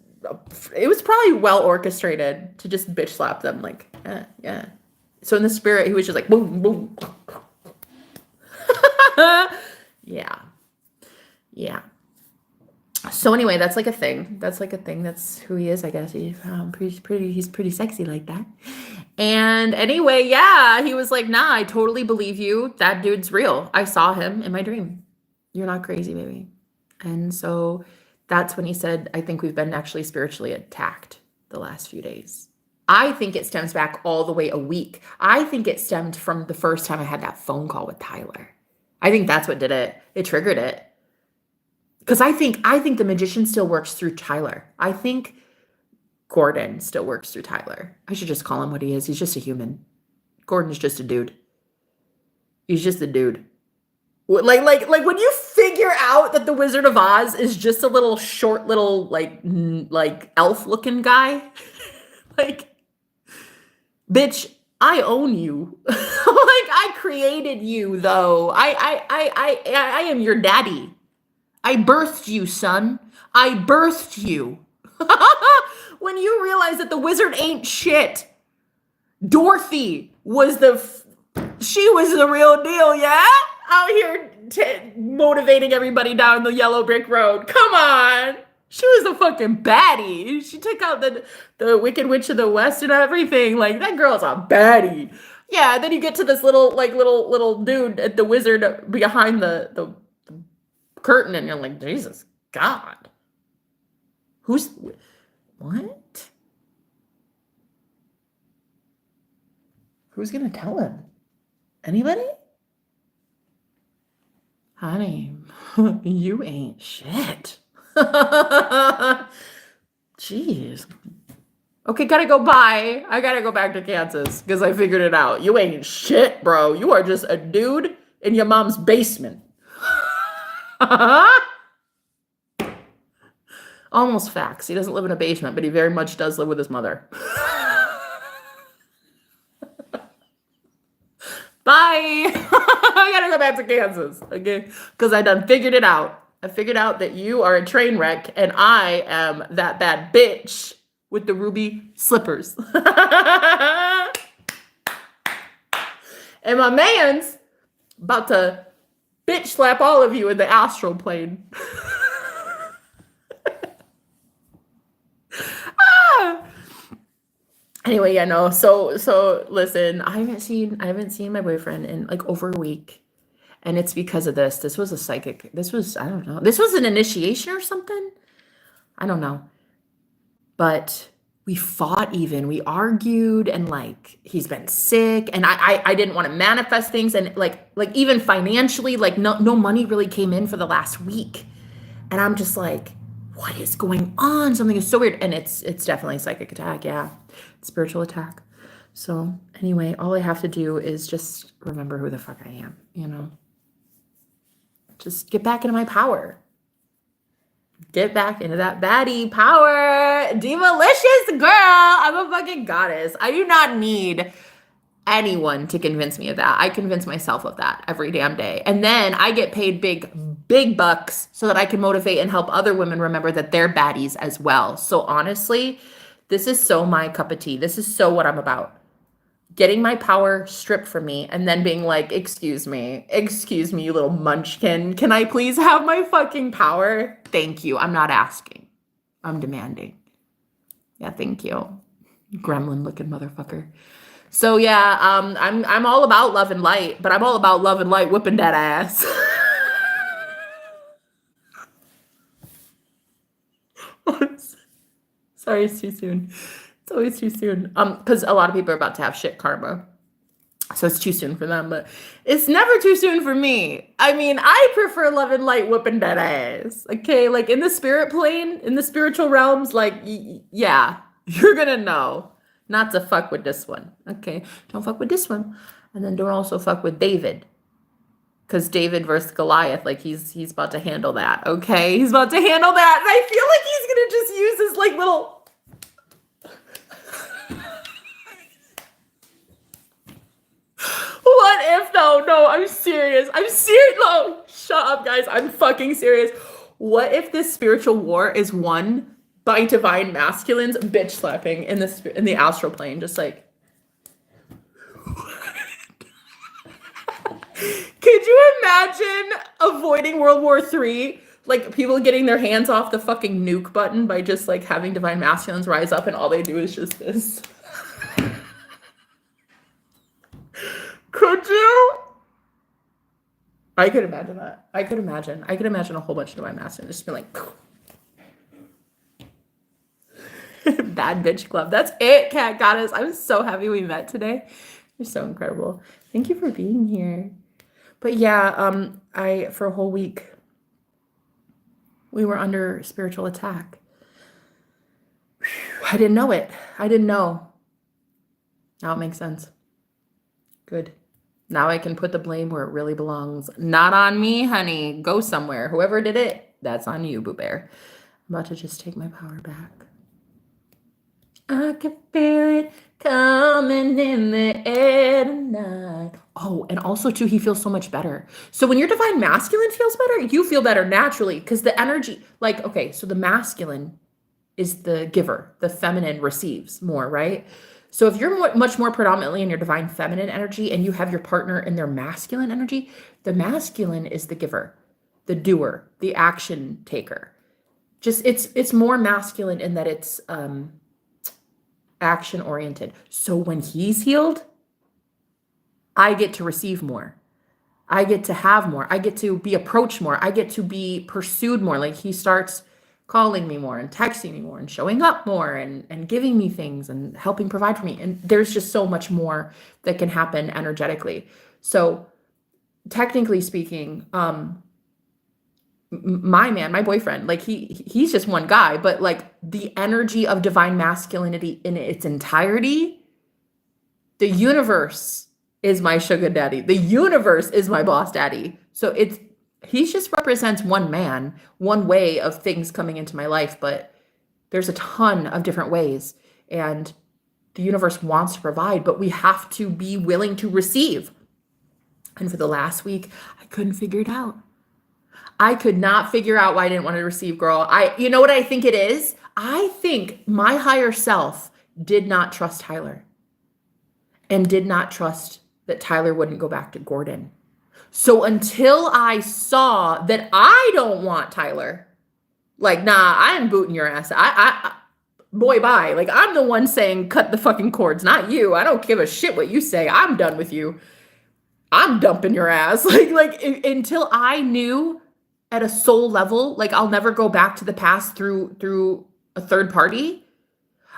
it was probably well orchestrated to just bitch slap them. Like, yeah. So in the spirit, he was just like, boom, boom. Yeah. So anyway, that's like a thing. That's who he is, I guess. He's pretty sexy like that. And anyway, yeah, he was like, nah, I totally believe you. That dude's real. I saw him in my dream. You're not crazy, baby. And so that's when he said, I think we've been actually spiritually attacked the last few days. I think it stems back all the way a week. I think it stemmed from the first time I had that phone call with Tyler. I think that's what did it. It triggered it. Because I think the magician still works through Tyler. I think Gordon still works through Tyler. I should just call him what he is. He's just a human. Gordon's just a dude. He's just a dude. Like when you figure out that the Wizard of Oz is just a little short little like elf looking guy. Like, bitch, I own you. Like, I created you, though. I am your daddy. I birthed you, son. I birthed you. When you realize that the wizard ain't shit. Dorothy was she was the real deal, yeah? Out here motivating everybody down the yellow brick road. Come on. She was the fucking baddie. She took out the Wicked Witch of the West and everything. Like, that girl's a baddie. Yeah, then you get to this little dude at the wizard behind the curtain, and you're like, Jesus God. What? Who's gonna tell him? Anybody? Honey, you ain't shit. Jeez. Okay, gotta go. Bye. I gotta go back to Kansas because I figured it out. You ain't shit, bro. You are just a dude in your mom's basement. Almost facts. He doesn't live in a basement, but he very much does live with his mother. Bye. I gotta go back to Kansas, okay? Because I done figured it out. I figured out that you are a train wreck and I am that bad bitch with the ruby slippers. And my man's about to bitch slap all of you in the astral plane. Anyway, yeah, no. So listen, I haven't seen my boyfriend in like over a week. And it's because of this. This was a psychic. I don't know. This was an initiation or something. I don't know. But we fought even. We argued, and like he's been sick, and I didn't want to manifest things, and like even financially, like no money really came in for the last week. And I'm just like, what is going on? Something is so weird. And it's definitely a psychic attack, yeah. Spiritual attack. So anyway, all I have to do is just remember who the fuck I am, you know? Just get back into my power. Get back into that baddie power. Divalicious girl. I'm a fucking goddess. I do not need anyone to convince me of that. I convince myself of that every damn day. And then I get paid big bucks so that I can motivate and help other women remember that they're baddies as well. So honestly, this is so my cup of tea. This is so what I'm about. Getting my power stripped from me and then being like, excuse me, you little munchkin. Can I please have my fucking power? Thank you. I'm not asking. I'm demanding. Yeah, thank you. Gremlin looking motherfucker. So yeah, I'm all about love and light, but I'm all about love and light whipping that ass. Sorry, it's too soon. It's always too soon. Because a lot of people are about to have shit karma. So it's too soon for them, but it's never too soon for me. I mean, I prefer love and light whooping that ass. Okay, like in the spirit plane, in the spiritual realms, like, yeah, you're gonna know not to fuck with this one. Okay, don't fuck with this one. And then don't also fuck with David. Because David versus Goliath, like he's about to handle that. Okay, he's about to handle that. And I feel like he's gonna just use his like little. What if though? No, I'm serious. I'm serious. No, shut up, guys. I'm fucking serious. What if this spiritual war is won by divine masculines bitch slapping in the astral plane? Just like, could you imagine avoiding World War III? Like people getting their hands off the fucking nuke button by just like having divine masculines rise up and all they do is just this. Could you? I could imagine that. I could imagine a whole bunch of divine masculines just be like, bad bitch club. That's it, Cat Goddess. I'm so happy we met today. You're so incredible. Thank you for being here. But yeah, for a whole week, we were under spiritual attack. I didn't know it. I didn't know. Now it makes sense. Good. Now I can put the blame where it really belongs. Not on me, honey. Go somewhere. Whoever did it, that's on you, Boo Bear. I'm about to just take my power back. I can feel it coming in the air tonight. Oh, and also too, he feels so much better. So when your divine masculine feels better, you feel better naturally because the energy, like, okay, so the masculine is the giver, the feminine receives more, right? So if you're much more predominantly in your divine feminine energy and you have your partner in their masculine energy, the masculine is the giver, the doer, the action taker. Just it's more masculine in that it's action oriented. So when he's healed, I get to receive more. I get to have more. I get to be approached more. I get to be pursued more. Like he starts calling me more and texting me more and showing up more and giving me things and helping provide for me. And there's just so much more that can happen energetically. So technically speaking, my boyfriend, like he's just one guy, but like the energy of divine masculinity in its entirety, the universe is my sugar daddy. The universe is my boss daddy. So he just represents one man, one way of things coming into my life, but there's a ton of different ways. And the universe wants to provide, but we have to be willing to receive. And for the last week, I couldn't figure it out. I could not figure out why I didn't want to receive, girl. You know what I think it is? I think my higher self did not trust Tyler and did not trust that Tyler wouldn't go back to Gordon. So until I saw that I don't want Tyler, like, nah, I am booting your ass. Boy, bye. Like, I'm the one saying cut the fucking cords, not you. I don't give a shit what you say. I'm done with you. I'm dumping your ass. Until I knew at a soul level, like, I'll never go back to the past through a third party.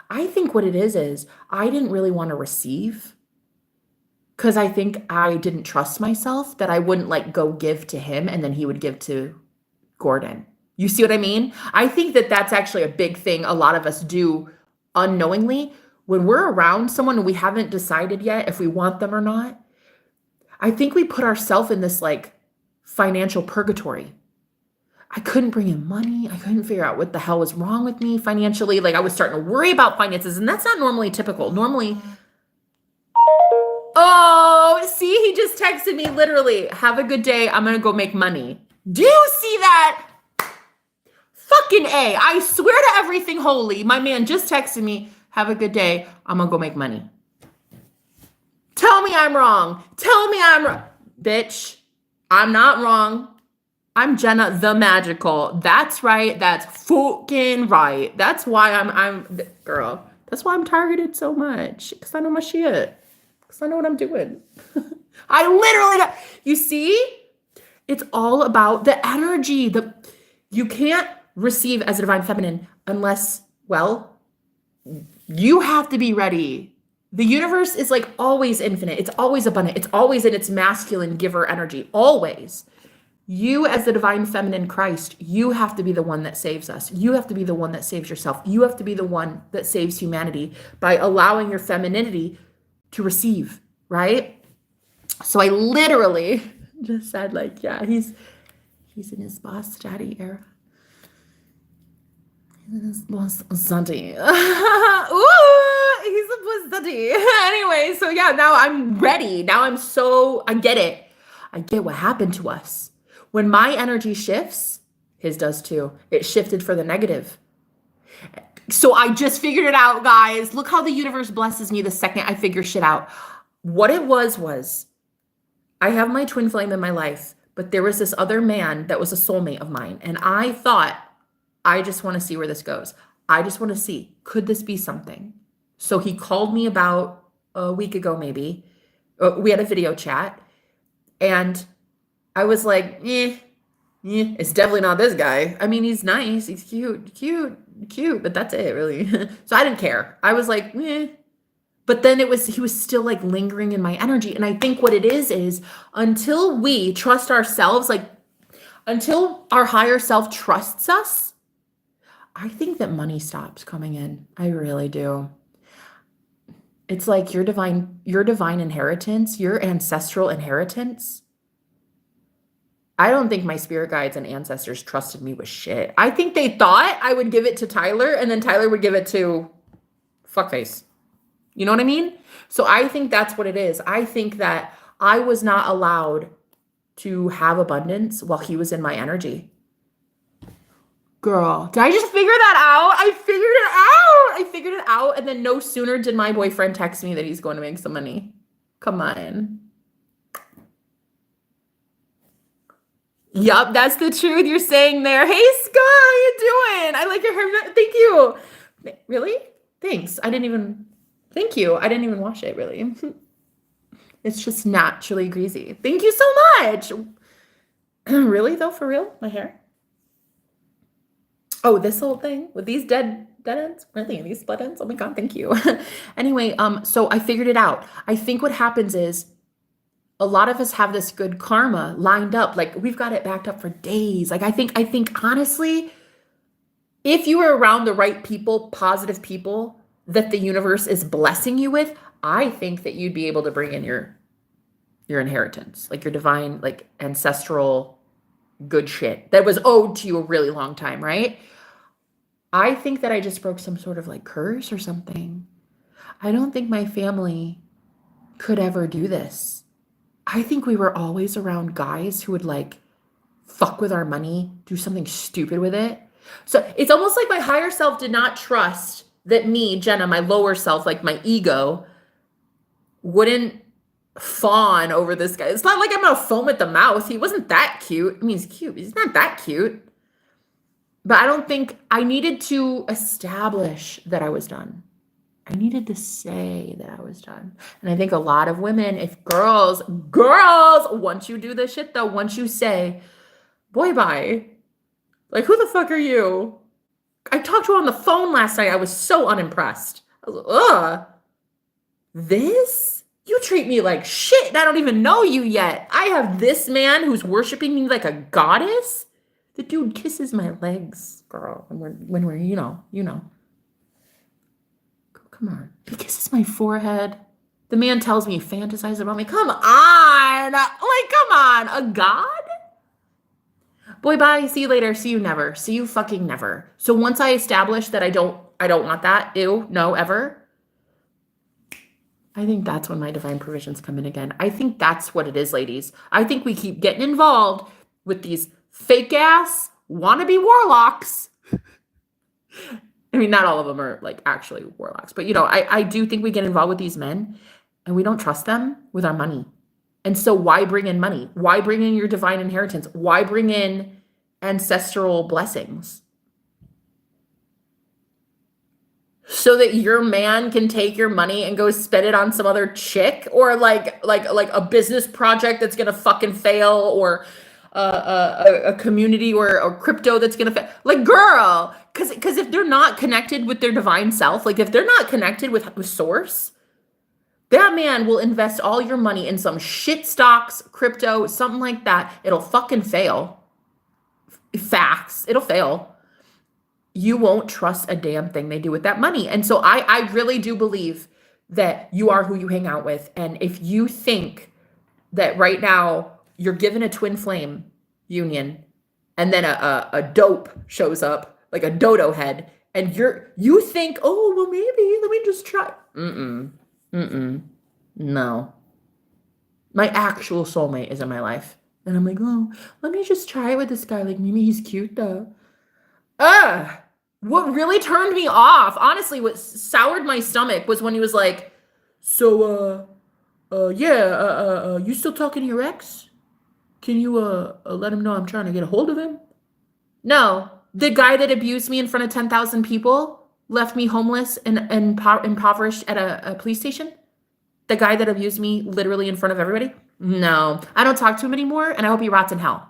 I think what it is I didn't really want to receive. Because I think I didn't trust myself that I wouldn't like go give to him and then he would give to Gordon. You see what I mean? I think that that's actually a big thing a lot of us do unknowingly. When we're around someone and we haven't decided yet if we want them or not, I think we put ourselves in this like financial purgatory. I couldn't bring in money. I couldn't figure out what the hell was wrong with me financially. Like I was starting to worry about finances and that's not normally typical. Normally, oh, see, he just texted me literally, have a good day. I'm going to go make money. Do you see that? Fucking A. I swear to everything holy. My man just texted me, have a good day. I'm going to go make money. Tell me I'm wrong. Tell me I'm wrong. Bitch, I'm not wrong. I'm Jenna the Magical. That's right. That's fucking right. That's why I'm girl. That's why I'm targeted so much. Because I know my shit. Because I know what I'm doing. I literally, you see, it's all about the energy. You can't receive as a divine feminine unless, well, You have to be ready. The universe is like always infinite. It's always abundant. It's always in its masculine giver energy. Always. You, as the divine feminine Christ, you have to be the one that saves us. You have to be the one that saves yourself. You have to be the one that saves humanity by allowing your femininity to receive, right? So I literally just said, like, yeah, he's in his boss daddy era. He's in his boss daddy. Ooh, he's a boss daddy. Anyway, so yeah, now I'm ready. Now I get it. I get what happened to us. When my energy shifts, his does too. It shifted for the negative. So I just figured it out, guys. Look how the universe blesses me the second I figure shit out. What it was I have my twin flame in my life, but there was this other man that was a soulmate of mine. And I thought, I just want to see where this goes. I just want to see, could this be something? So he called me about a week ago, maybe. We had a video chat. And I was like, it's definitely not this guy. I mean, he's nice. He's cute, but that's it, really. So I didn't care. I was like, But then he was still like lingering in my energy. And I think what it is until we trust ourselves, like until our higher self trusts us, I think that money stops coming in. I really do. It's like your divine inheritance, your ancestral inheritance. I don't think my spirit guides and ancestors trusted me with shit. I think they thought I would give it to Tyler and then Tyler would give it to fuckface. You know what I mean? So I think that's what it is. I think that I was not allowed to have abundance while he was in my energy. Girl, did I just figure that out? I figured it out. And then no sooner did my boyfriend text me that he's going to make some money. Come on. Yup, that's the truth you're saying there. Hey, Scott, how you doing? I like your hair. Thank you. Really? Thanks. Thank you. I didn't even wash it, really. It's just naturally greasy. Thank you so much. Really, though, for real? My hair? Oh, this whole thing with these dead ends? Really? These split ends? Oh my God, thank you. Anyway, so I figured it out. I think what happens is a lot of us have this good karma lined up. Like we've got it backed up for days. Like I think honestly, if you were around the right people, positive people that the universe is blessing you with, I think that you'd be able to bring in your inheritance, like your divine, like ancestral good shit that was owed to you a really long time, right? I think that I just broke some sort of like curse or something. I don't think my family could ever do this. I think we were always around guys who would like fuck with our money, do something stupid with it. So it's almost like my higher self did not trust that me, Jenna, my lower self, like my ego, wouldn't fawn over this guy. It's not like I'm gonna foam at the mouth. He wasn't that cute. I mean, he's cute, but he's not that cute. But I don't think I needed to establish that I was done. I needed to say that I was done. And I think a lot of women, if girls, once you do this shit though, once you say, boy, bye, like, who the fuck are you? I talked to her on the phone last night. I was so unimpressed. I was like, ugh, this? You treat me like shit and I don't even know you yet. I have this man who's worshiping me like a goddess. The dude kisses my legs, girl, when we're you know. Come on. He kisses my forehead. The man tells me he fantasizes about me. Come on. Like, come on. A god? Boy, bye. See you later. See you never. See you fucking never. So once I establish that I don't want that. Ew. No, ever. I think that's when my divine provisions come in again. I think that's what it is, ladies. I think we keep getting involved with these fake ass wannabe warlocks. I mean, not all of them are like actually warlocks, but I do think we get involved with these men and we don't trust them with our money. And so why bring in money? Why bring in your divine inheritance? Why bring in ancestral blessings? So that your man can take your money and go spend it on some other chick or like a business project that's going to fucking fail or a community or crypto that's gonna like, girl, because if they're not connected with their divine self, like if they're not connected with source, that man will invest all your money in some shit stocks, crypto, something like that. It'll fucking fail. Facts. It'll fail. You won't trust a damn thing they do with that money. And so I really do believe that you are who you hang out with. And if you think that right now you're given a twin flame union and then a dope shows up, like a dodo head, and you think, oh, well, maybe, let me just try. No. My actual soulmate is in my life. And I'm like, oh, let me just try it with this guy. Like, maybe he's cute though. What really turned me off, honestly, what soured my stomach was when he was like, so, you still talking to your ex? Can you, let him know I'm trying to get a hold of him? No, the guy that abused me in front of 10,000 people, left me homeless and impoverished at a police station. The guy that abused me literally in front of everybody. No, I don't talk to him anymore, and I hope he rots in hell.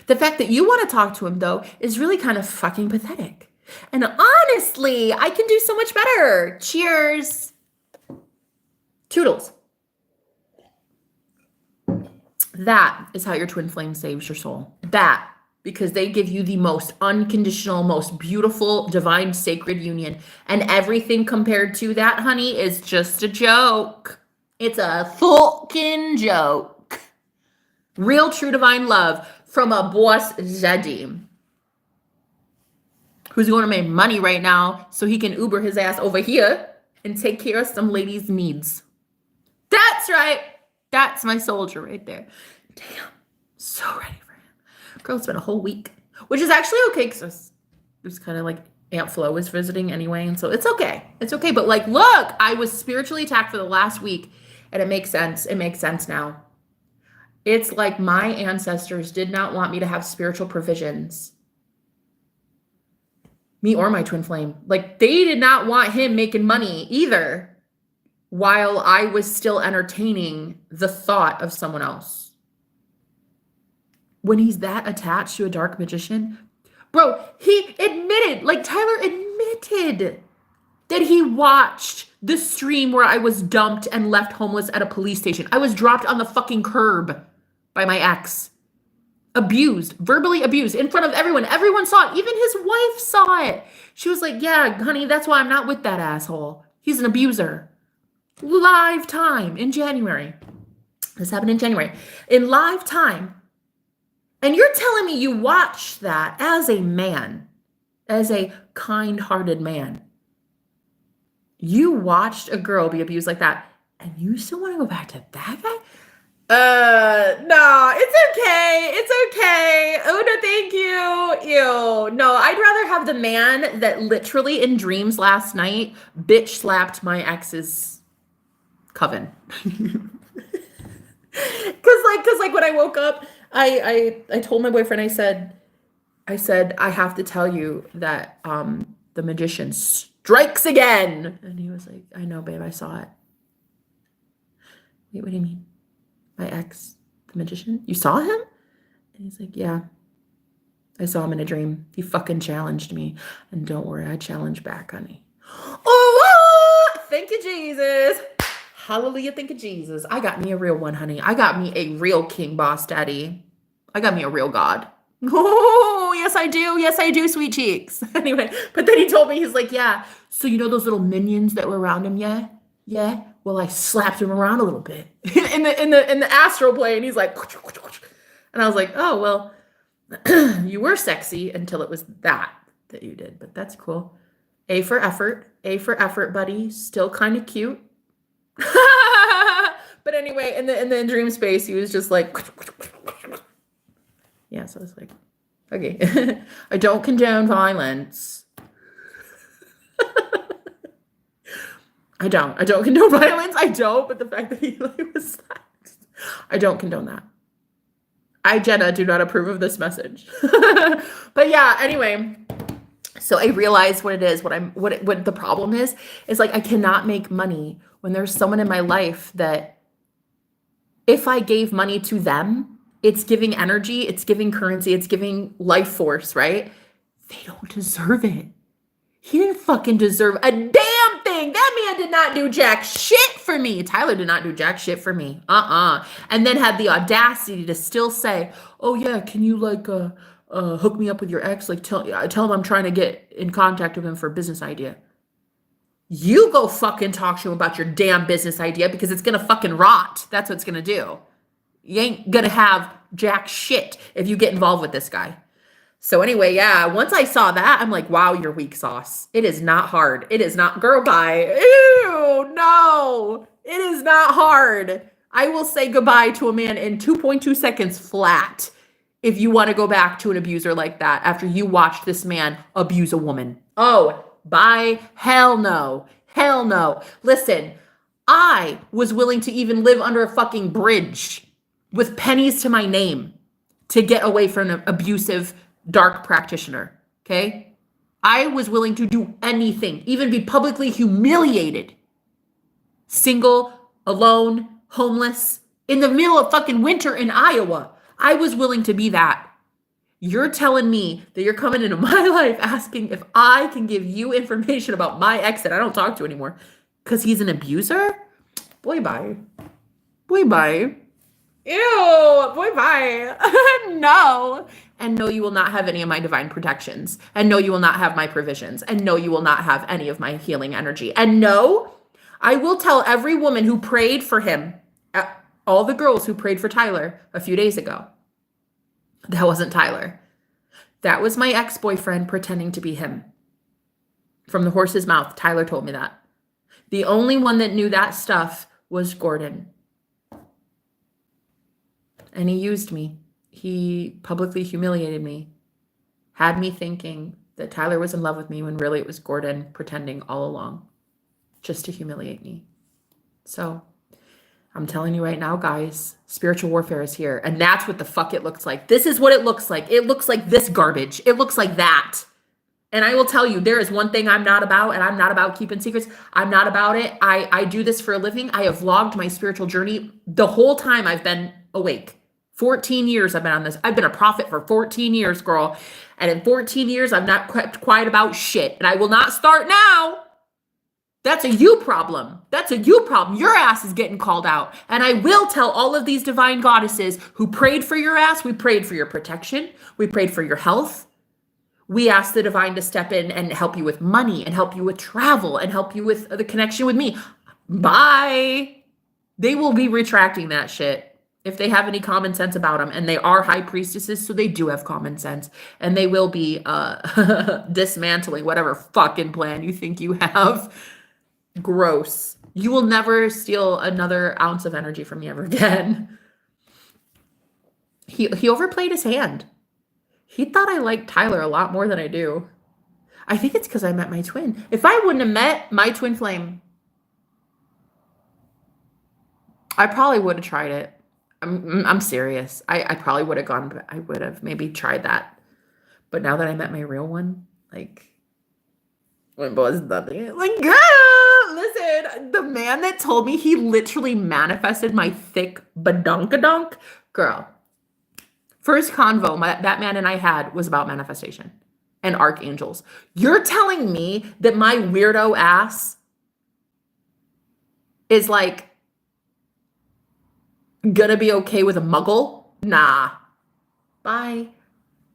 The fact that you want to talk to him, though, is really kind of fucking pathetic. And honestly, I can do so much better. Cheers. Toodles. That is how your twin flame saves your soul. That, because they give you the most unconditional, most beautiful, divine, sacred union. And everything compared to that, honey, is just a joke. It's a fucking joke. Real, true, divine love from a boss Zadim, who's going to make money right now so he can Uber his ass over here and take care of some ladies' needs. That's right. That's my soldier right there. Damn. So ready for him. Girl, it's been a whole week, which is actually okay because it was kind of like Aunt Flo was visiting anyway. And so it's okay. It's okay. But like, look, I was spiritually attacked for the last week and it makes sense. It makes sense now. It's like my ancestors did not want me to have spiritual provisions. Me or my twin flame. Like, they did not want him making money either, while I was still entertaining the thought of someone else. When he's that attached to a dark magician, bro, he admitted, like Tyler admitted that he watched the stream where I was dumped and left homeless at a police station. I was dropped on the fucking curb by my ex. Abused, verbally abused in front of everyone. Everyone saw it. Even his wife saw it. She was like, yeah, honey, that's why I'm not with that asshole. He's an abuser. Live time in January. This happened in January. In live time. And you're telling me you watched that as a man, as a kind-hearted man. You watched a girl be abused like that, and you still want to go back to that guy? No, it's okay. It's okay. Oh, no, thank you. Ew. No, I'd rather have the man that literally in dreams last night bitch slapped my ex's coven. Cause like when I woke up, I told my boyfriend, I said, I have to tell you that, the magician strikes again. And he was like, I know, babe, I saw it. Wait, what do you mean? My ex, the magician? You saw him? And he's like, yeah. I saw him in a dream. He fucking challenged me. And don't worry, I challenge back, honey. Oh, thank you, Jesus. Hallelujah, thank you, Jesus. I got me a real one, honey. I got me a real king boss daddy. I got me a real God. Oh, yes, I do. Yes, I do, sweet cheeks. Anyway, but then he told me, he's like, yeah. So you know those little minions that were around him? Yeah. Yeah. Well, I slapped him around a little bit in the astral plane. He's like, and I was like, oh, well, you were sexy until it was that you did, but that's cool. A for effort, buddy. Still kind of cute. But anyway, in the dream space, he was just like, yeah. So I was like, okay, I don't condone violence. I don't condone violence. I don't, but the fact that he like was slapped, I don't condone that. I, Jenna, do not approve of this message. But yeah, anyway, so I realized what it is, what the problem is like, I cannot make money when there's someone in my life that if I gave money to them, It's giving energy, it's giving currency, it's giving life force, right? They don't deserve it. He didn't fucking deserve a damn thing. That man did not do jack shit for me. Tyler did not do jack shit for me. And then had the audacity to still say, "Oh yeah, can you like hook me up with your ex? Like tell him I'm trying to get in contact with him for a business idea." You go fucking talk to him about your damn business idea because it's gonna fucking rot. That's what it's gonna do. You ain't gonna have jack shit if you get involved with this guy. So anyway, yeah, once I saw that, I'm like, wow, you're weak sauce. It is not hard. It is not, girl, bye. Ew, no, it is not hard. I will say goodbye to a man in 2.2 seconds flat if you want to go back to an abuser like that after you watched this man abuse a woman. Oh, bye. Hell no. Hell no. Listen, I was willing to even live under a fucking bridge with pennies to my name to get away from an abusive dark practitioner, okay? I was willing to do anything, even be publicly humiliated. Single, alone, homeless, in the middle of fucking winter in Iowa. I was willing to be that. You're telling me that you're coming into my life asking if I can give you information about my ex that I don't talk to anymore because he's an abuser? Boy, bye. Boy, bye. Ew, boy, bye. No. And no, you will not have any of my divine protections. And no, you will not have my provisions. And no, you will not have any of my healing energy. And no, I will tell every woman who prayed for him, all the girls who prayed for Tyler a few days ago, that wasn't Tyler. That was my ex-boyfriend pretending to be him. From the horse's mouth, Tyler told me that. The only one that knew that stuff was Gordon. And he used me. He publicly humiliated me, had me thinking that Tyler was in love with me when really it was Gordon pretending all along just to humiliate me. So I'm telling you right now, guys, spiritual warfare is here. And that's what the fuck it looks like. This is what it looks like. It looks like this garbage. It looks like that. And I will tell you, there is one thing I'm not about, and I'm not about keeping secrets. I'm not about it. I do this for a living. I have vlogged my spiritual journey the whole time I've been awake. 14 years I've been on this. I've been a prophet for 14 years, girl. And in 14 years, I've not kept quiet about shit. And I will not start now. That's a you problem. That's a you problem. Your ass is getting called out. And I will tell all of these divine goddesses who prayed for your ass. We prayed for your protection. We prayed for your health. We asked the divine to step in and help you with money and help you with travel and help you with the connection with me. Bye. They will be retracting that shit if they have any common sense about them. And they are high priestesses, so they do have common sense. And they will be dismantling whatever fucking plan you think you have. Gross. You will never steal another ounce of energy from me ever again. He overplayed his hand. He thought I liked Tyler a lot more than I do. I think it's because I met my twin. If I wouldn't have met my twin flame, I probably would have tried it. I'm serious. I probably would have gone, but I would have maybe tried that. But now that I met my real one, like, it was nothing. Like, girl, listen, the man that told me he literally manifested my thick badonkadonk, girl. First convo that man and I had was about manifestation and archangels. You're telling me that my weirdo ass is like gonna be okay with a muggle? Nah. Bye.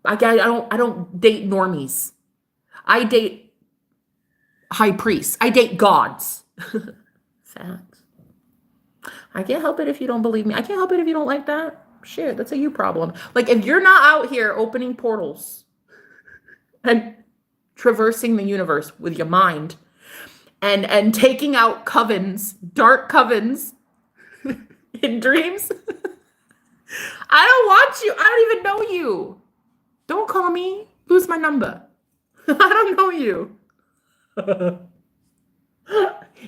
I don't date normies. I date high priests. I date gods. Facts. I can't help it if you don't believe me. I can't help it if you don't like that. Shit, that's a you problem. Like, if you're not out here opening portals and traversing the universe with your mind and taking out covens, dark covens in dreams, I don't want you. I don't even know you. Don't call me. Lose my number. I don't know you.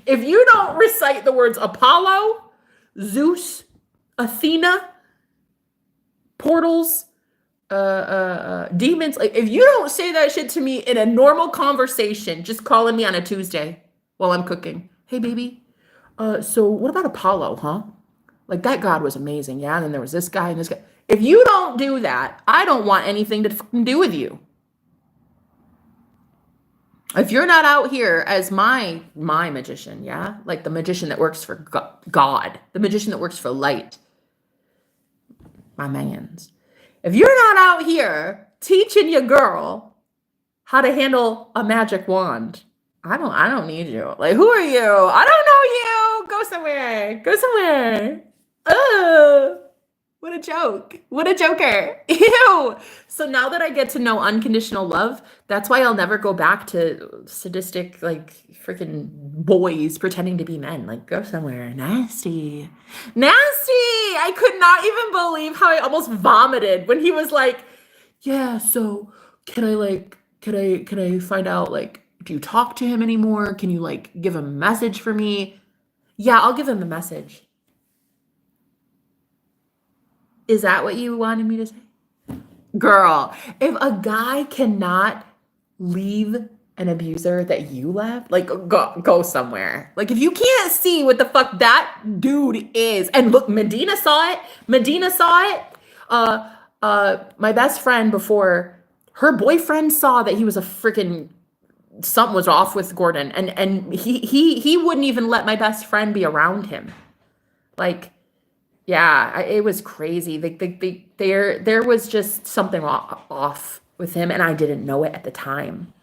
If you don't recite the words Apollo, Zeus, Athena, portals, demons, like, if you don't say that shit to me in a normal conversation, just calling me on a Tuesday while I'm cooking. Hey, baby. So what about Apollo, huh? Like, that god was amazing. Yeah. And then there was this guy and this guy. If you don't do that, I don't want anything to fucking do with you. If you're not out here as my magician, yeah? Like the magician that works for God, the magician that works for light, my mans. If you're not out here teaching your girl how to handle a magic wand, I don't need you. Like, who are you? I don't know you. Go somewhere. Go somewhere. Oh. What a joke. What a joker. Ew. So now that I get to know unconditional love, that's why I'll never go back to sadistic, like, freaking boys pretending to be men. Like, go somewhere. Nasty. Nasty. I could not even believe how I almost vomited when he was like, yeah, so can I find out, like, do you talk to him anymore? Can you, like, give him a message for me? Yeah, I'll give him a message. Is that what you wanted me to say? Girl, if a guy cannot leave an abuser that you left, like go somewhere. Like if you can't see what the fuck that dude is, and look, Medina saw it. Medina saw it. My best friend before, her boyfriend saw that he was a freaking something was off with Gordon, and he wouldn't even let my best friend be around him. Like, yeah, it was crazy. There was just something off with him, and I didn't know it at the time.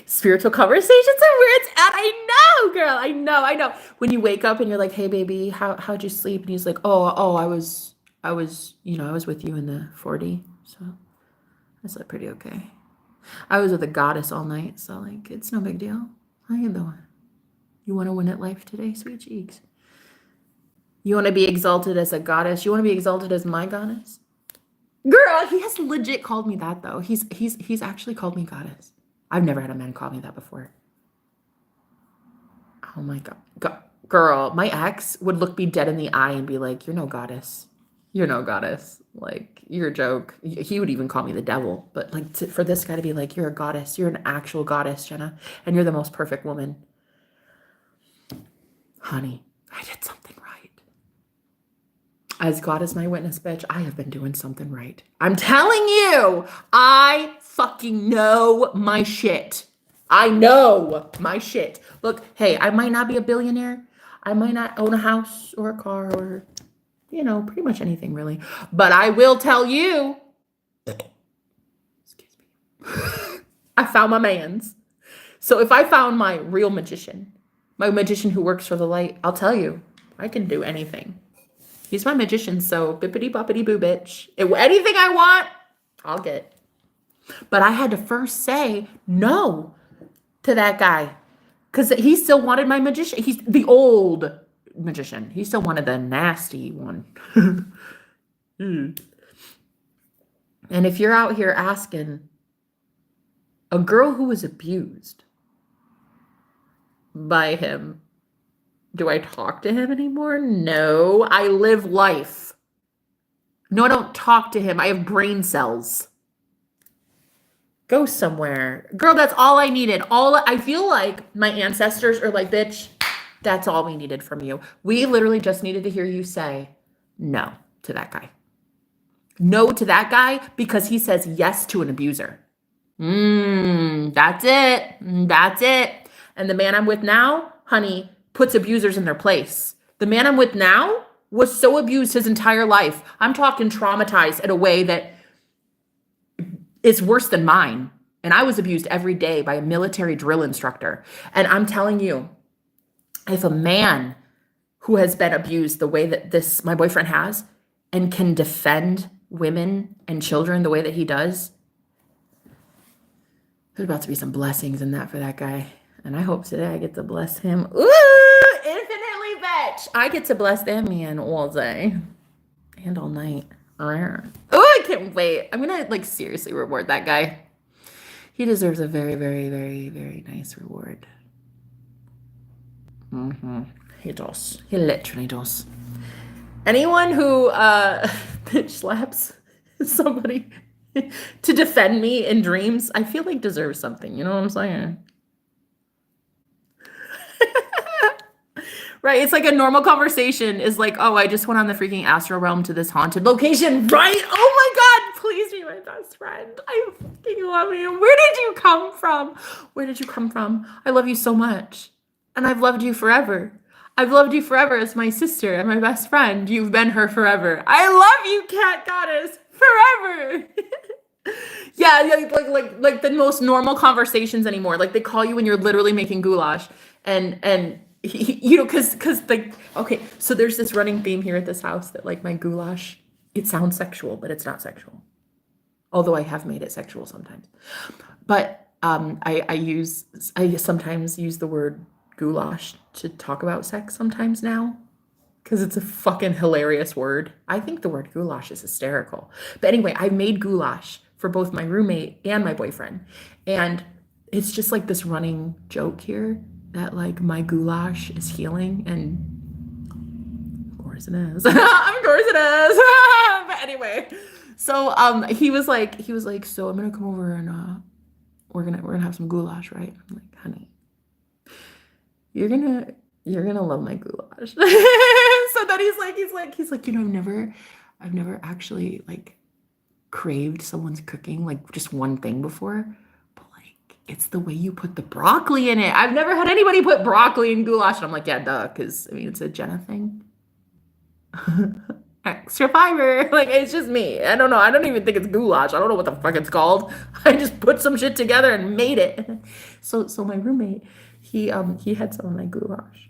Spiritual conversations are where it's at. I know, girl. I know. When you wake up and you're like, "Hey, baby, how'd you sleep?" And he's like, "Oh, I was, I was with you in the 40, so I slept pretty okay. I was with a goddess all night, so like, it's no big deal. How you doing? You want to win at life today, sweet cheeks? You want to be exalted as a goddess? You want to be exalted as my goddess?" Girl, he has legit called me that though. He's actually called me goddess. I've never had a man call me that before. Oh my God. Girl, my ex would look me dead in the eye and be like, "You're no goddess. You're no goddess. Like, you're a joke." He would even call me the devil. But like for this guy to be like, "You're a goddess. You're an actual goddess, Jenna. And you're the most perfect woman." Honey, I did something right. As God is my witness, bitch, I have been doing something right. I'm telling you, I fucking know my shit. I know my shit. Look, hey, I might not be a billionaire. I might not own a house or a car or, pretty much anything really. But I will tell you, excuse me, I found my mans. So if I found my real magician, my magician who works for the light, I'll tell you, I can do anything. He's my magician, so bippity boppity boo, bitch. Anything I want, I'll get. But I had to first say no to that guy because he still wanted my magician. He's the old magician. He still wanted the nasty one. And if you're out here asking a girl who was abused by him, do I talk to him anymore? No, I live life. No, I don't talk to him. I have brain cells. Go somewhere. Girl, that's all I needed. I feel like my ancestors are like, bitch, that's all we needed from you. We literally just needed to hear you say no to that guy. No to that guy because he says yes to an abuser. That's it. That's it. And the man I'm with now, honey, puts abusers in their place. The man I'm with now was so abused his entire life. I'm talking traumatized in a way that is worse than mine. And I was abused every day by a military drill instructor. And I'm telling you, if a man who has been abused the way that my boyfriend has and can defend women and children the way that he does, there's about to be some blessings in that for that guy. And I hope today I get to bless him. Ooh, infinitely, bitch. I get to bless that man all day and all night. Oh, I can't wait. I'm going to seriously reward that guy. He deserves a very, very, very, very nice reward. He does. He literally does. Anyone who bitch slaps somebody to defend me in dreams, I feel like deserves something. You know what I'm saying? Right? It's like a normal conversation is like, oh, I just went on the freaking astral realm to this haunted location, right? Oh my God, please be my best friend. I fucking love you. Where did you come from? Where did you come from? I love you so much. And I've loved you forever. I've loved you forever as my sister and my best friend. You've been her forever. I love you, cat goddess, forever. Yeah, like the most normal conversations anymore. Like they call you when you're literally making goulash, and you know, because like, okay, so there's this running theme here at this house that like my goulash, it sounds sexual, but it's not sexual. Although I have made it sexual sometimes. But I sometimes use the word goulash to talk about sex sometimes now. Because it's a fucking hilarious word. I think the word goulash is hysterical. But anyway, I made goulash for both my roommate and my boyfriend. And it's just like this running joke here that like my goulash is healing. And of course it is. Of course it is. But anyway, so he was like, so I'm gonna come over and we're gonna have some goulash, right? I'm like, honey, you're gonna love my goulash. So then he's like, you know, I've never actually like craved someone's cooking, like just one thing before. But like it's the way you put the broccoli in it. I've never had anybody put broccoli in goulash. And I'm like, yeah, duh, because I mean it's a Jenna thing. Extra fiber. Like it's just me. I don't know. I don't even think it's goulash. I don't know what the fuck it's called. I just put some shit together and made it. So my roommate, he had some of my goulash.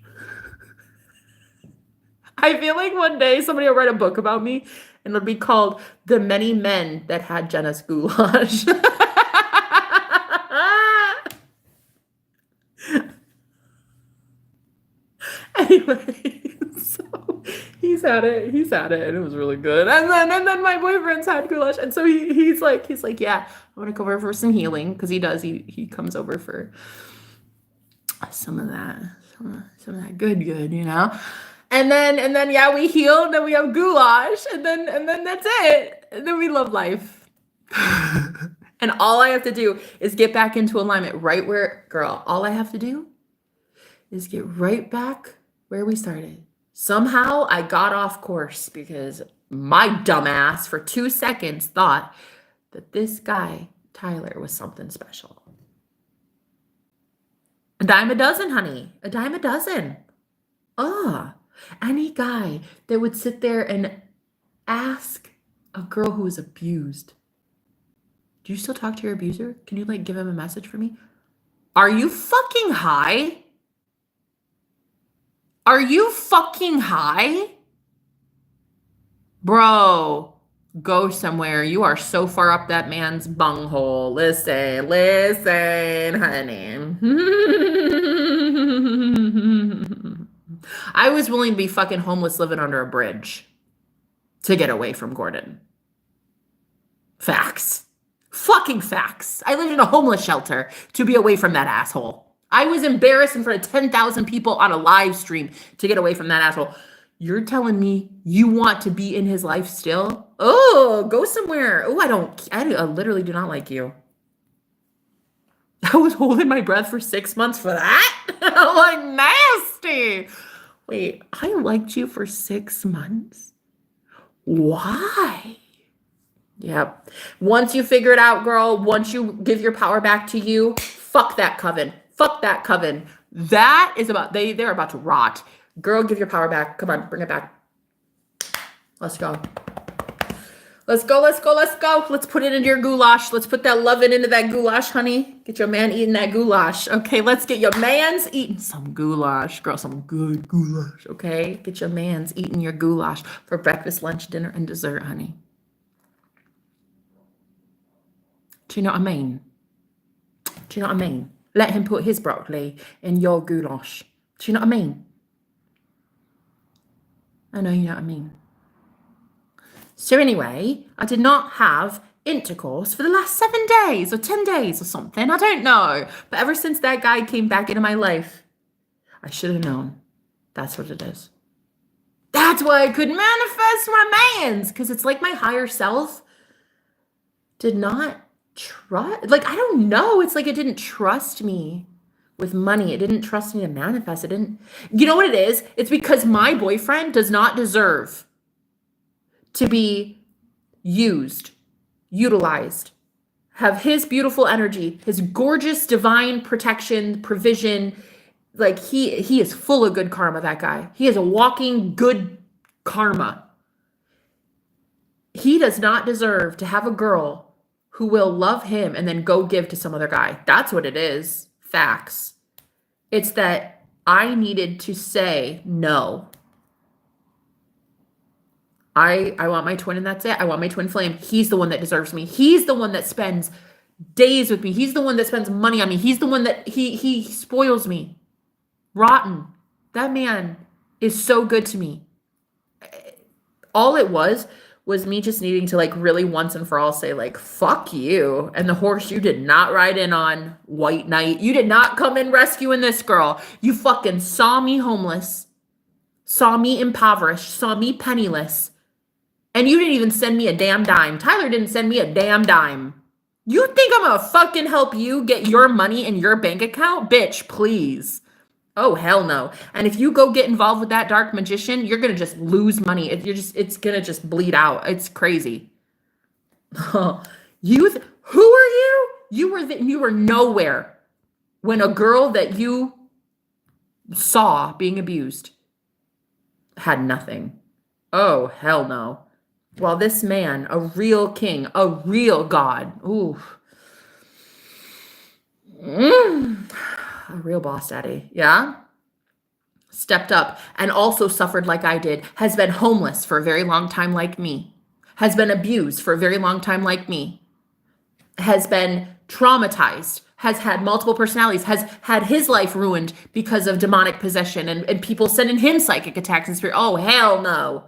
I feel like one day somebody will write a book about me and it'll be called The Many Men That Had Jenna's Goulash. Anyway, so he's had it, and it was really good. And then my boyfriend's had goulash. And so he's like, yeah, I'm gonna go over for some healing. Because he comes over for some of that good, you know. And then yeah, we heal, and then we have goulash, and then that's it. And then we love life. And all I have to do is get back into alignment right where, girl, all I have to do is get right back where we started. Somehow I got off course because my dumbass for 2 seconds thought that this guy, Tyler, was something special. A dime a dozen, honey. A dime a dozen. Any guy that would sit there and ask a girl who was abused, do you still talk to your abuser? Can you like give him a message for me? Are you fucking high? Are you fucking high? Bro, go somewhere. You are so far up that man's bunghole. Listen, honey. I was willing to be fucking homeless living under a bridge to get away from Gordon. Facts. Fucking facts. I lived in a homeless shelter to be away from that asshole. I was embarrassed in front of 10,000 people on a live stream to get away from that asshole. You're telling me you want to be in his life still? Oh, go somewhere. Oh, I literally do not like you. I was holding my breath for 6 months for that? Like nasty. Wait, I liked you for 6 months? Why? Yep. Once you figure it out, girl, once you give your power back to you, fuck that coven. Fuck that coven. That is about, they're about to rot. Girl, give your power back. Come on, bring it back. Let's go. Let's go. Let's put it into your goulash. Let's put that loving into that goulash, honey. Get your man eating that goulash. Okay, let's get your man's eating some goulash. Girl, some good goulash, okay? Get your man's eating your goulash for breakfast, lunch, dinner, and dessert, honey. Do you know what I mean? Do you know what I mean? Let him put his broccoli in your goulash. Do you know what I mean? I know you know what I mean. So anyway, I did not have intercourse for the last 7 days or 10 days or something. I don't know. But ever since that guy came back into my life, I should have known. That's what it is. That's why I could manifest my mans. Because it's like my higher self did not trust. Like, I don't know. It's like it didn't trust me with money. It didn't trust me to manifest. It didn't. You know what it is? It's because my boyfriend does not deserve to be used, utilized, have his beautiful energy, his gorgeous divine protection, provision. Like he is full of good karma, that guy. He is a walking good karma. He does not deserve to have a girl who will love him and then go give to some other guy. That's what it is. Facts. It's that I needed to say no. I want my twin and that's it. I want my twin flame. He's the one that deserves me. He's the one that spends days with me. He's the one that spends money on me. He's the one that he spoils me. Rotten. That man is so good to me. All it was me just needing to like really once and for all say like, fuck you. And the horse you did not ride in on, white knight. You did not come in rescuing this girl. You fucking saw me homeless, saw me impoverished, saw me penniless. And you didn't even send me a damn dime. Tyler didn't send me a damn dime. You think I'm gonna fucking help you get your money in your bank account? Bitch, please. Oh, hell no. And if you go get involved with that dark magician, you're going to just lose money. It's going to just bleed out. It's crazy. Who are you? You were nowhere when a girl that you saw being abused had nothing. Oh, hell no. Well, this man, a real king, a real god. Ooh. A real boss daddy, yeah? Stepped up and also suffered like I did, has been homeless for a very long time like me, has been abused for a very long time like me, has been traumatized, has had multiple personalities, has had his life ruined because of demonic possession and people sending him psychic attacks and spirit. Oh, hell no.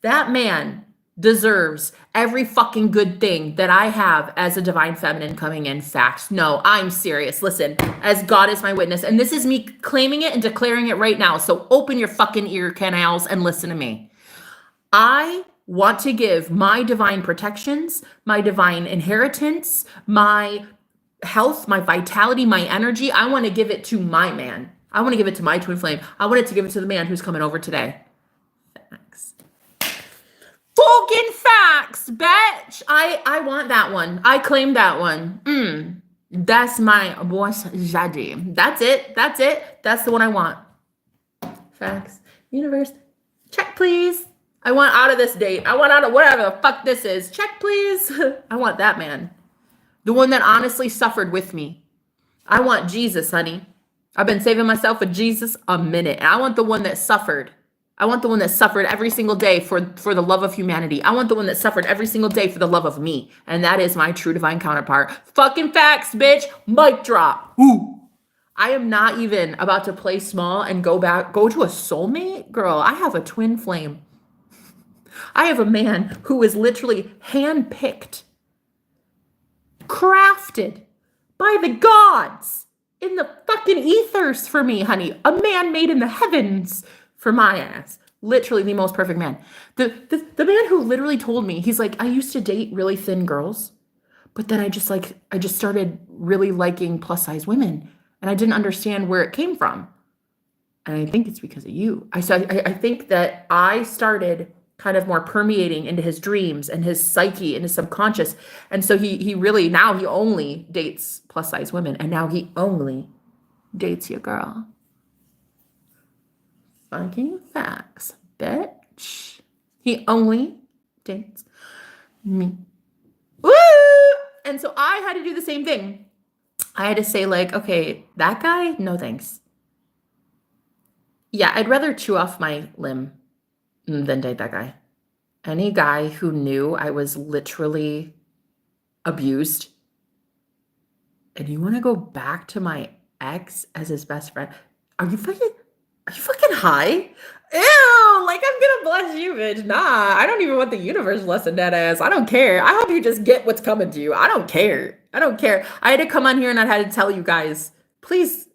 That man deserves every fucking good thing that I have as a divine feminine coming in. Facts. No, I'm serious. Listen, as God is my witness, and this is me claiming it and declaring it right now. So open your fucking ear canals and listen to me. I want to give my divine protections, my divine inheritance, my health, my vitality, my energy. I want to give it to my man. I want to give it to my twin flame. I want to give it to the man who's coming over today. Facts. Fucking facts, bitch. I want that one. I claim that one. That's my boss Jadi. That's it. That's the one I want. Facts. Universe, check please. I want out of this date. I want out of whatever the fuck this is. Check please. I want that man. The one that honestly suffered with me. I want Jesus, honey. I've been saving myself with Jesus a minute. And I want the one that suffered. I want the one that suffered every single day for the love of humanity. I want the one that suffered every single day for the love of me. And that is my true divine counterpart. Fucking facts, bitch. Mic drop. Ooh. I am not even about to play small and go to a soulmate. Girl, I have a twin flame. I have a man who is literally handpicked, crafted by the gods in the fucking ethers for me, honey. A man made in the heavens for my ass. Literally the most perfect man. The man who literally told me, he's like, I used to date really thin girls, but then I just started really liking plus size women. And I didn't understand where it came from. And I think it's because of you. I think that I started kind of more permeating into his dreams and his psyche and his subconscious. And so he really, now he only dates plus size women. And now he only dates your girl. Fucking facts, bitch. He only dates me. Woo! And so I had to do the same thing. I had to say like, okay, that guy, no thanks. Yeah, I'd rather chew off my limb than date that guy. Any guy who knew I was literally abused and you want to go back to my ex as his best friend, are you fucking high? Ew, like I'm gonna bless you, bitch. Nah, I don't even want the universe blessing that ass. I don't care. I hope you just get what's coming to you. I don't care. I had to come on here and I had to tell you guys, please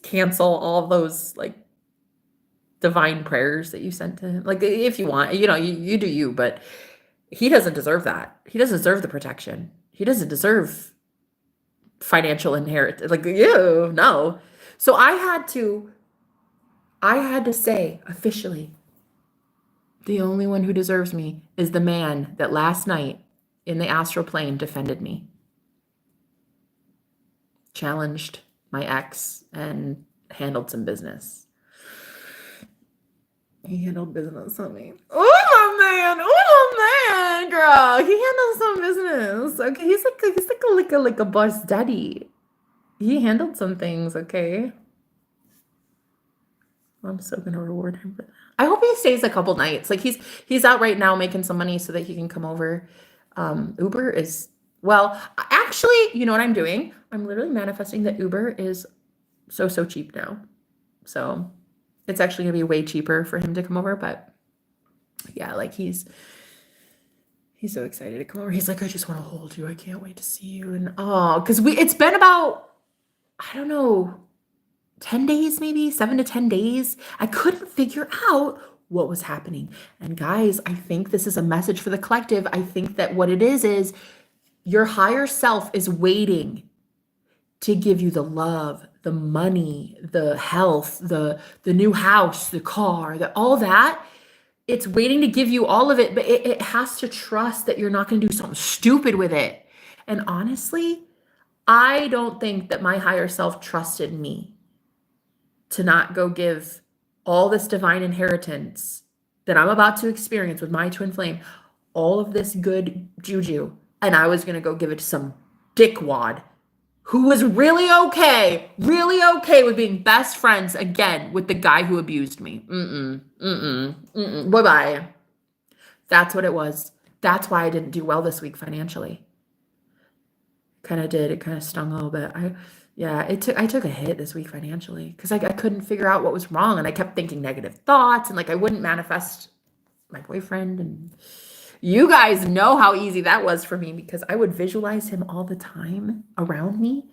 cancel all those like divine prayers that you sent to him. Like if you want, you do you, but he doesn't deserve that. He doesn't deserve the protection. He doesn't deserve financial inheritance. Like, no. So I had to say officially, the only one who deserves me is the man that last night in the astral plane defended me, challenged my ex, and handled some business. He handled business on me. Oh my man, girl. He handled some business. Okay, he's like a boss daddy. He handled some things. Okay, I'm so gonna reward him for that. I hope he stays a couple nights. Like he's out right now making some money so that he can come over. Uber is actually, you know what I'm doing? I'm literally manifesting that Uber is so cheap now. So it's actually gonna be way cheaper for him to come over, but yeah, like he's so excited to come over. He's like, I just want to hold you. I can't wait to see you. And because it's been about, I don't know, 10 days, maybe 7 to 10 days. I couldn't figure out what was happening. And guys, I think this is a message for the collective. I think that what it is your higher self is waiting to give you the love, the money, the health, the new house, the car, all that. It's waiting to give you all of it, but it has to trust that you're not going to do something stupid with it. And honestly, I don't think that my higher self trusted me to not go give all this divine inheritance that I'm about to experience with my twin flame, all of this good juju, and I was going to go give it to some dickwad who was really okay with being best friends again with the guy who abused me. Bye-bye. That's what it was. That's why I didn't do well this week financially. Kind of did. It kind of stung a little bit. I took a hit this week financially because I couldn't figure out what was wrong, and I kept thinking negative thoughts, and like I wouldn't manifest my boyfriend, and you guys know how easy that was for me because I would visualize him all the time around me.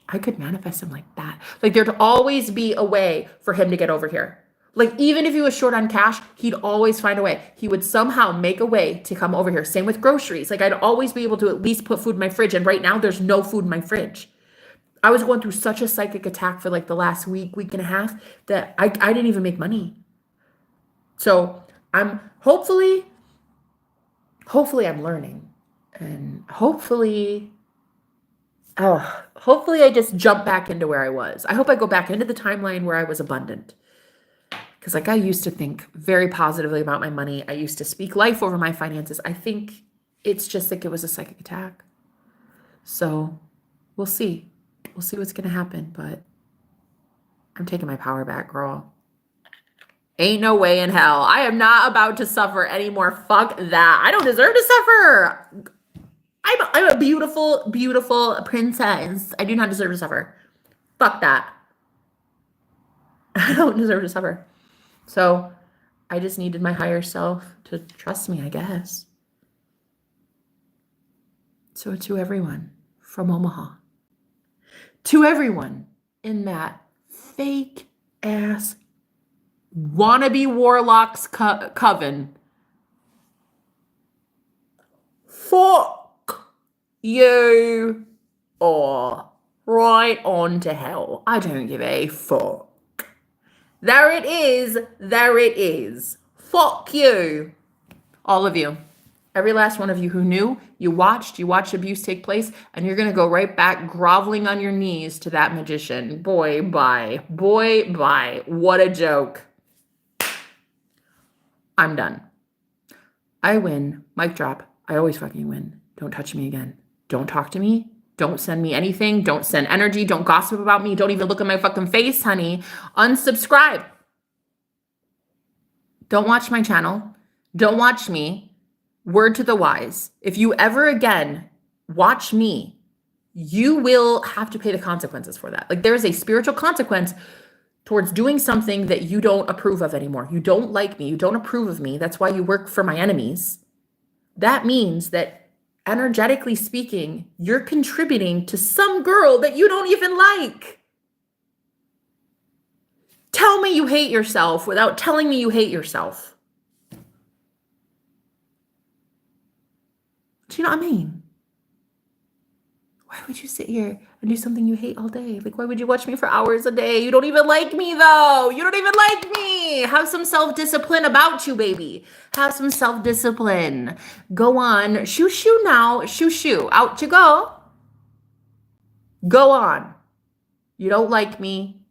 I could manifest him like that. Like there'd always be a way for him to get over here. Like even if he was short on cash, he'd always find a way. He would somehow make a way to come over here. Same with groceries. Like I'd always be able to at least put food in my fridge. And right now there's no food in my fridge. I was going through such a psychic attack for like the last week and a half that I didn't even make money. So I'm hopefully I'm learning, and hopefully I just jump back into where I was. I hope I go back into the timeline where I was abundant. Because like I used to think very positively about my money. I used to speak life over my finances. I think it's just like it was a psychic attack. So we'll see. We'll see what's going to happen. But I'm taking my power back, girl. Ain't no way in hell. I am not about to suffer anymore. Fuck that. I don't deserve to suffer. I'm a beautiful, beautiful princess. I do not deserve to suffer. Fuck that. I don't deserve to suffer. So I just needed my higher self to trust me, I guess. So to everyone from Omaha, to everyone in that fake ass wannabe warlocks coven, fuck you or right on to hell. I don't give a fuck. There it is. There it is. Fuck you. All of you. Every last one of you who knew, you watched abuse take place, and you're going to go right back groveling on your knees to that magician. Boy, bye. Boy, bye. What a joke. I'm done. I win. Mic drop. I always fucking win. Don't touch me again. Don't talk to me. Don't send me anything. Don't send energy. Don't gossip about me. Don't even look at my fucking face, honey. Unsubscribe. Don't watch my channel. Don't watch me. Word to the wise. If you ever again watch me, you will have to pay the consequences for that. Like there is a spiritual consequence towards doing something that you don't approve of anymore. You don't like me. You don't approve of me. That's why you work for my enemies. That means that energetically speaking, you're contributing to some girl that you don't even like. Tell me you hate yourself without telling me you hate yourself. Do you know what I mean? Why would you sit here and do something you hate all day. Like, why would you watch me for hours a day? You don't even like me, though. You don't even like me. Have some self-discipline about you, baby. Have some self-discipline. Go on. Shoo, shoo now. Shoo, shoo. Out you go. Go on. You don't like me.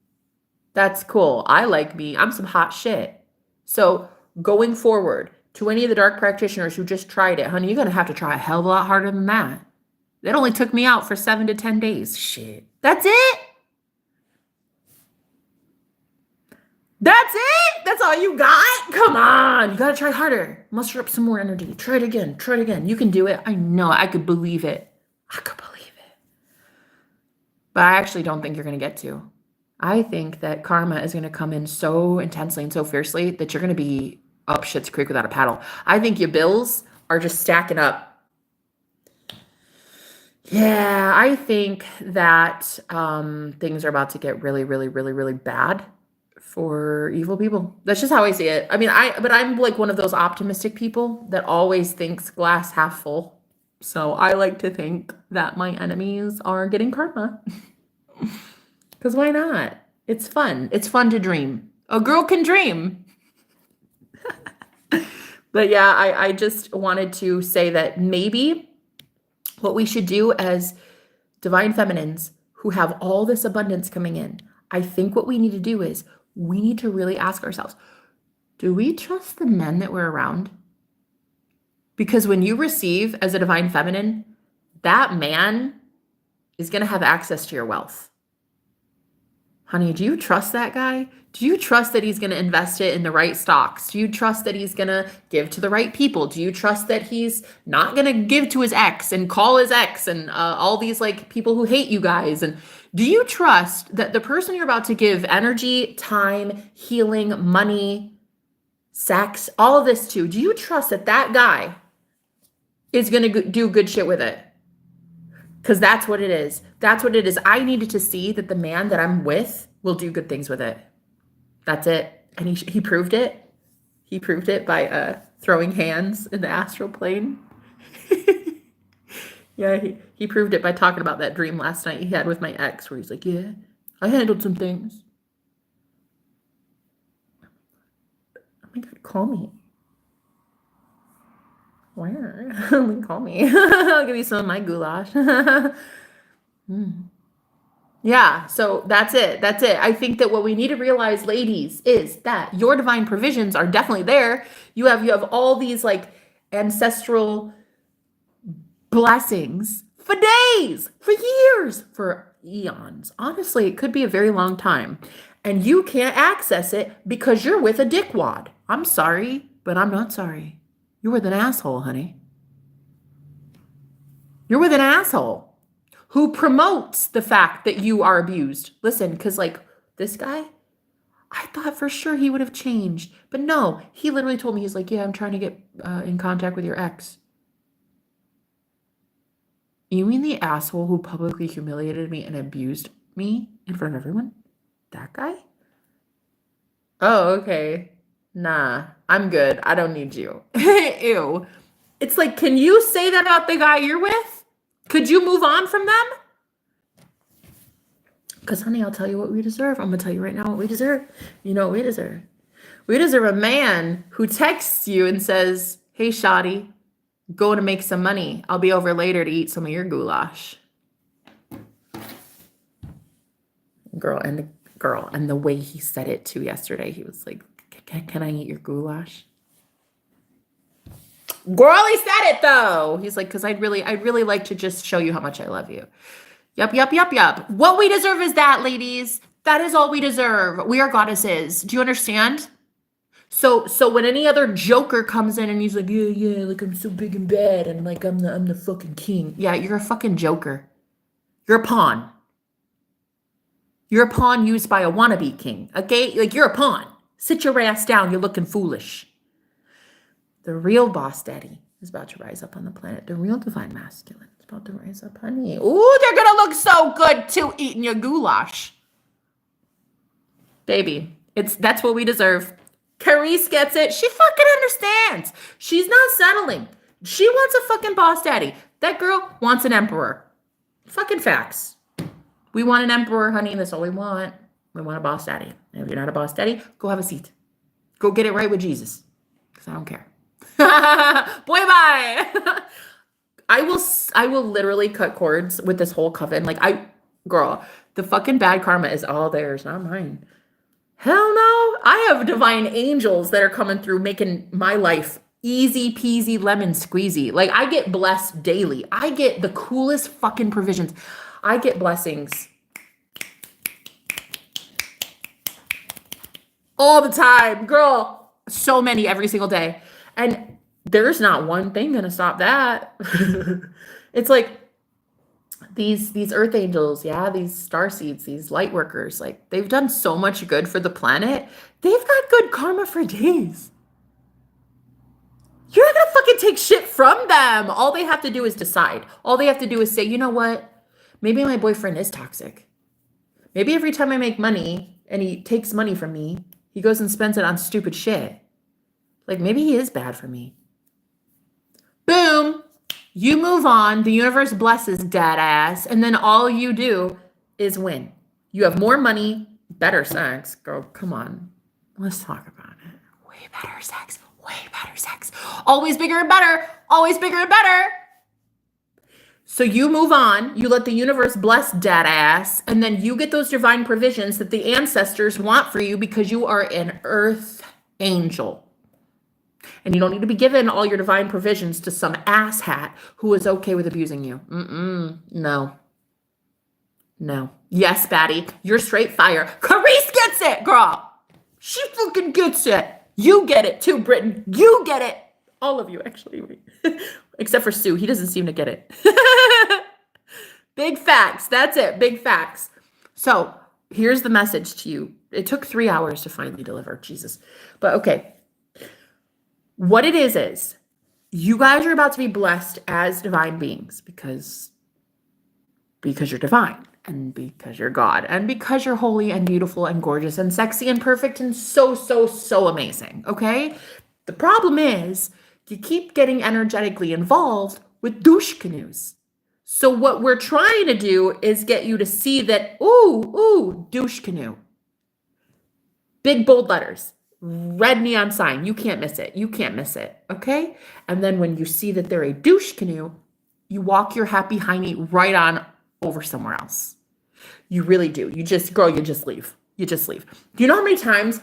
That's cool. I like me. I'm some hot shit. So going forward, to any of the dark practitioners who just tried it, honey, you're going to have to try a hell of a lot harder than that. It only took me out for 7 to 10 days. Shit. That's it? That's it? That's all you got? Come on. You got to try harder. Muster up some more energy. Try it again. Try it again. You can do it. I know. I could believe it. I could believe it. But I actually don't think you're going to get to. I think that karma is going to come in so intensely and so fiercely that you're going to be up shit's creek without a paddle. I think your bills are just stacking up. Yeah, I think that things are about to get really, really, really, really bad for evil people. That's just how I see it. I mean, but I'm like one of those optimistic people that always thinks glass half full. So I like to think that my enemies are getting karma. Because why not? It's fun. It's fun to dream. A girl can dream. But yeah, I just wanted to say that maybe what we should do as divine feminines who have all this abundance coming in, I think what we need to do is we need to really ask ourselves, do we trust the men that we're around? Because when you receive as a divine feminine, that man is going to have access to your wealth. Honey, do you trust that guy? Do you trust that he's going to invest it in the right stocks? Do you trust that he's going to give to the right people? Do you trust that he's not going to give to his ex and call his ex and all these like people who hate you guys? And do you trust that the person you're about to give energy, time, healing, money, sex, all of this to, do you trust that that guy is going to do good shit with it? Because that's what it is. That's what it is. I needed to see that the man that I'm with will do good things with it. That's it. And he proved it. He proved it by throwing hands in the astral plane. Yeah, he proved it by talking about that dream last night he had with my ex where he's like, yeah, I handled some things. Oh my God, call me. Where? Call me. I'll give you some of my goulash. Yeah, so that's it. That's it. I think that what we need to realize, ladies, is that your divine provisions are definitely there. You have all these like ancestral blessings for days, for years, for eons. Honestly, it could be a very long time. And you can't access it because you're with a dickwad. I'm sorry, but I'm not sorry. You're with an asshole, honey. You're with an asshole who promotes the fact that you are abused. Listen, because like this guy, I thought for sure he would have changed. But no, he literally told me, he's like, yeah, I'm trying to get in contact with your ex. You mean the asshole who publicly humiliated me and abused me in front of everyone? That guy? Oh, okay. Nah, I'm good. I don't need you. Ew. It's like, can you say that about the guy you're with? Could you move on from them? Because, honey, I'll tell you what we deserve. I'm going to tell you right now what we deserve. You know what we deserve? We deserve a man who texts you and says, hey, Shotty, go to make some money. I'll be over later to eat some of your goulash. Girl, and the way he said it too yesterday, he was like, can I eat your goulash? Girl, he said it though. He's like, because I'd really like to just show you how much I love you. Yup. What we deserve is that, ladies. That is all we deserve. We are goddesses. Do you understand? So when any other joker comes in and he's like, yeah, like I'm so big and bad and like I'm the fucking king. Yeah, you're a fucking joker. You're a pawn. You're a pawn used by a wannabe king. Okay? Like you're a pawn. Sit your ass down. You're looking foolish. The real boss daddy is about to rise up on the planet. The real divine masculine is about to rise up, honey. Ooh, they're going to look so good too, eating your goulash. Baby, that's what we deserve. Carice gets it. She fucking understands. She's not settling. She wants a fucking boss daddy. That girl wants an emperor. Fucking facts. We want an emperor, honey. That's all we want. We want a boss daddy. And if you're not a boss daddy, go have a seat. Go get it right with Jesus. Because I don't care. Boy, bye. I will literally cut cords with this whole coven. Like, girl, the fucking bad karma is all theirs, not mine. Hell no. I have divine angels that are coming through making my life easy peasy lemon squeezy. Like, I get blessed daily. I get the coolest fucking provisions. I get blessings all the time, girl. So many every single day. And there's not one thing gonna stop that. It's like these earth angels, yeah, these star seeds, these light workers, like they've done so much good for the planet. They've got good karma for days. You're not gonna fucking take shit from them. All they have to do is decide. All they have to do is say, you know what? Maybe my boyfriend is toxic. Maybe every time I make money and he takes money from me, he goes and spends it on stupid shit. Like, maybe he is bad for me. Boom. You move on. The universe blesses dad ass. And then all you do is win. You have more money, better sex. Girl, come on. Let's talk about it. Way better sex. Way better sex. Always bigger and better. Always bigger and better. So you move on. You let the universe bless dad ass. And then you get those divine provisions that the ancestors want for you because you are an earth angel. And you don't need to be given all your divine provisions to some asshat who is okay with abusing you. No. No. Yes, Batty. You're straight fire. Carice gets it, girl. She fucking gets it. You get it too, Britain. You get it. All of you, actually. Except for Sue. He doesn't seem to get it. Big facts. That's it. Big facts. So here's the message to you. It took 3 hours to finally deliver. Jesus. But okay. What it is you guys are about to be blessed as divine beings because you're divine and because you're God and because you're holy and beautiful and gorgeous and sexy and perfect and so amazing, okay? The problem is you keep getting energetically involved with douche canoes. So what we're trying to do is get you to see that, ooh, douche canoe. Big bold letters. Red neon sign. You can't miss it. You can't miss it. Okay? And then when you see that they're a douche canoe, you walk your happy hiney right on over somewhere else. You really do. You just leave. You just leave. Do you know how many times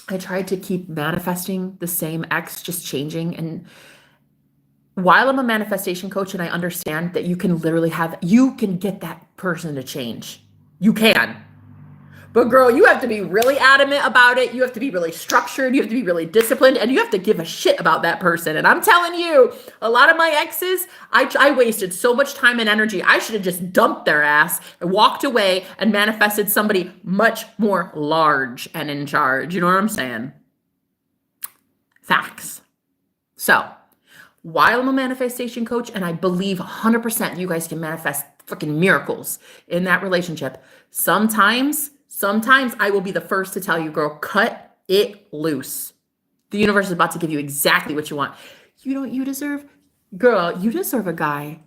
I tried to keep manifesting the same ex, just changing? And while I'm a manifestation coach and I understand that you can get that person to change. You can. But girl, you have to be really adamant about it. You have to be really structured. You have to be really disciplined. And you have to give a shit about that person. And I'm telling you, a lot of my exes, I wasted so much time and energy. I should have just dumped their ass and walked away and manifested somebody much more large and in charge. You know what I'm saying? Facts. So, while I'm a manifestation coach and I believe 100% you guys can manifest freaking miracles in that relationship, sometimes I will be the first to tell you, girl, cut it loose. The universe is about to give you exactly what you want. You deserve a guy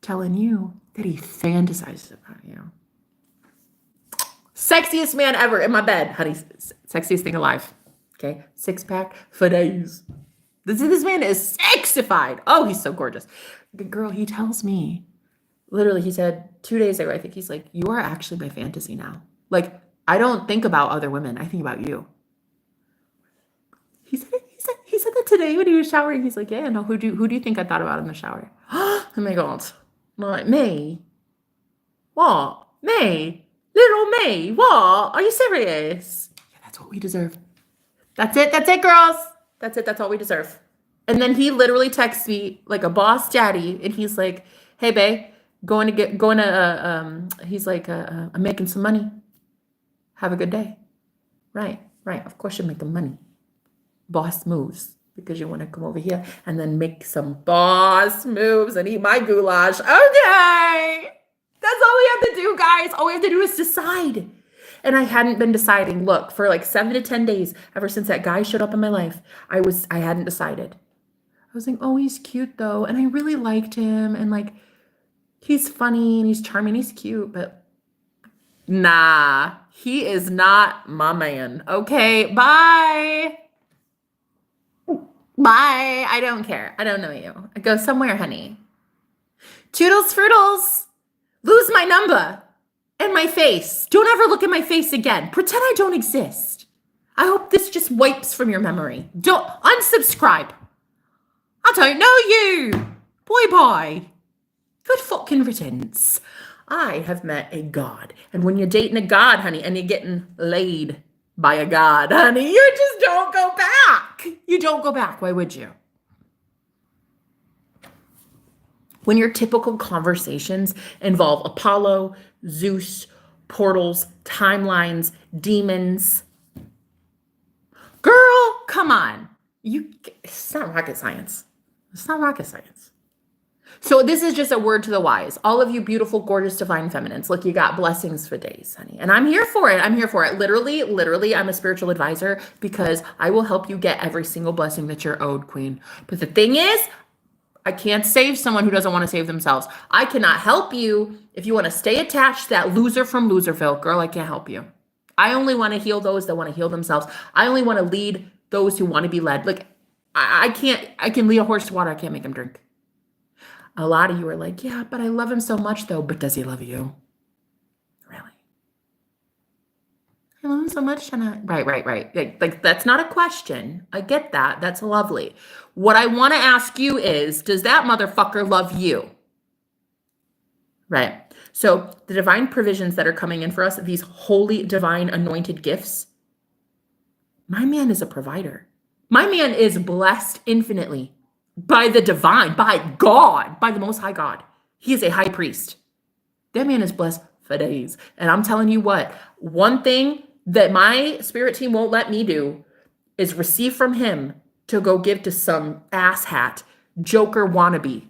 telling you that he fantasizes about you. Sexiest man ever in my bed, honey. Sexiest thing alive. Okay? 6-pack for days. This man is sexified. Oh, he's so gorgeous. Girl, he tells me, literally, he said 2 days ago, I think he's like, you are actually my fantasy now. Like, I don't think about other women. I think about you. He said that today when he was showering. He's like, yeah, no, who do you think I thought about in the shower? Oh my God. I'm like, May? What? May? Little May? What? Are you serious? Yeah, that's what we deserve. That's it, girls. That's it. That's all we deserve. And then he literally texts me like a boss daddy, and he's like, hey, babe, he's like, I'm making some money. Have a good day. Right. Of course you're making money. Boss moves because you want to come over here and then make some boss moves and eat my goulash. Okay. That's all we have to do, guys. All we have to do is decide. And I hadn't been deciding. Look, for like 7 to 10 days, ever since that guy showed up in my life, I hadn't decided. I was like, oh, he's cute though. And I really liked him. And like, he's funny and he's charming. He's cute, but Nah, he is not my man. Okay, bye. Bye. I don't care. I don't know you. Go somewhere, honey. Toodles fruitles. Lose my number and my face. Don't ever look at my face again. Pretend I don't exist. I hope this just wipes from your memory. Don't unsubscribe. I don't know you. Bye-bye. Good fucking riddance. I have met a god. And when you're dating a god, honey, and you're getting laid by a god, honey, you just don't go back. You don't go back. Why would you? When your typical conversations involve Apollo, Zeus, portals, timelines, demons. Girl, come on. It's not rocket science. It's not rocket science. So this is just a word to the wise. All of you beautiful, gorgeous, divine feminines. Look, you got blessings for days, honey. And I'm here for it. I'm here for it. Literally, I'm a spiritual advisor because I will help you get every single blessing that you're owed, queen. But the thing is, I can't save someone who doesn't want to save themselves. I cannot help you if you want to stay attached to that loser from Loserville. Girl, I can't help you. I only want to heal those that want to heal themselves. I only want to lead those who want to be led. Like, I can lead a horse to water. I can't make him drink. A lot of you are like, yeah, but I love him so much though. But does he love you? Really? I love him so much. And right. Like that's not a question. I get that. That's lovely. What I want to ask you is, does that motherfucker love you? Right. So the divine provisions that are coming in for us, these holy, divine, anointed gifts, my man is a provider. My man is blessed infinitely by the divine, by God, by the Most High God. He is a high priest. That man is blessed for days. And I'm telling you what, one thing that my spirit team won't let me do is receive from him to go give to some asshat, joker wannabe.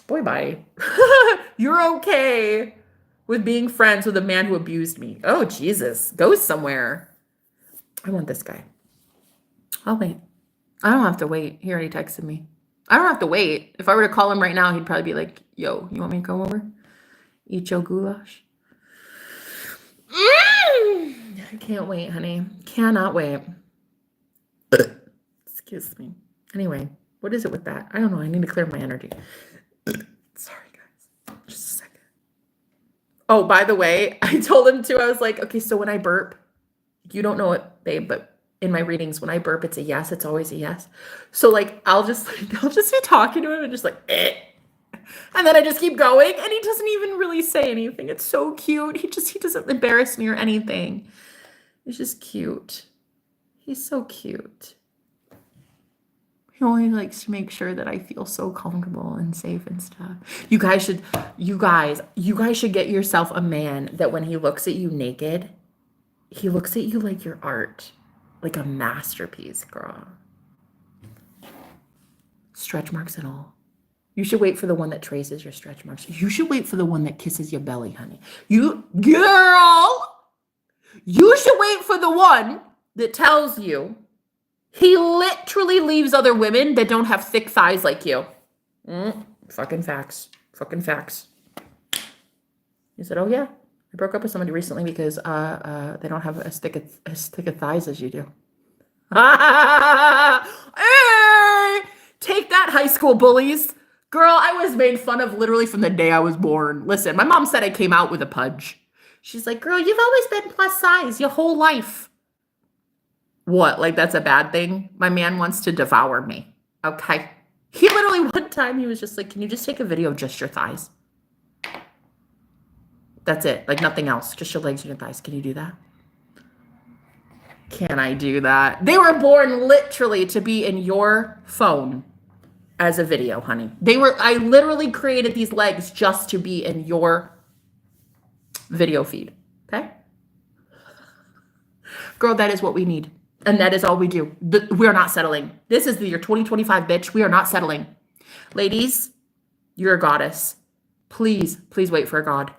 Boy, bye. You're okay with being friends with a man who abused me. Oh, Jesus. Go somewhere. I want this guy. I'll wait. I don't have to wait. He already texted me. I don't have to wait. If I were to call him right now, he'd probably be like, yo, you want me to come over? Eat your goulash? I can't wait, honey. Cannot wait. Excuse me. Anyway, what is it with that? I don't know. I need to clear my energy. Sorry, guys. Just a second. Oh, by the way, I told him too. I was like, okay, so when I burp, you don't know it, babe, but in my readings, when I burp, it's a yes. It's always a yes. So like, I'll just be talking to him and just like, eh. And then I just keep going and he doesn't even really say anything. It's so cute. He doesn't embarrass me or anything. It's just cute. He's so cute. He only likes to make sure that I feel so comfortable and safe and stuff. You guys should get yourself a man that when he looks at you naked, he looks at you like your art. Like a masterpiece, girl. Stretch marks and all. You should wait for the one that traces your stretch marks. You should wait for the one that kisses your belly, honey. You should wait for the one that tells you he literally leaves other women that don't have thick thighs like you. Fucking facts. Fucking facts. He said, oh yeah. I broke up with somebody recently because they don't have as thick of thighs as you do. Hey, take that, high school bullies. Girl, I was made fun of literally from the day I was born. Listen, my mom said I came out with a pudge. She's like, girl, you've always been plus size your whole life. What? Like that's a bad thing? My man wants to devour me. Okay. He literally one time, he was just like, can you just take a video of just your thighs? That's it. Like nothing else. Just your legs and your thighs. Can you do that? Can I do that? They were born literally to be in your phone as a video, honey. I literally created these legs just to be in your video feed. Okay? Girl, that is what we need. And that is all we do. We're not settling. This is the year 2025, bitch. We are not settling. Ladies, you're a goddess. Please wait for a god.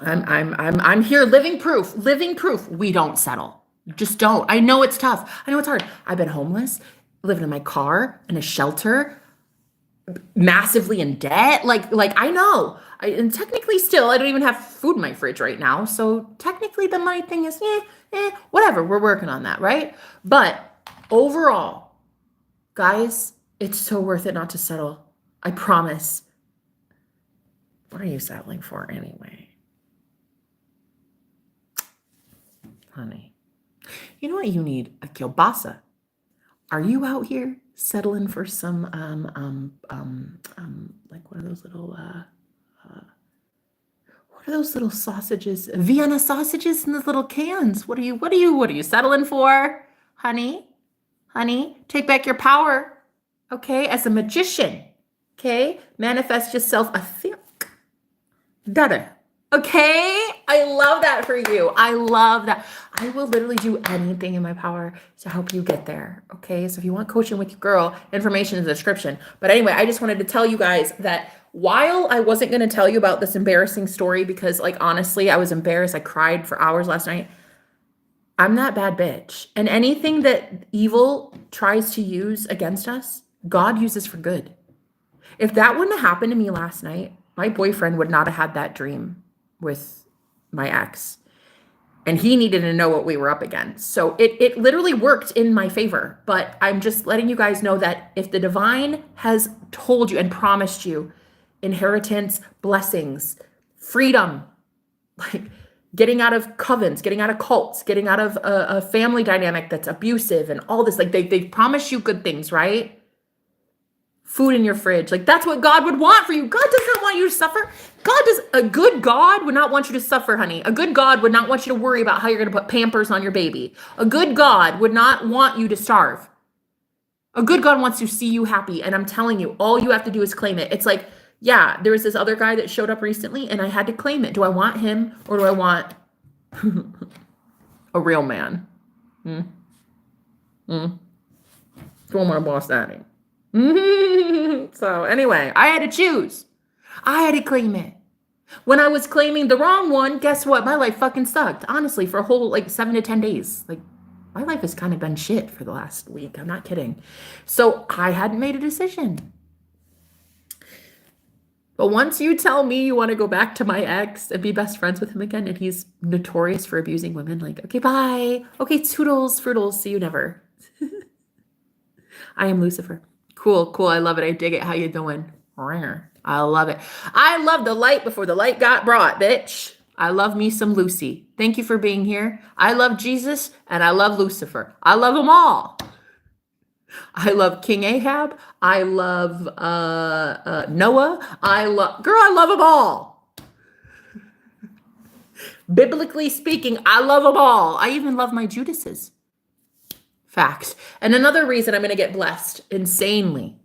I'm here living proof. We don't settle. Just don't. I know it's tough. I know it's hard. I've been homeless, living in my car, in a shelter, massively in debt. Like I know. And technically still, I don't even have food in my fridge right now. So technically the money thing is, whatever. We're working on that, right? But overall, guys, it's so worth it not to settle. I promise. What are you settling for anyway? Honey, you know what you need? A kielbasa. Are you out here settling for some like what are those little sausages? Vienna sausages in those little cans. What are you settling for? Honey? Honey, take back your power. Okay, as a magician. Okay? Manifest yourself a think better. Okay? I love that for you. I love that. I will literally do anything in my power to help you get there. Okay? So if you want coaching with your girl, information in the description. But anyway, I just wanted to tell you guys that while I wasn't going to tell you about this embarrassing story because, like, honestly, I was embarrassed. I cried for hours last night. I'm that bad bitch. And anything that evil tries to use against us, God uses for good. If that wouldn't have happened to me last night, my boyfriend would not have had that dream with my ex. And he needed to know what we were up against. So it literally worked in my favor. But I'm just letting you guys know that if the divine has told you and promised you inheritance, blessings, freedom, like getting out of covens, getting out of cults, getting out of a family dynamic that's abusive and all this, like they promise you good things, right? Food in your fridge. Like that's what God would want for you. God does not want you to suffer. A good God would not want you to suffer, honey. A good God would not want you to worry about how you're going to put Pampers on your baby. A good God would not want you to starve. A good God wants to see you happy. And I'm telling you, all you have to do is claim it. It's like, yeah, there was this other guy that showed up recently and I had to claim it. Do I want him or do I want a real man? Do I want a boss daddy? So anyway, I had to choose. I had to claim it. When I was claiming the wrong one, guess what? My life fucking sucked. Honestly, for a whole 7 to 10 days. Like my life has kind of been shit for the last week. I'm not kidding. So I hadn't made a decision. But once you tell me you want to go back to my ex and be best friends with him again, and he's notorious for abusing women, like, okay, bye. Okay, toodles, fruitles, see you never. I am Lucifer. Cool. I love it. I dig it. How you doing? I love it. I love the light before the light got brought, bitch. I love me some Lucy. Thank you for being here. I love Jesus and I love Lucifer. I love them all. I love King Ahab. I love Noah. I love them all. Biblically speaking, I love them all. I even love my Judases. Facts. And another reason I'm going to get blessed insanely.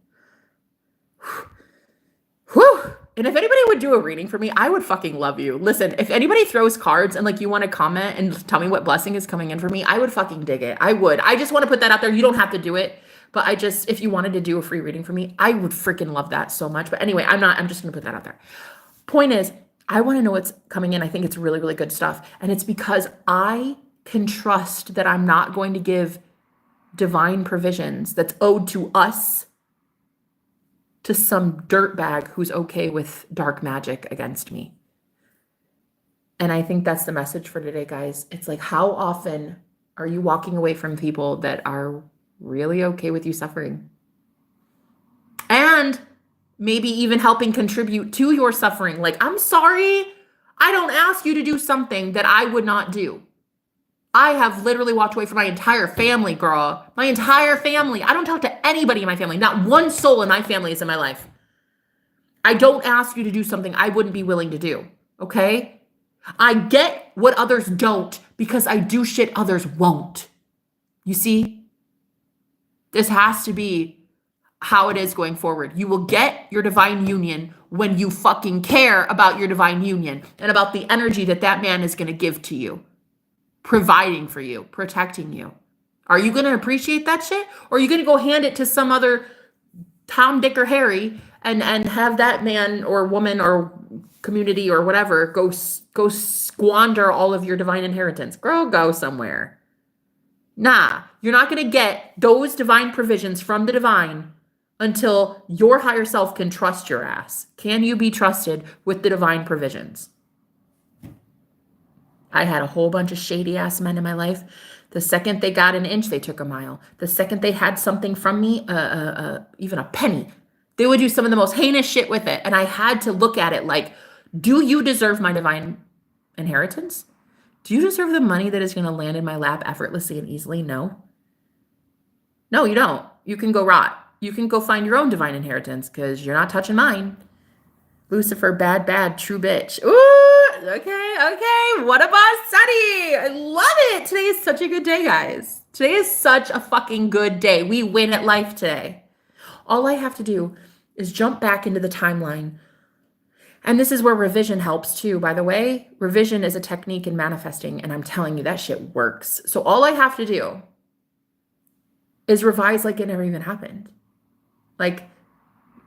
Whew. And if anybody would do a reading for me, I would fucking love you. Listen, if anybody throws cards and you want to comment and tell me what blessing is coming in for me, I would fucking dig it. I would. I just want to put that out there. You don't have to do it. But if you wanted to do a free reading for me, I would freaking love that so much. But anyway, I'm just going to put that out there. Point is, I want to know what's coming in. I think it's really, really good stuff. And it's because I can trust that I'm not going to give divine provisions that's owed to us to some dirtbag who's okay with dark magic against me. And I think that's the message for today, guys. It's like, how often are you walking away from people that are really okay with you suffering? And maybe even helping contribute to your suffering. Like, I'm sorry, I don't ask you to do something that I would not do. I have literally walked away from my entire family, girl. My entire family. I don't talk to anybody in my family. Not one soul in my family is in my life. I don't ask you to do something I wouldn't be willing to do, okay? I get what others don't because I do shit others won't. You see? This has to be how it is going forward. You will get your divine union when you fucking care about your divine union and about the energy that man is going to give to you. Providing for you, protecting you. Are you going to appreciate that shit? Or are you going to go hand it to some other Tom, Dick, or Harry and have that man or woman or community or whatever go squander all of your divine inheritance? Girl, go somewhere. Nah, you're not going to get those divine provisions from the divine until your higher self can trust your ass. Can you be trusted with the divine provisions? I had a whole bunch of shady ass men in my life. The second they got an inch, they took a mile. The second they had something from me, even a penny, they would do some of the most heinous shit with it. And I had to look at it like, do you deserve my divine inheritance? Do you deserve the money that is going to land in my lap effortlessly and easily? No. No, you don't. You can go rot. You can go find your own divine inheritance because you're not touching mine. Lucifer, bad, true bitch. Ooh, okay. What about Sunny? I love it. Today is such a good day, guys. Today is such a fucking good day. We win at life today. All I have to do is jump back into the timeline. And this is where revision helps too, by the way. Revision is a technique in manifesting, and I'm telling you, that shit works. So all I have to do is revise like it never even happened. Like,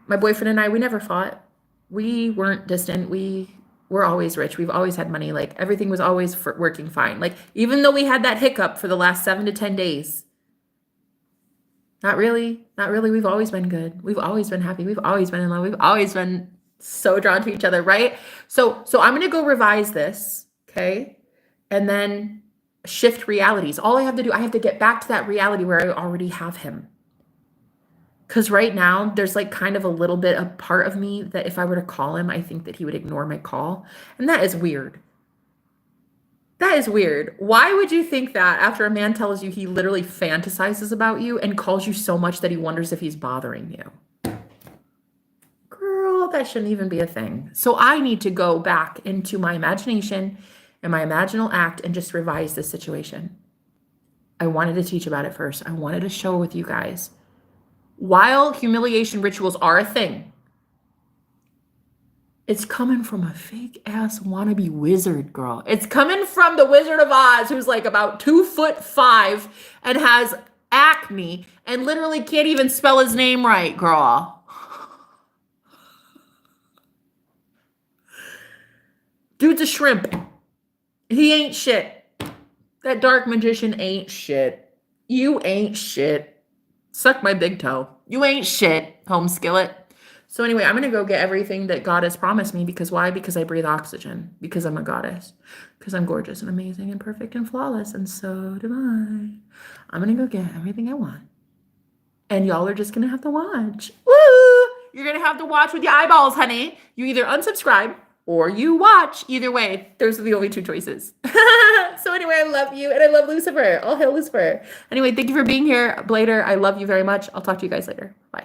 my boyfriend and I, we never fought. We weren't distant. We were always rich. We've always had money. Like, everything was always working fine. Like, even though we had that hiccup for the last 7 to 10 days, not really. We've always been good. We've always been happy. We've always been in love. We've always been so drawn to each other, right? So I'm going to go revise this, okay? And then shift realities. All I have to do, I have to get back to that reality where I already have him. Because right now, there's like kind of a little bit of part of me that if I were to call him, I think that he would ignore my call. And that is weird. That is weird. Why would you think that after a man tells you he literally fantasizes about you and calls you so much that he wonders if he's bothering you? Girl, that shouldn't even be a thing. So I need to go back into my imagination and my imaginal act and just revise this situation. I wanted to teach about it first. I wanted to show with you guys. While humiliation rituals are a thing, it's coming from a fake ass wannabe wizard, girl. It's coming from the Wizard of Oz, who's like about 2'5" and has acne and literally can't even spell his name right, girl. Dude's a shrimp. He ain't shit. That dark magician ain't shit. You ain't shit. Suck my big toe. You ain't shit, home skillet. So anyway, I'm going to go get everything that God has promised me. Because why? Because I breathe oxygen. Because I'm a goddess. Because I'm gorgeous and amazing and perfect and flawless. And so do I. I'm going to go get everything I want. And y'all are just going to have to watch. Woo! You're going to have to watch with your eyeballs, honey. You either unsubscribe or you watch. Either way, those are the only two choices. So anyway, I love you and I love Lucifer. All hail Lucifer. Anyway, thank you for being here, Blader. I love you very much. I'll talk to you guys later. Bye.